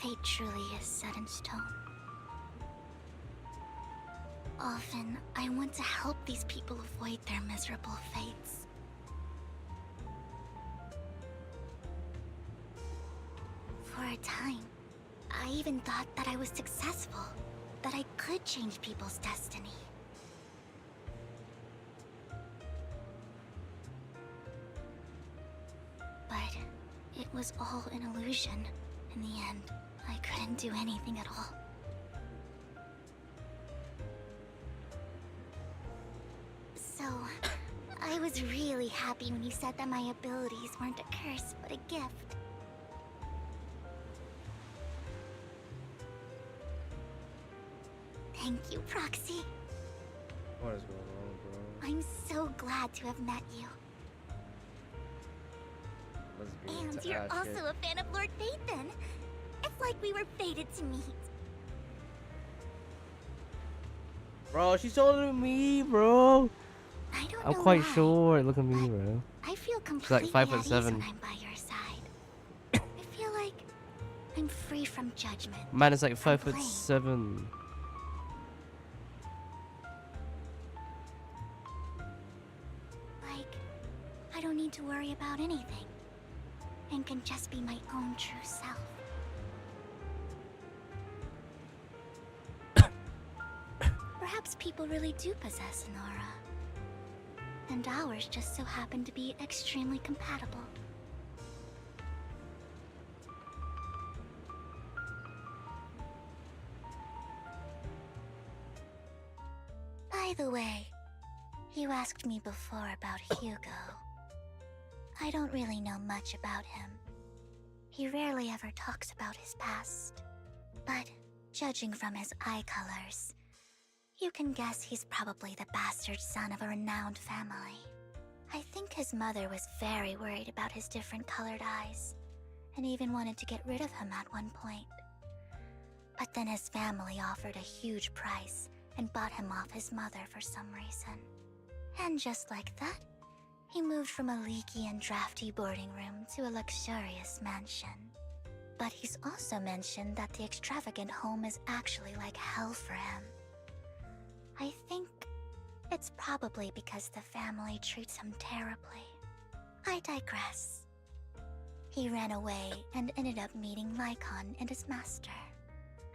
fate truly is set in stone. Often, I want to help these people avoid their miserable fates. For a time, I even thought that I was successful, that I could change people's destiny. But it was all an illusion. In the end, I couldn't do anything at all. So, I was really happy when you said that my abilities weren't a curse, but a gift. Thank you, Proxy. What is going on, bro? I'm so glad to have met you. Lesbian And to you're ass also shit. a fan of Lord Phaethon. It's like we were fated to meet. Bro, she's older than me, bro. I don't I'm know quite why, short. Look at me, bro. I feel She's completely like at ease 5'7". when I'm by your side. I feel like I'm free from judgment. Man is like from 5'7". Like, I don't need to worry about anything. And can just be my own true self. Perhaps people really do possess an aura. And ours just so happen to be extremely compatible. By the way, you asked me before about Hugo. I don't really know much about him. He rarely ever talks about his past. But judging from his eye colors, you can guess he's probably the bastard son of a renowned family. I think his mother was very worried about his different colored eyes, and even wanted to get rid of him at one point. But then his family offered a huge price and bought him off his mother for some reason. And just like that, he moved from a leaky and drafty boarding room to a luxurious mansion. But he's also mentioned that the extravagant home is actually like hell for him. I think it's probably because the family treats him terribly. I digress. He ran away and ended up meeting Lycon and his master.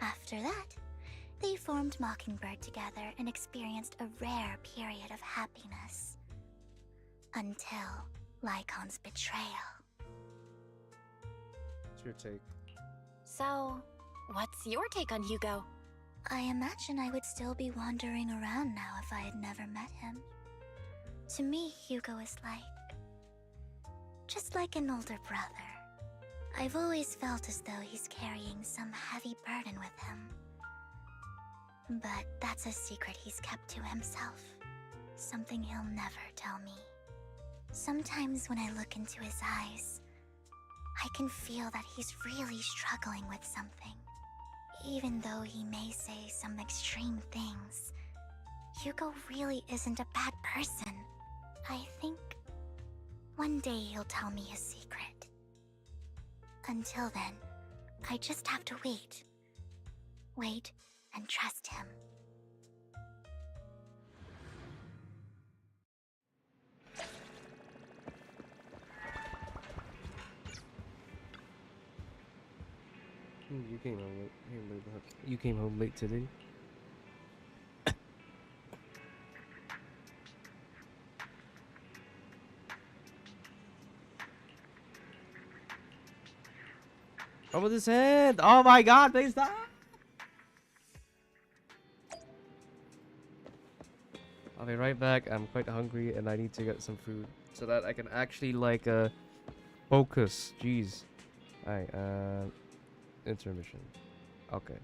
After that, they formed Mockingbird together and experienced a rare period of happiness. Until Lycon's betrayal. What's your take? So, what's your take on Hugo? I imagine I would still be wandering around now if I had never met him. To me, Hugo is just like an older brother. I've always felt as though he's carrying some heavy burden with him. But that's a secret he's kept to himself. Something he'll never tell me. Sometimes when I look into his eyes, I can feel that he's really struggling with something. Even though he may say some extreme things, Hugo really isn't a bad person. I think one day he'll tell me his secret. Until then, I just have to wait. Wait and trust him. You came home late. You came home late today. Oh, with his head! Oh my God! Please stop! I'll be right back. I'm quite hungry and I need to get some food so that I can actually focus. Jeez. Alright. Intermission. Okay.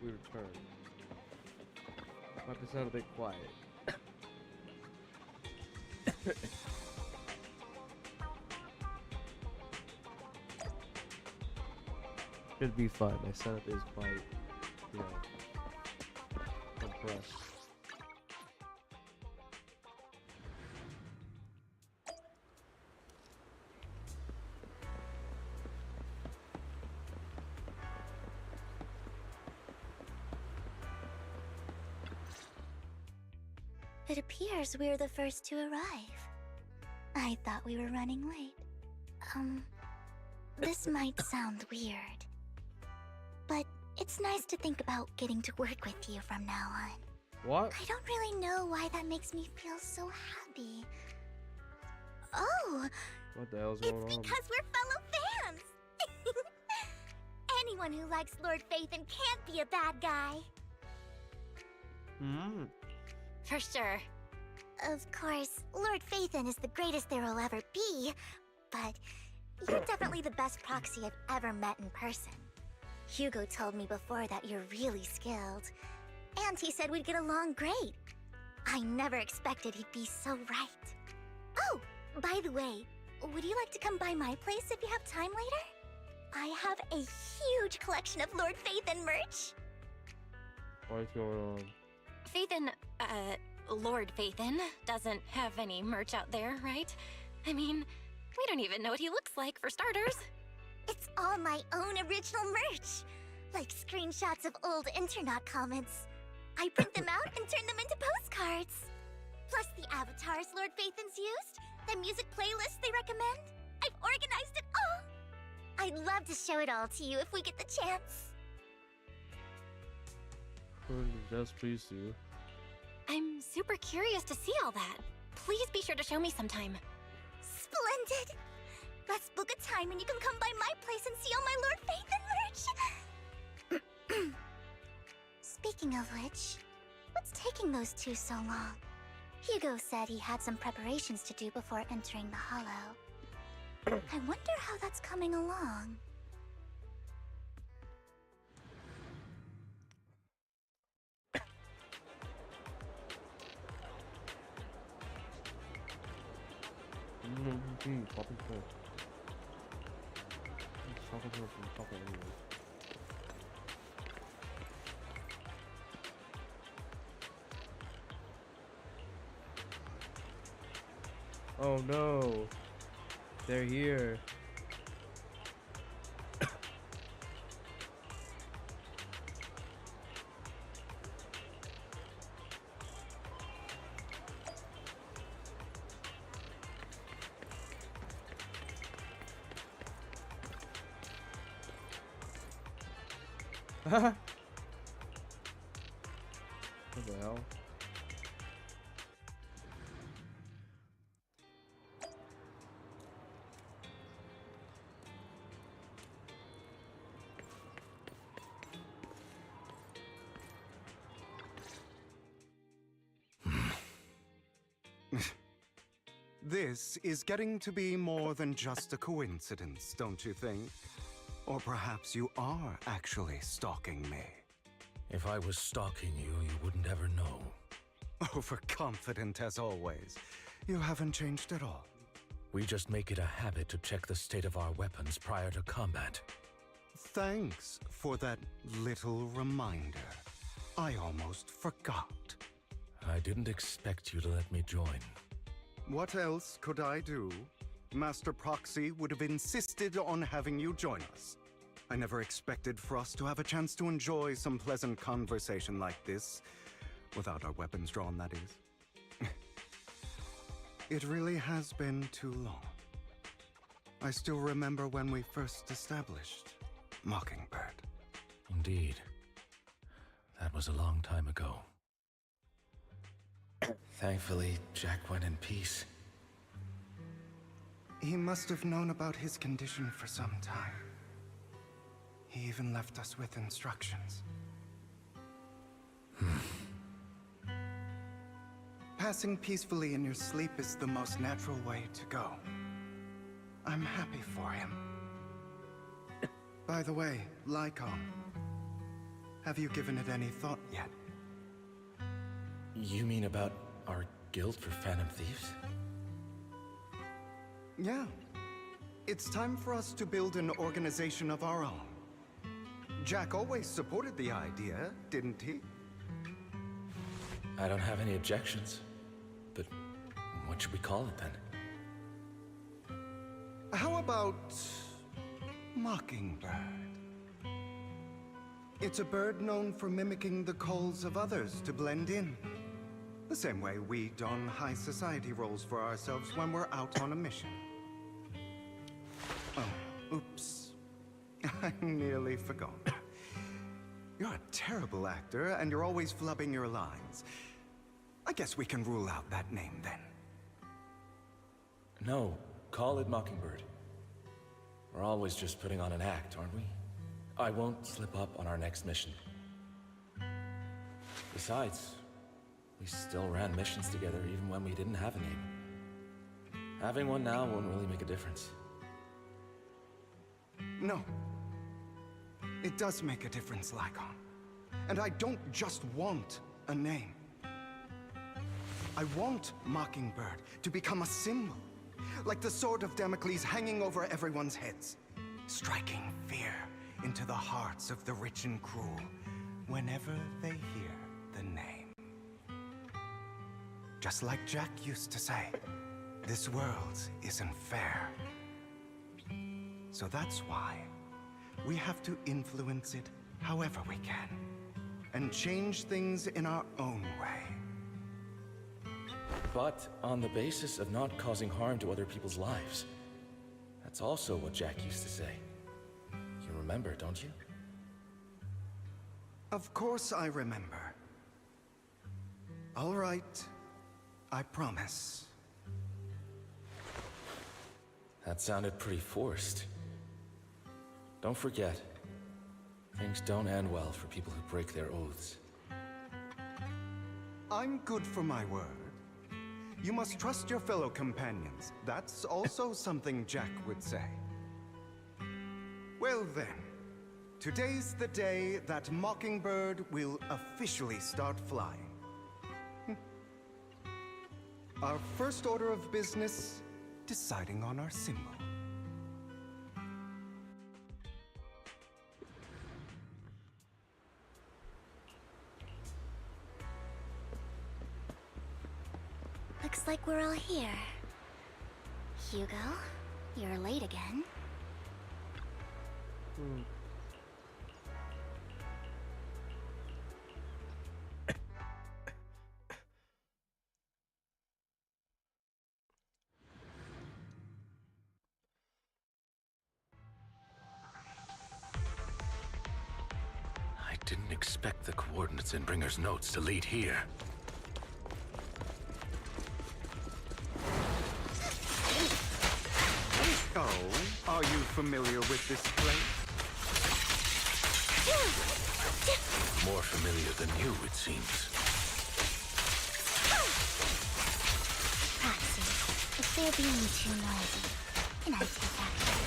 we return. Might sound a bit quiet. Should be fine. My setup is quite, you know, compressed. It appears we're the first to arrive. I thought we were running late. This might sound weird, but it's nice to think about getting to work with you from now on. What? I don't really know why that makes me feel so happy. Oh! What the hell's going on? It's because we're fellow fans! Anyone who likes Lord Phaethon can't be a bad guy. Hmm. For sure. Of course, Lord Phaethon is the greatest there will ever be, but you're definitely the best proxy I've ever met in person. Hugo told me before that you're really skilled, and he said we'd get along great. I never expected he'd be so right. Oh, by the way, would you like to come by my place if you have time later? I have a huge collection of Lord Phaethon merch. What's going on? Phaethon, Lord Phaethon doesn't have any merch out there, right? I mean, we don't even know what he looks like, for starters. It's all my own original merch, like screenshots of old Internet comments. I print them out and turn them into postcards. Plus the avatars Lord Phaethon's used, the music playlists they recommend. I've organized it all. I'd love to show it all to you if we get the chance. Yes, please do. I'm super curious to see all that. Please be sure to show me sometime. Splendid! Let's book a time and you can come by my place and see all my Lord Phaethon merch! Speaking of which, what's taking those two so long? Hugo said he had some preparations to do before entering the Hollow. I wonder how that's coming along. Oh no, they're here. What the hell? This is getting to be more than just a coincidence, don't you think? Or perhaps you are actually stalking me. If I was stalking you, you wouldn't ever know. Overconfident as always. You haven't changed at all. We just make it a habit to check the state of our weapons prior to combat. Thanks for that little reminder. I almost forgot. I didn't expect you to let me join. What else could I do? Master Proxy would have insisted on having you join us. I never expected for us to have a chance to enjoy some pleasant conversation like this. Without our weapons drawn, that is. It really has been too long. I still remember when we first established Mockingbird. Indeed. That was a long time ago. Thankfully, Jack went in peace. He must have known about his condition for some time. He even left us with instructions. Passing peacefully in your sleep is the most natural way to go. I'm happy for him. By the way, Lycon, Have you given it any thought yet? You mean about our guild for Phantom Thieves? Yeah. It's time for us to build an organization of our own. Jack always supported the idea, didn't he? I don't have any objections. But what should we call it then? How about Mockingbird? It's a bird known for mimicking the calls of others to blend in. The same way we don high society roles for ourselves when we're out on a mission. Oh, oops. I nearly forgot. You're a terrible actor, and you're always flubbing your lines. I guess we can rule out that name then. No, call it Mockingbird. We're always just putting on an act, aren't we? I won't slip up on our next mission. Besides, we still ran missions together even when we didn't have a name. Having one now won't really make a difference. No. It does make a difference, Lycon. And I don't just want a name. I want Mockingbird to become a symbol, like the sword of Damocles hanging over everyone's heads, striking fear into the hearts of the rich and cruel whenever they hear the name. Just like Jack used to say, this world isn't fair. So that's why we have to influence it however we can, and change things in our own way. But on the basis of not causing harm to other people's lives. That's also what Jack used to say. You remember, don't you? Of course I remember. All right, I promise. That sounded pretty forced. Don't forget, things don't end well for people who break their oaths. I'm good for my word. You must trust your fellow companions. That's also something Jack would say. Well then, today's the day that Mockingbird will officially start flying. Our first order of business, deciding on our symbol. Looks like we're all here. Hugo, you're late again. I didn't expect the coordinates in Bringer's notes to lead here. Oh, are you familiar with this place? More familiar than you, it seems. Patsy, if they're being too noisy, can I take action?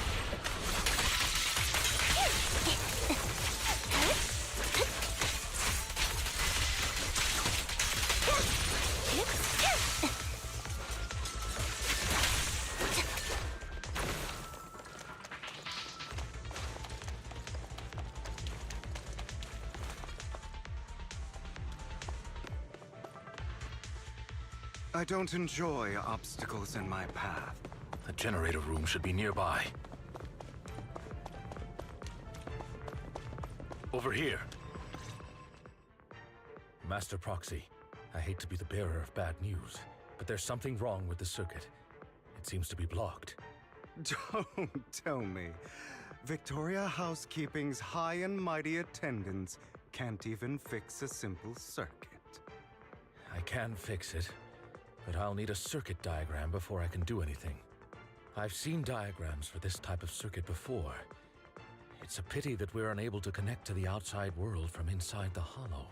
I don't enjoy obstacles in my path. The generator room should be nearby. Over here. Master Proxy, I hate to be the bearer of bad news, but there's something wrong with the circuit. It seems to be blocked. Don't tell me. Victoria Housekeeping's high and mighty attendants can't even fix a simple circuit. I can fix it, but I'll need a circuit diagram before I can do anything. I've seen diagrams for this type of circuit before. It's a pity that we're unable to connect to the outside world from inside the hollow.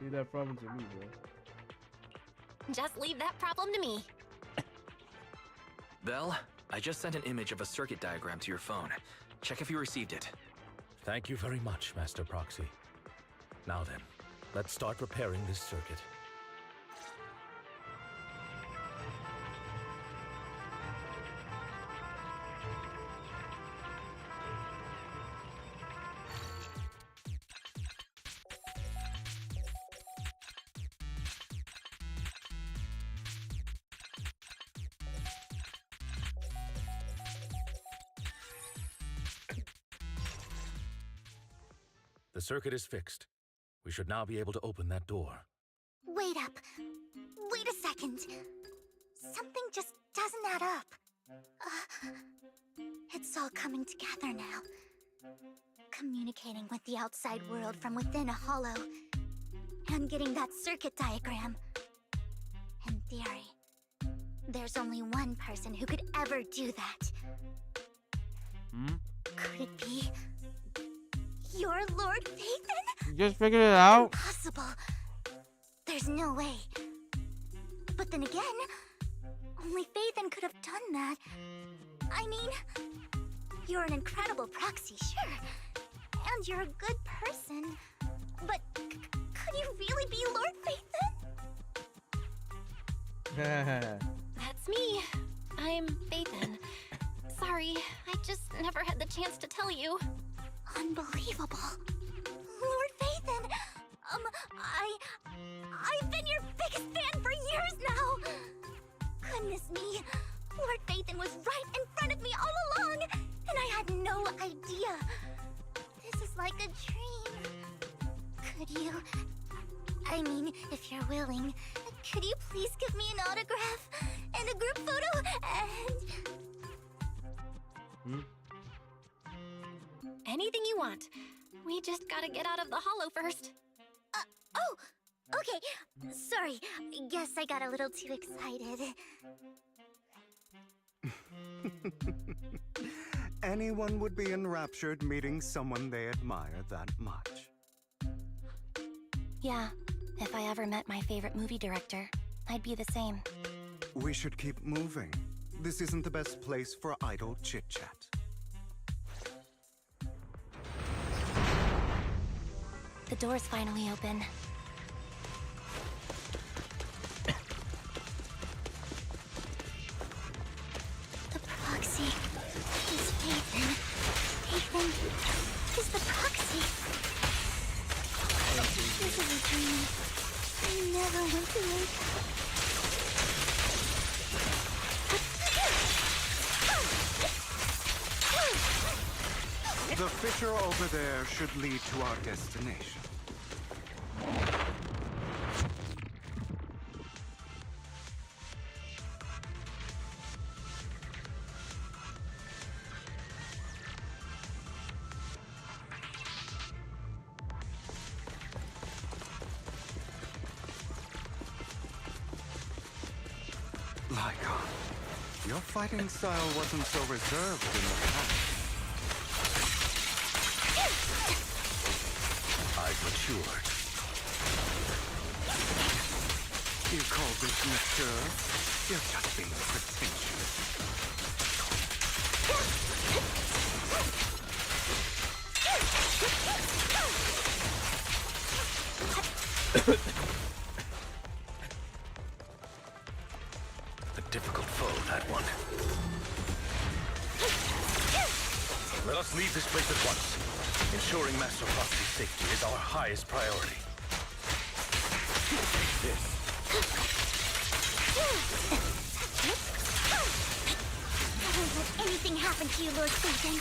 Leave that problem to me, bro. Just leave that problem to me. Belle, I just sent an image of a circuit diagram to your phone. Check if you received it. Thank you very much, Master Proxy. Now then, let's start repairing this circuit. The circuit is fixed. We should now be able to open that door. Wait up. Wait a second. Something just doesn't add up. It's all coming together now. Communicating with the outside world from within a hollow. And getting that circuit diagram. In theory, there's only one person who could ever do that. Could it be your Lord Phaethon? You just figured it out? Impossible. There's no way. But then again, only Phaethon could have done that. I mean, you're an incredible proxy, sure. And you're a good person. But could you really be Lord Phaethon? That's me. I'm Phaethon. Sorry, I just never had the chance to tell you. Unbelievable. Lord Phaethon! I've been your biggest fan for years now! Goodness me, Lord Phaethon was right in front of me all along, and I had no idea. This is like a dream. Could you... I mean, if you're willing, could you please give me an autograph and a group photo and... Anything you want. We just gotta get out of the hollow first. Oh! Okay, sorry. Guess I got a little too excited. Anyone would be enraptured meeting someone they admire that much. Yeah, if I ever met my favorite movie director, I'd be the same. We should keep moving. This isn't the best place for idle chit-chat. The door's finally open. The proxy is Phaethon. Phaethon is the proxy. This is a dream. I never went to wake The fissure over there should lead to our destination. Lycon, your fighting style wasn't so reserved in the past. I've matured. You call this mature? You're just being pretentious. A difficult foe, that one. Let us leave this place at once. Ensuring Master Proxy's safety is our highest priority. This. I won't let anything happen to you, Lord Phaethon.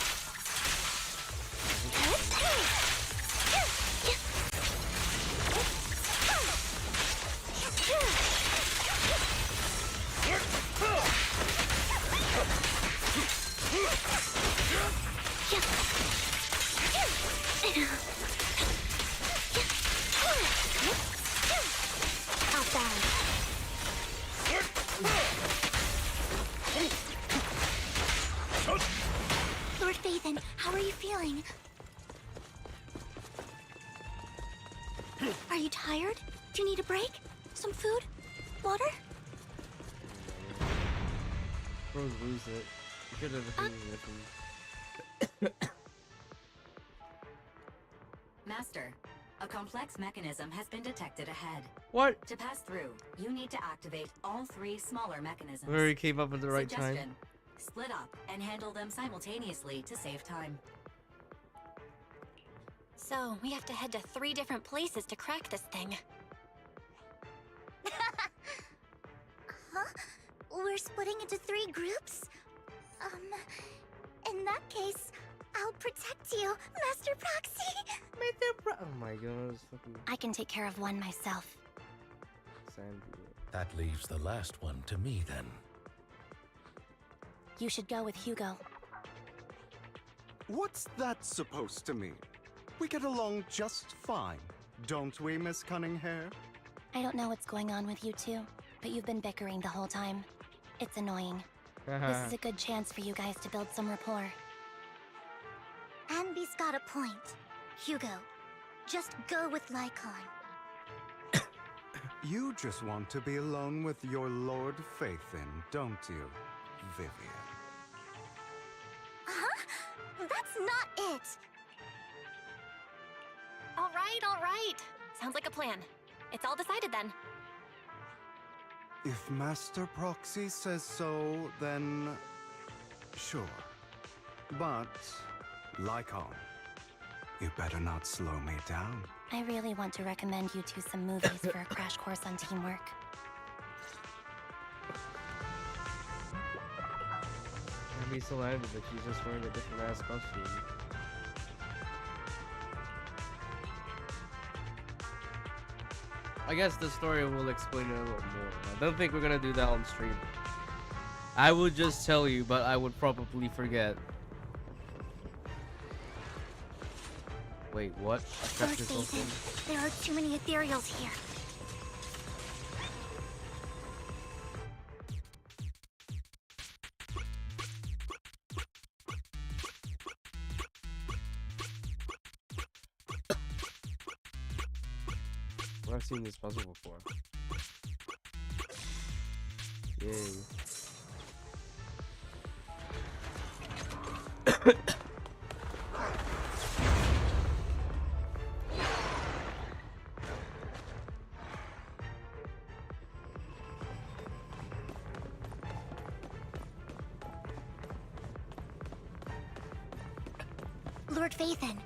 Lord Phaethon, how are you feeling? Are you tired? Do you need a break? Some food? Water? Bros lose it. You could have Master, a complex mechanism has been detected ahead. What? To pass through, you need to activate all 3 smaller mechanisms. Very came up at the right time. Suggestion, split up and handle them simultaneously to save time. So, we have to head to 3 different places to crack this thing. Huh? We're splitting into 3 groups? In that case, I'll protect you, Master Proxy! Oh my goodness, fucking I can take care of one myself. Sandy. That leaves the last one to me, then. You should go with Hugo. What's that supposed to mean? We get along just fine, don't we, Miss Cunninghair? I don't know what's going on with you two, but you've been bickering the whole time. It's annoying. This is a good chance for you guys to build some rapport. Anby's got a point. Hugo, just go with Lycon. You just want to be alone with your Lord Faithin, don't you, Vivian? Huh? That's not it! All right. Sounds like a plan. It's all decided then. If Master Proxy says so, then sure. But, Lycon, you better not slow me down. I really want to recommend you two some movies for a crash course on teamwork. I'd be so angry that she's just wearing a different ass costume. I guess the story will explain it a little more. I don't think we're gonna do that on stream. I would just tell you, but I would probably forget. Wait, what? I Lord kept this open. Faithin, there are too many ethereals here. I've seen this puzzle before. Yay. Lord Faithin,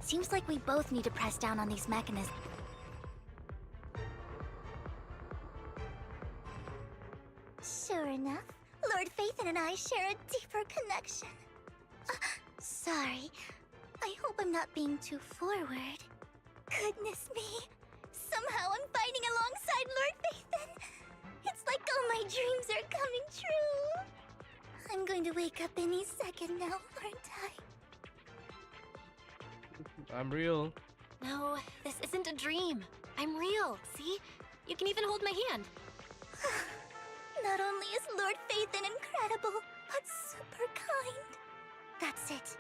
seems like we both need to press down on these mechanisms. Sure enough, Lord Faithin and I share a deeper connection. Sorry. I hope I'm not being too forward. Goodness me. Somehow I'm fighting alongside Lord Faithin. It's like all my dreams are coming true. I'm going to wake up any second now, aren't I? I'm real. No, this isn't a dream. I'm real, see? You can even hold my hand. Not only is Lord Faithin incredible, but super kind. That's it.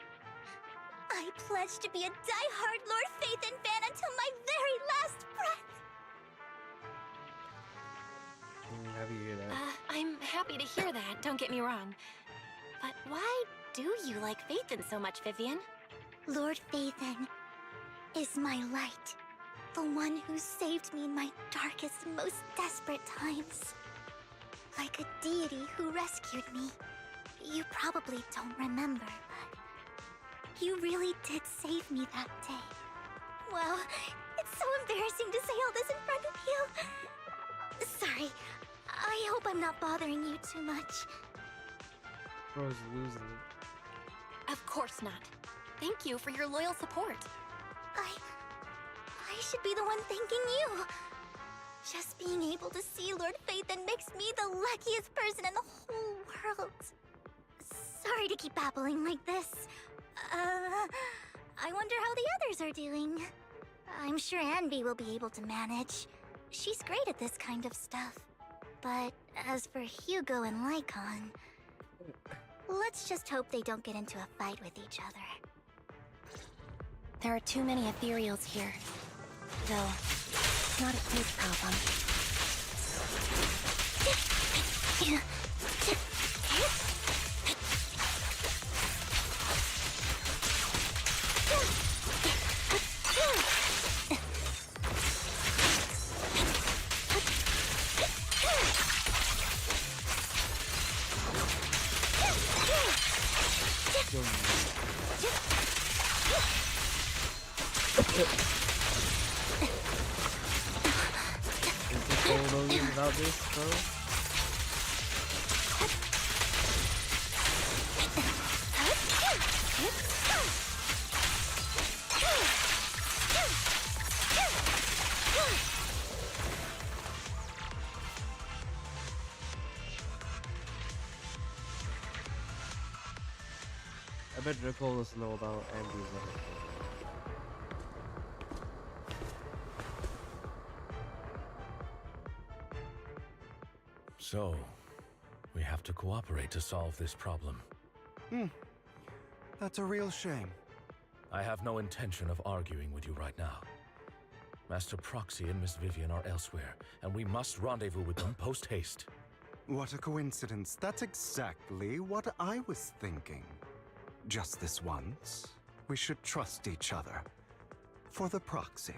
I pledge to be a die-hard Lord Faithin fan until my very last breath. Happy to hear that. I'm happy to hear that, don't get me wrong. But why do you like Faithin so much, Vivian? Lord Faithin is my light. The one who saved me in my darkest, most desperate times. Like a deity who rescued me. You probably don't remember, but you really did save me that day. Wow, it's so embarrassing to say all this in front of you. Sorry, I hope I'm not bothering you too much. Bro's losing it. Of course not. Thank you for your loyal support. I should be the one thanking you. Just being able to see Lord Faithin makes me the luckiest person in the whole world. Sorry to keep babbling like this. I wonder how the others are doing. I'm sure Anby will be able to manage. She's great at this kind of stuff. But as for Hugo and Lycon, let's just hope they don't get into a fight with each other. There are too many ethereals here. Though, it's not a big problem. Is this all knowing about this, bro? I bet Nicole doesn't know about Andy's life. So, we have to cooperate to solve this problem. That's a real shame. I have no intention of arguing with you right now. Master Proxy and Miss Vivian are elsewhere, and we must rendezvous with them post-haste. What a coincidence. That's exactly what I was thinking. Just this once, we should trust each other. For the proxy.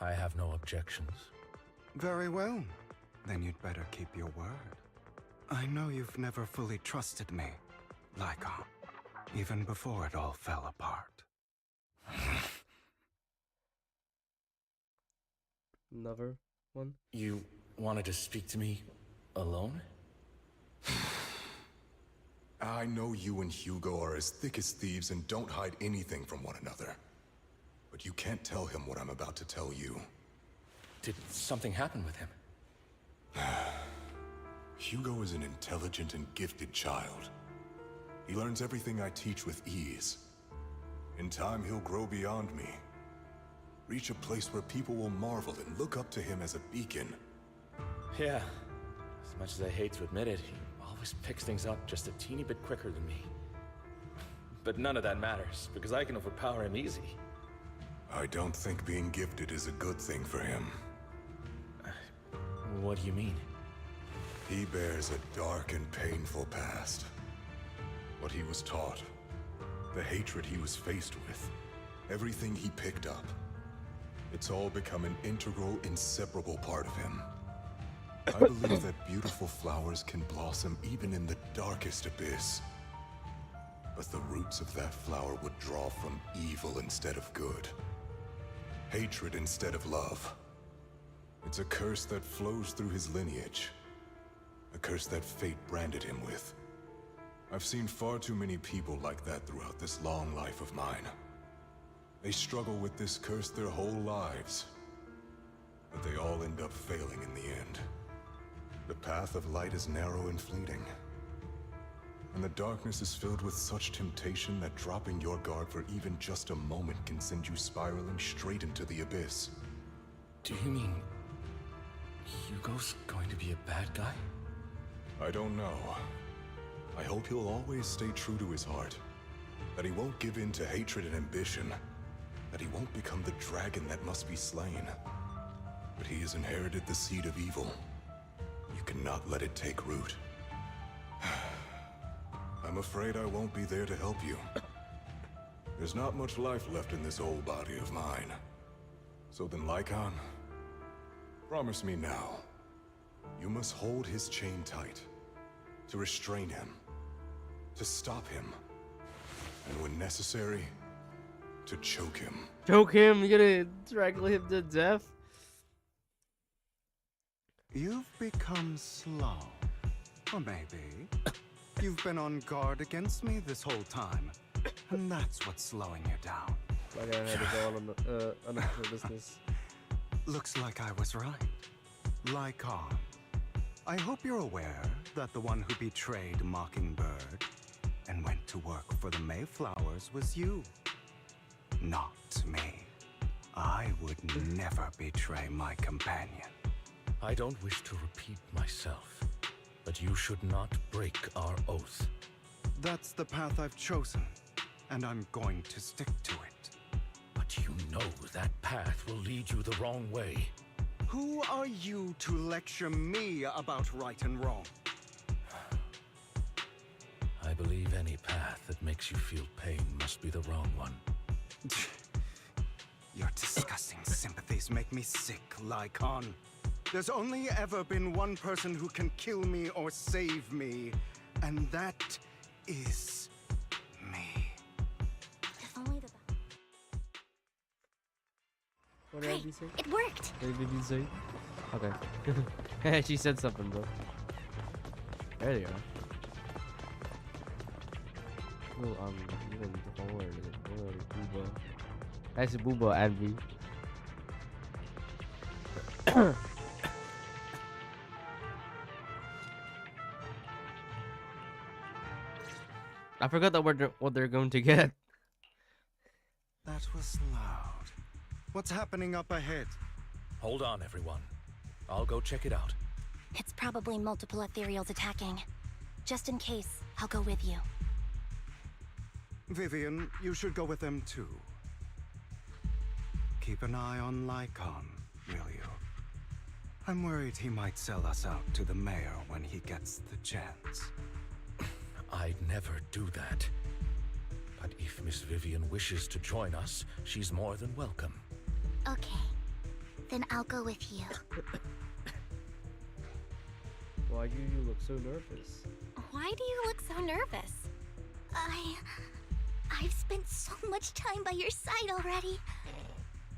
I have no objections. Very well. Then you'd better keep your word. I know you've never fully trusted me, Lycon, even before it all fell apart. Another one? You wanted to speak to me alone? I know you and Hugo are as thick as thieves and don't hide anything from one another. But you can't tell him what I'm about to tell you. Did something happen with him? Hugo is an intelligent and gifted child. He learns everything I teach with ease. In time, he'll grow beyond me. Reach a place where people will marvel and look up to him as a beacon. Yeah. As much as I hate to admit it, he always picks things up just a teeny bit quicker than me. But none of that matters, because I can overpower him easy. I don't think being gifted is a good thing for him. What do you mean? He bears a dark and painful past. What he was taught, the hatred he was faced with, everything he picked up. It's all become an integral, inseparable part of him. I believe that beautiful flowers can blossom even in the darkest abyss. But the roots of that flower would draw from evil instead of good. Hatred instead of love. It's a curse that flows through his lineage. A curse that fate branded him with. I've seen far too many people like that throughout this long life of mine. They struggle with this curse their whole lives. But they all end up failing in the end. The path of light is narrow and fleeting. And the darkness is filled with such temptation that dropping your guard for even just a moment can send you spiraling straight into the abyss. Do you mean Hugo's going to be a bad guy? I don't know. I hope he'll always stay true to his heart. That he won't give in to hatred and ambition. That he won't become the dragon that must be slain. But he has inherited the seed of evil. You cannot let it take root. I'm afraid I won't be there to help you. There's not much life left in this old body of mine. So then, Lycon, promise me now. You must hold his chain tight. To restrain him. To stop him. And when necessary, to choke him. Choke him? You're gonna strangle him to death? You've become slow. Or maybe you've been on guard against me this whole time. And that's what's slowing you down. Like I had to go on the business. Looks like I was right. Lycon. I hope you're aware that the one who betrayed Mockingbird and went to work for the Mayflowers was you. Not me. I would never betray my companion. I don't wish to repeat myself, but you should not break our oath. That's the path I've chosen, and I'm going to stick to it. But you know that path will lead you the wrong way. Who are you to lecture me about right and wrong? I believe any path that makes you feel pain must be the wrong one. Your disgusting sympathies make me sick, Lycon. There's only ever been one person who can kill me or save me, and that is me. If only the What did Andy say? It worked. What did you say? Okay. She said something, bro. There you are. Well, even forward. Booba. That's Booba Envy. I forgot that what they're going to get. That was loud. What's happening up ahead? Hold on, everyone. I'll go check it out. It's probably multiple ethereals attacking. Just in case, I'll go with you. Vivian, you should go with them too. Keep an eye on Lycon, will you? I'm worried he might sell us out to the mayor when he gets the chance. I'd never do that. But if Miss Vivian wishes to join us, she's more than welcome. Okay. Then I'll go with you. Why do you look so nervous? Why do you look so nervous? I've spent so much time by your side already.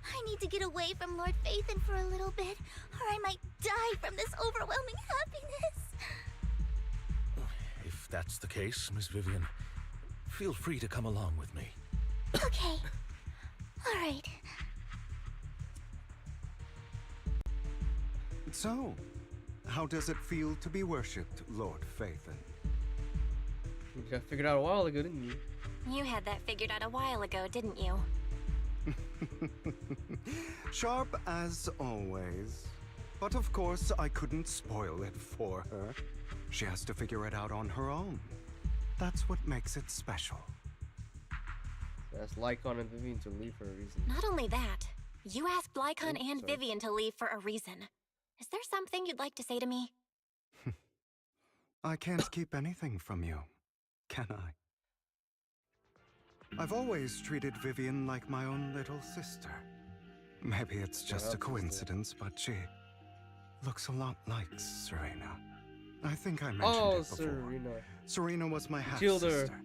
I need to get away from Lord Phaethon for a little bit, or I might die from this overwhelming happiness. If that's the case, Miss Vivian, feel free to come along with me. Okay. All right. So, how does it feel to be worshipped, Lord Phaethon? You got figured out a while ago, didn't you? You had that figured out a while ago, didn't you? Sharp as always. But of course, I couldn't spoil it for her. She has to figure it out on her own. That's what makes it special. That's Lycon and Vivian to leave for a reason. Not only that, you asked Lycon and sorry. Vivian to leave for a reason. Is there something you'd like to say to me? I can't keep anything from you, can I? I've always treated Vivian like my own little sister. Maybe it's just a coincidence, but she looks a lot like Serena. I think I mentioned it before. Serena. Serena was my Killed her. half-sister.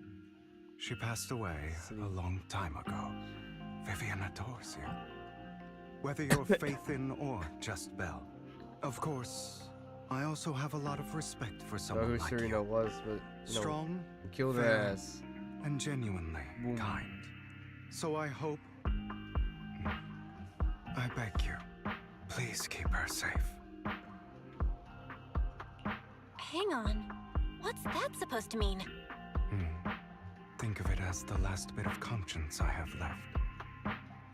She passed away a long time ago. Vivian adores you. Whether you're Phaethon or just Belle. Of course, I also have a lot of respect for I know someone who like Serena you. was, but you know, Strong, killed her fair, ass. and genuinely kind. So I hope... I beg you, please keep her safe. Hang on. What's that supposed to mean? Think of it as the last bit of conscience I have left.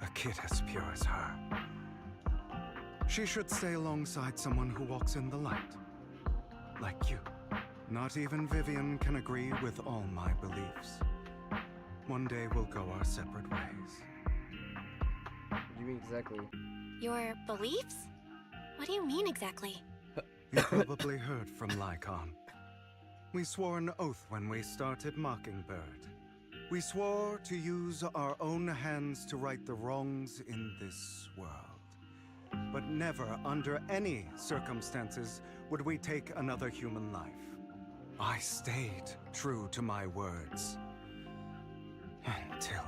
A kid as pure as her. She should stay alongside someone who walks in the light. Like you. Not even Vivian can agree with all my beliefs. One day we'll go our separate ways. What do you mean exactly? Your beliefs? What do you mean exactly? You probably heard from Lycon. We swore an oath when we started Mockingbird. We swore to use our own hands to right the wrongs in this world. But never, under any circumstances, would we take another human life. I stayed true to my words. Until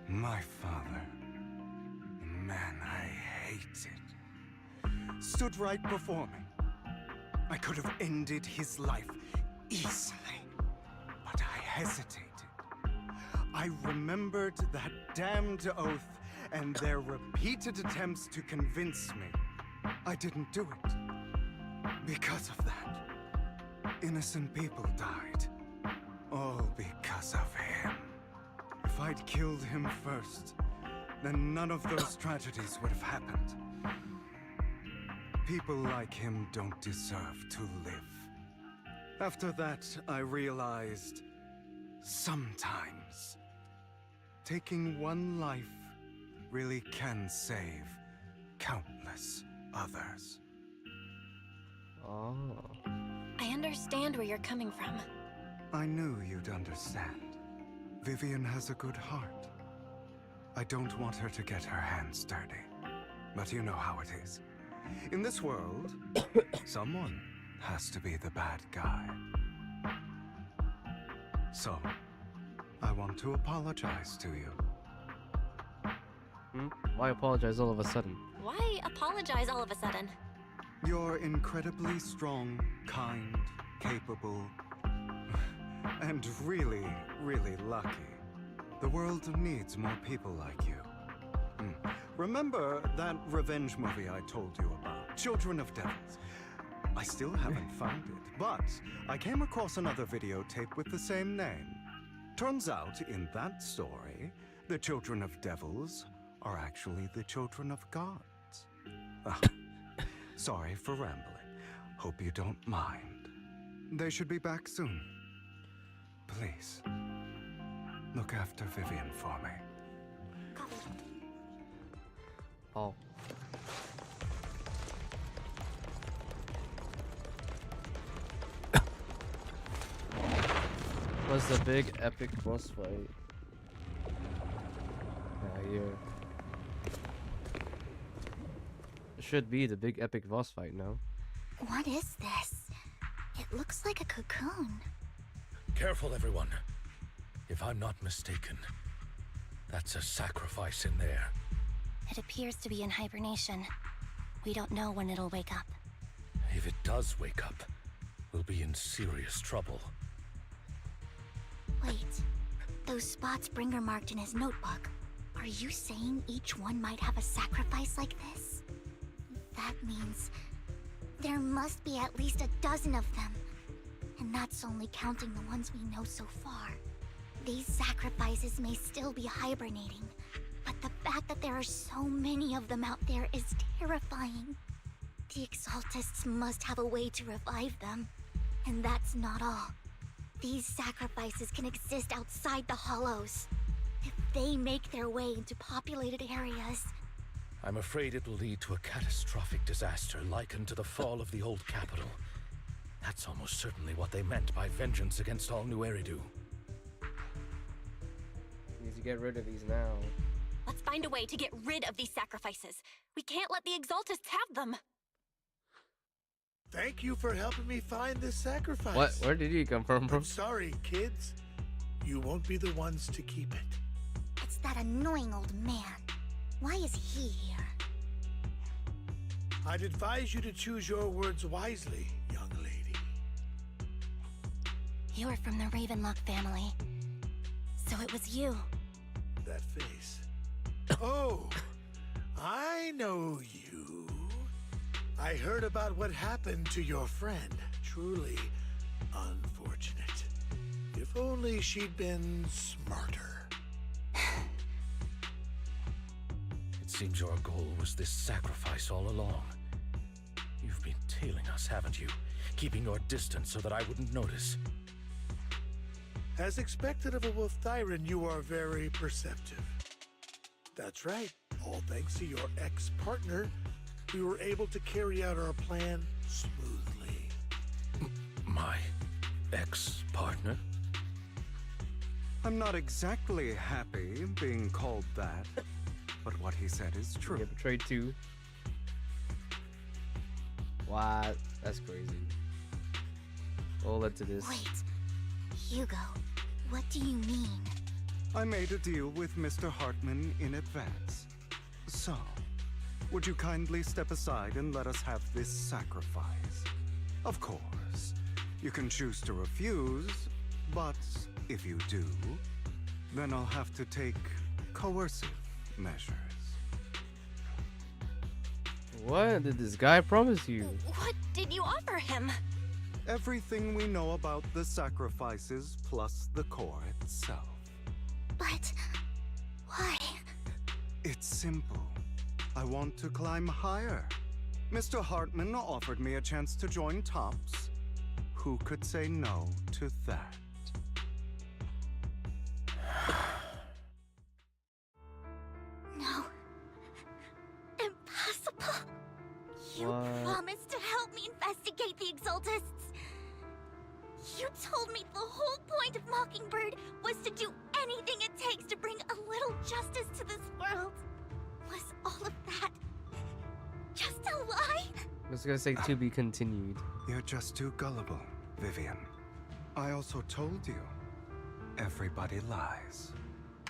my father, the man I hated, stood right before me. I could have ended his life easily, but I hesitated. I remembered that damned oath and their repeated attempts to convince me. I didn't do it. Because of that, innocent people died. All because of him. If I'd killed him first, then none of those tragedies would have happened. People like him don't deserve to live. After that, I realized sometimes taking one life really can save countless others. Oh. I understand where you're coming from. I knew you'd understand. Vivian has a good heart. I don't want her to get her hands dirty. But you know how it is. In this world, someone has to be the bad guy. So, I want to apologize to you. Why apologize all of a sudden? Why apologize all of a sudden? You're incredibly strong, kind, capable, and really, really lucky. The world needs more people like you. Remember that revenge movie I told you about, Children of Devils? I still haven't found it, but I came across another videotape with the same name. Turns out, in that story, the children of devils are actually the children of gods. Sorry for rambling. Hope you don't mind. They should be back soon. Please, look after Vivian for me. Paul. Was the big epic boss fight? Yeah. It should be the big epic boss fight now. What is this? It looks like a cocoon. Careful, everyone. If I'm not mistaken, that's a sacrifice in there. It appears to be in hibernation. We don't know when it'll wake up. If it does wake up, we'll be in serious trouble. Wait, those spots Bringer marked in his notebook. Are you saying each one might have a sacrifice like this? That means there must be at least a dozen of them. And that's only counting the ones we know so far. These sacrifices may still be hibernating, but the fact that there are so many of them out there is terrifying. The Exaltists must have a way to revive them. And that's not all. These sacrifices can exist outside the Hollows. If they make their way into populated areas... I'm afraid it will lead to a catastrophic disaster likened to the fall of the old capital. That's almost certainly what they meant by vengeance against all New Eridu. Need to get rid of these now. Let's find a way to get rid of these sacrifices. We can't let the Exaltists have them. Thank you for helping me find this sacrifice. What? Where did you come from, bro? I'm sorry, kids. You won't be the ones to keep it. It's that annoying old man. Why is he here? I'd advise you to choose your words wisely, young lady. You're from the Ravenlock family. So it was you. That face. Oh, I know you. I heard about what happened to your friend. Truly unfortunate. If only she'd been smarter. It seems your goal was this sacrifice all along. You've been tailing us, haven't you? Keeping your distance so that I wouldn't notice. As expected of a Wolf Thyran, you are very perceptive. That's right. All thanks to your ex-partner, we were able to carry out our plan smoothly. My ex-partner? I'm not exactly happy being called that, but what he said is true. You get betrayed too. Wow, that's crazy. What led to this? Wait, Hugo, what do you mean? I made a deal with Mr. Hartman in advance. So, would you kindly step aside and let us have this sacrifice? Of course, you can choose to refuse, but if you do, then I'll have to take coercive measures. What did this guy promise you? What did you offer him? Everything we know about the sacrifices plus the core itself. But why? It's simple. I want to climb higher. Mr. Hartman offered me a chance to join Tops. Who could say no to that? No. Impossible. You What? promised to help me investigate the Exaltists. You told me the whole point of Mockingbird was to do anything it takes to bring a little justice to this world. Was all of that just a lie? I was gonna say to be continued. You're just too gullible, Vivian. I also told you, everybody lies.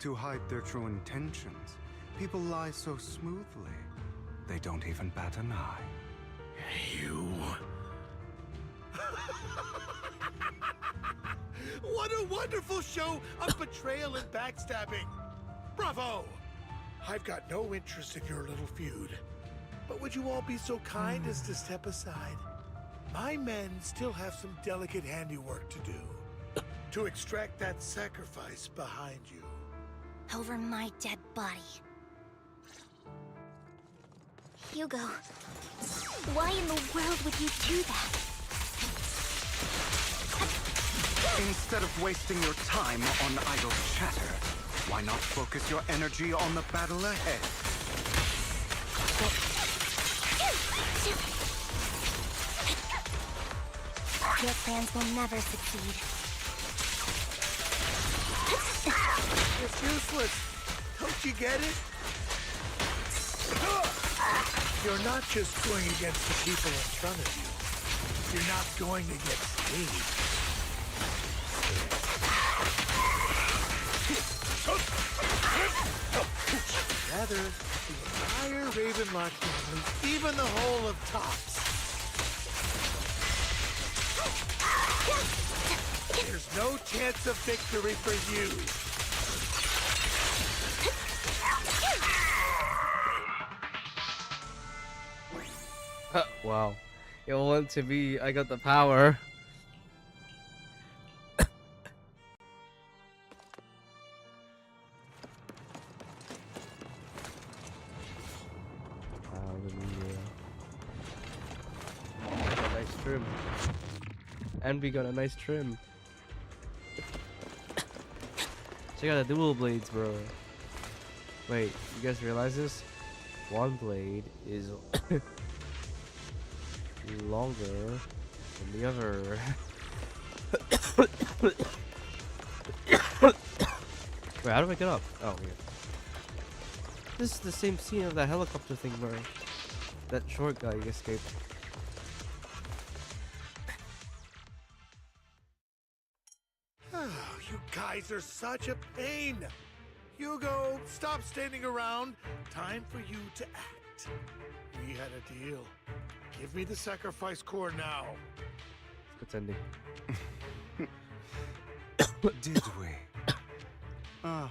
To hide their true intentions, People lie so smoothly, they don't even bat an eye. You... What a wonderful show of betrayal and backstabbing! Bravo! I've got no interest in your little feud. But would you all be so kind as to step aside? My men still have some delicate handiwork to do. To extract that sacrifice behind you. Over my dead body. Hugo, why in the world would you do that? Instead of wasting your time on idle chatter, why not focus your energy on the battle ahead? Your plans will never succeed. It's useless. Don't you get it? You're not just going against the people in front of you. You're not going against me. Rather, the entire Ravenlock family, even the whole of Tops. There's no chance of victory for you. Wow. It want to be, I got the power. Got a nice trim. And we got a nice trim. Check out the dual blades, bro. Wait, you guys realize this? One blade is longer than the other. Wait, how do I get up? Oh, here. This is the same scene of that helicopter thing where that short guy escaped. You guys are such a pain. Hugo, stop standing around. Time for you to act. We had a deal. Give me the sacrifice core now. Pretending. Did we? I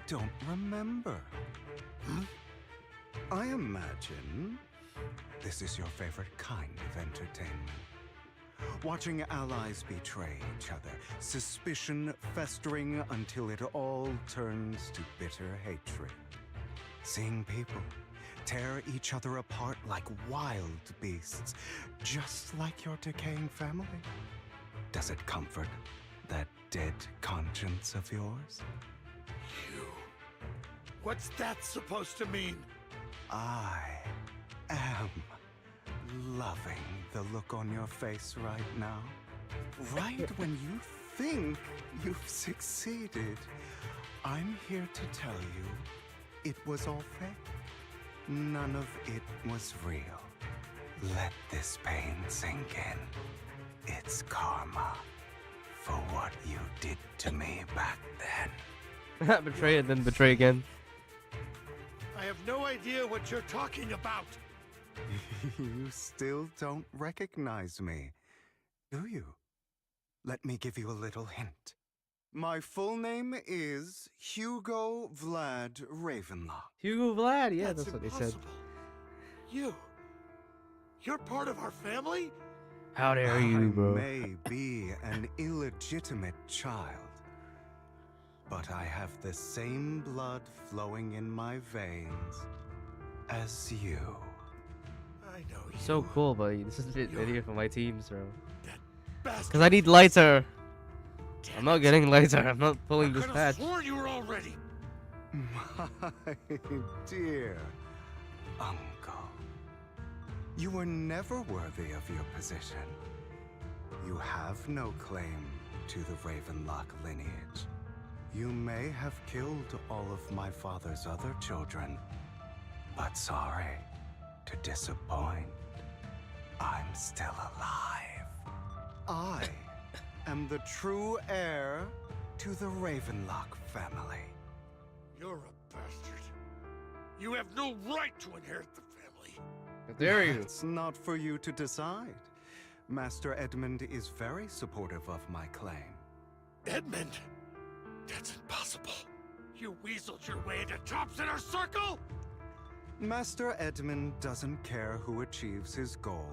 don't remember. I imagine this is your favorite kind of entertainment. Watching allies betray each other, suspicion festering until it all turns to bitter hatred. Seeing people tear each other apart like wild beasts, just like your decaying family. Does it comfort that dead conscience of yours? You. What's that supposed to mean? I am loving the look on your face right now. Right when you think you've succeeded, I'm here to tell you it was all fake. None of it was real. Let this pain sink in. It's karma for what you did to me back then. Betray it, then betray again. I have no idea what you're talking about. You still don't recognize me, do you? Let me give you a little hint. My full name is Hugo Vlad Ravenlock. Hugo Vlad, yeah, that's what they said. You're part of our family? How dare you, bro? I may be an illegitimate child, but I have the same blood flowing in my veins as you. I know you. So cool, buddy. This is an idiot for my teams, bro. Bastard. Because I need lighter. I'm not getting lighter. I'm not pulling this patch. Sworn you were all ready. My dear uncle, you were never worthy of your position. You have no claim to the Ravenlock lineage. You may have killed all of my father's other children, but sorry to disappoint. I'm still alive. I am the true heir to the Ravenlock family. You're a bastard. You have no right to inherit the family. How dare you? It's not for you to decide. Master Edmund is very supportive of my claim. Edmund? That's impossible. You weaseled your way into Top's inner circle? Master Edmund doesn't care who achieves his goal.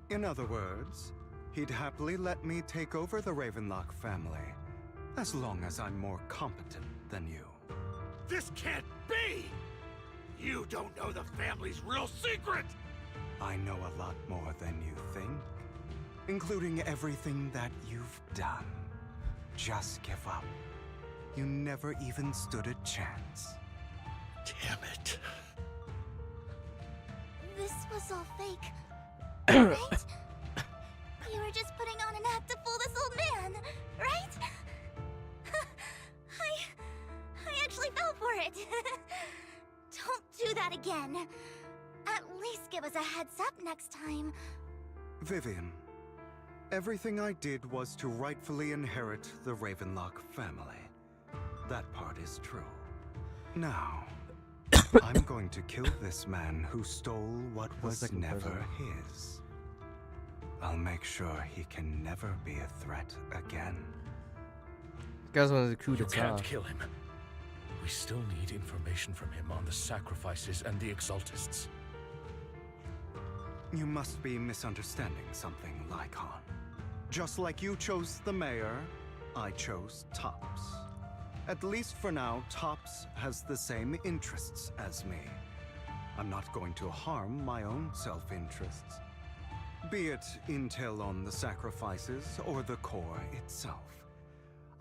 In other words, he'd happily let me take over the Ravenlock family, as long as I'm more competent than you. This can't be! You don't know the family's real secret! I know a lot more than you think, including everything that you've done. Just give up. You never even stood a chance. Damn it. This was all fake, right? You were just putting on an act to fool this old man, right? I actually fell for it. Don't do that again. At least give us a heads up next time. Vivian, everything I did was to rightfully inherit the Ravenlock family. That part is true. Now, I'm going to kill this man who stole what was never his. I'll make sure he can never be a threat again. This guy's one of the coup You d'etat. can't kill him. We still need information from him on the sacrifices and the Exaltists. You must be misunderstanding something, Lycon. Just like you chose the mayor, I chose Tops. At least for now, Tops has the same interests as me. I'm not going to harm my own self-interests. Be it intel on the sacrifices or the core itself.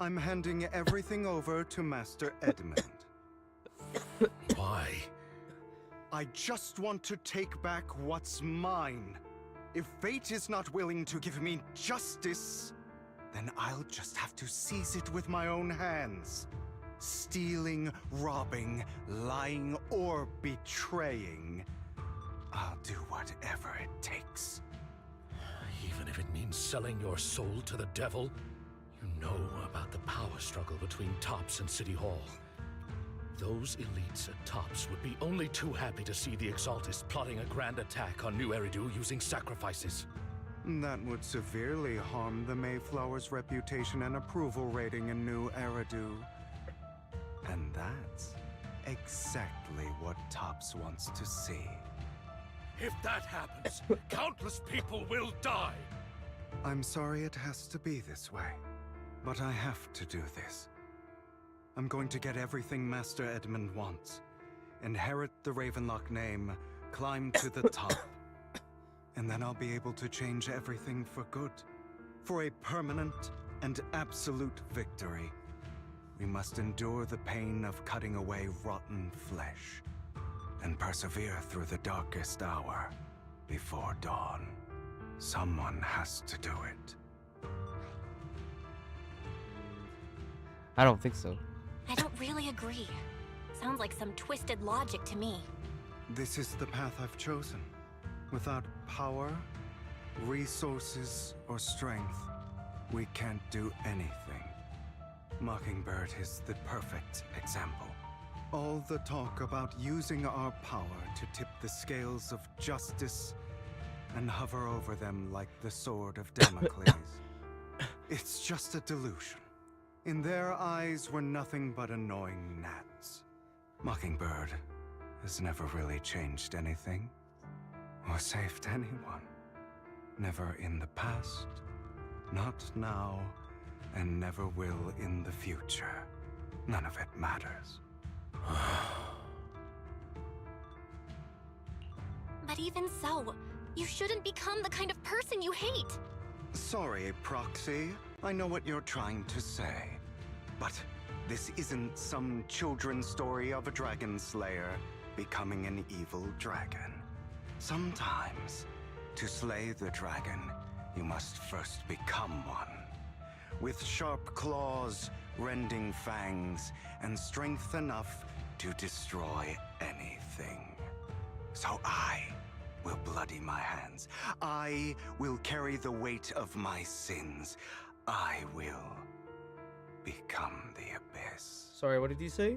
I'm handing everything over to Master Edmund. Why? I just want to take back what's mine. If fate is not willing to give me justice, then I'll just have to seize it with my own hands. Stealing, robbing, lying, or betraying. I'll do whatever it takes. Even if it means selling your soul to the devil? You know about the power struggle between Tops and City Hall. Those elites at Tops would be only too happy to see the Exaltists plotting a grand attack on New Eridu using sacrifices. That would severely harm the Mayflower's reputation and approval rating in New Eridu. And that's exactly what Tops wants to see. If that happens, countless people will die. I'm sorry it has to be this way, but I have to do this. I'm going to get everything Master Edmund wants. Inherit the Ravenlock name, climb to the top. And then I'll be able to change everything for good. For a permanent and absolute victory. We must endure the pain of cutting away rotten flesh. And persevere through the darkest hour before dawn. Someone has to do it. I don't think so. I don't really agree. Sounds like some twisted logic to me. This is the path I've chosen. Without power, resources, or strength, we can't do anything. Mockingbird is the perfect example. All the talk about using our power to tip the scales of justice and hover over them like the sword of Damocles. It's just a delusion. In their eyes, we're nothing but annoying gnats. Mockingbird has never really changed anything, or saved anyone. Never in the past, not now, and never will in the future. None of it matters. But even so, you shouldn't become the kind of person you hate. Sorry, Proxy. I know what you're trying to say. But this isn't some children's story of a dragon slayer becoming an evil dragon. Sometimes, to slay the dragon, you must first become one. With sharp claws, rending fangs, and strength enough to destroy anything. So I will bloody my hands. I will carry the weight of my sins. I will become the abyss. Sorry, what did you say?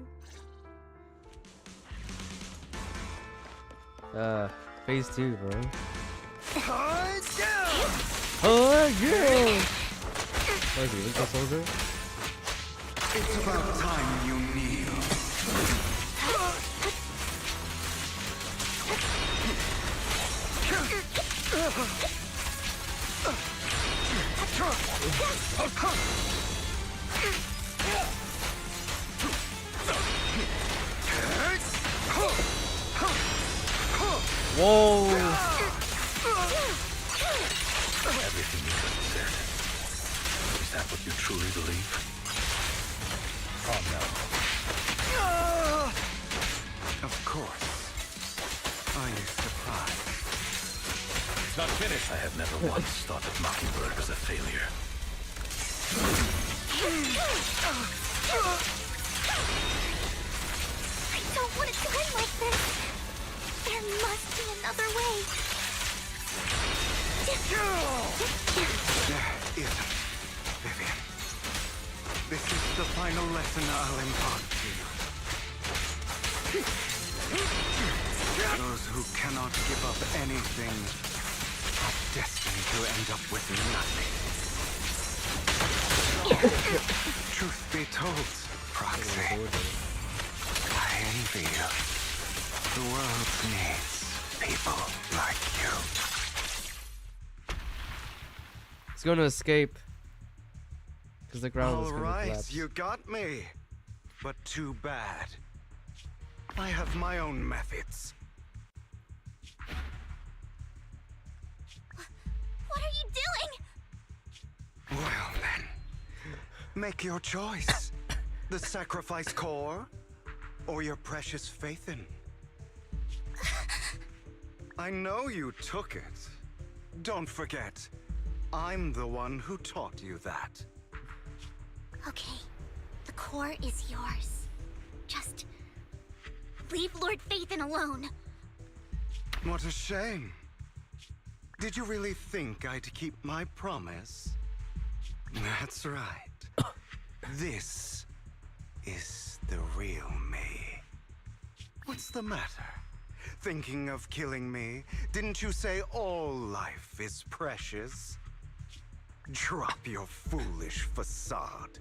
Phase 2, bro. Yeah! Oh, yeah! What is he, Winter Soldier? It's about time you kneel. Whoa! Everything you just said. Is that what you truly believe? Calm down. Of course. Are you surprised? It's not finished. I have never once thought that Mockingbird was a failure. I don't want it to end like this. There must be another way. There isn't, Vivian. This is the final lesson I'll impart to you. Those who cannot give up anything are destined to end up with nothing. Truth be told, Proxy, I envy you. The world needs people like you. He's gonna escape. Because the ground is All gonna right, collapse. you got me. But too bad. I have my own methods. What are you doing? Well then, make your choice. The sacrifice core, or your precious faith in. I know you took it. Don't forget, I'm the one who taught you that. Okay, the core is yours. Just leave Lord Phaethon alone. What a shame. Did you really think I'd keep my promise? That's right. This is the real me. What's the matter? Thinking of killing me? Didn't you say all life is precious? Drop your foolish facade.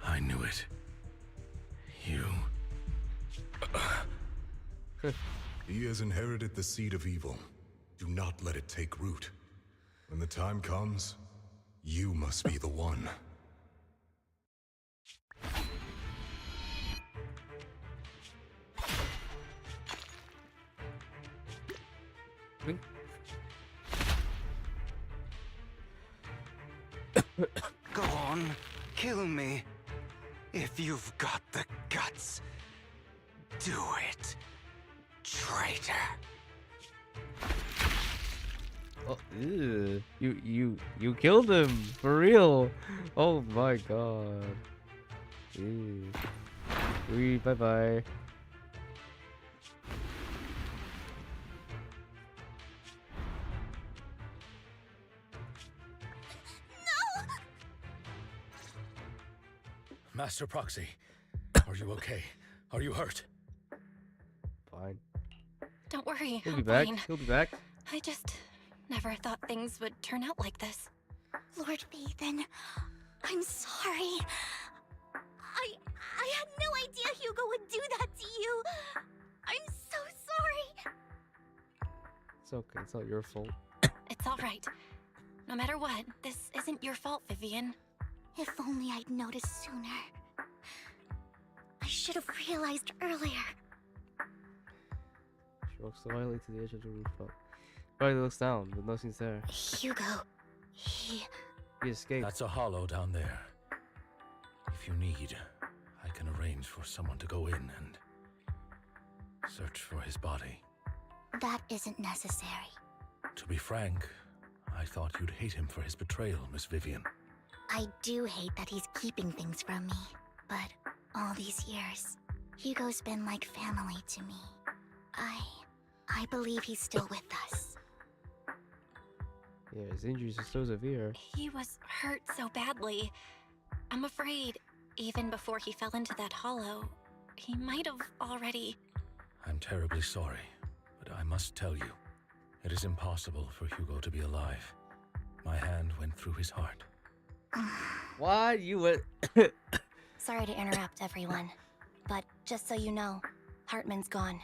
I knew it. You... He has inherited the seed of evil. Do not let it take root. When the time comes, you must be the one. Go on, kill me. If you've got the guts, do it, traitor. Oh, ew. You killed him for real. Oh my god. Ew. Bye bye. Master Proxy, are you okay? Are you hurt? Fine. Don't worry, He'll be I'm back. fine. He'll be back. I just never thought things would turn out like this. Lord Phaethon, I'm sorry. I had no idea Hugo would do that to you. I'm so sorry. It's okay. It's not your fault. It's all right. No matter what, this isn't your fault, Vivian. If only I'd noticed sooner. I should have realized earlier. She walks silently to the edge of the rooftop. Riley looks down, but nothing's there. Hugo, he escaped. That's a hollow down there. If you need, I can arrange for someone to go in and search for his body. That isn't necessary. To be frank, I thought you'd hate him for his betrayal, Miss Vivian. I do hate that he's keeping things from me, but all these years, Hugo's been like family to me. I believe he's still with us. Yeah, his injuries are so severe. He was hurt so badly. I'm afraid, even before he fell into that hollow, he might have already... I'm terribly sorry. I must tell you, it is impossible for Hugo to be alive. My hand went through his heart. Why you would? Sorry to interrupt, everyone. But just so you know, Hartman's gone.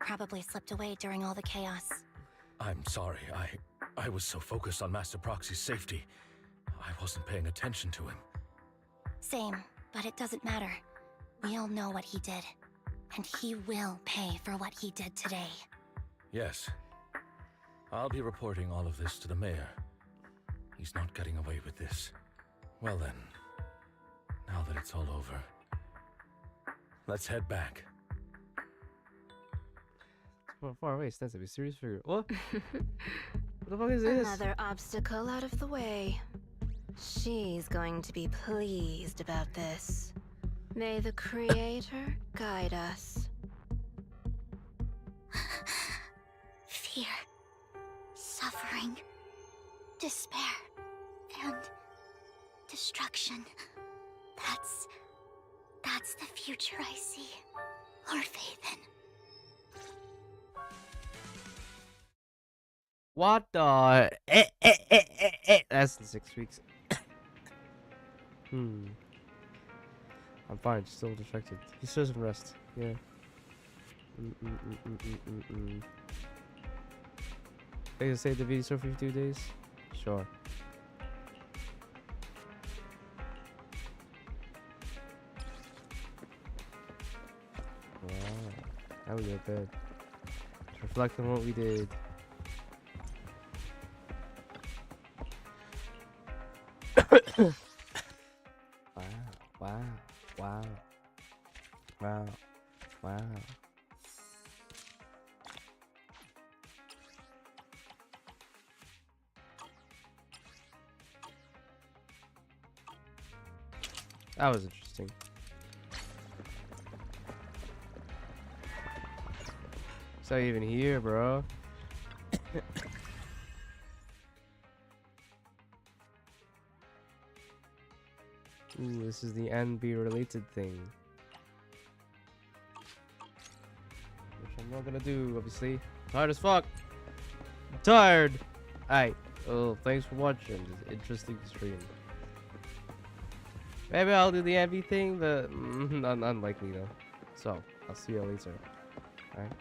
Probably slipped away during all the chaos. I'm sorry, I was so focused on Master Proxy's safety. I wasn't paying attention to him. Same, but it doesn't matter. We all know what he did. And he will pay for what he did today. Yes. I'll be reporting all of this to the mayor. He's not getting away with this. Well then, now that it's all over, let's head back. Far away, stands to be serious figure. What? What the fuck is this? Another obstacle out of the way. She's going to be pleased about this. May the Creator guide us. Fear, suffering, despair, and destruction. That's the future I see. Lord Vathan. What the? That's in 6 weeks. I'm fine, still distracted. He still some rest. Yeah. They can save the video for 52 days? Sure. Wow. Now we got bed. Let's reflect on what we did. Wow. That was interesting. So even here, bro. Ooh, this is the NB related thing. Which I'm not gonna do, obviously. Tired as fuck. I'm tired. Alright. Oh, thanks for watching this interesting stream. Maybe I'll do the NB thing, but unlikely though. So, I'll see you later. Alright.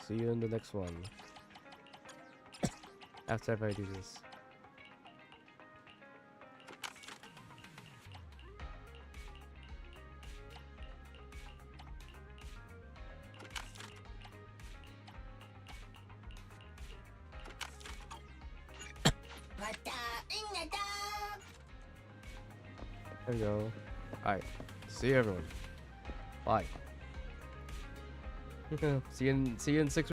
See you in the next one. After I do this. There we go. Alright. See you everyone. Bye. see you in 6 weeks.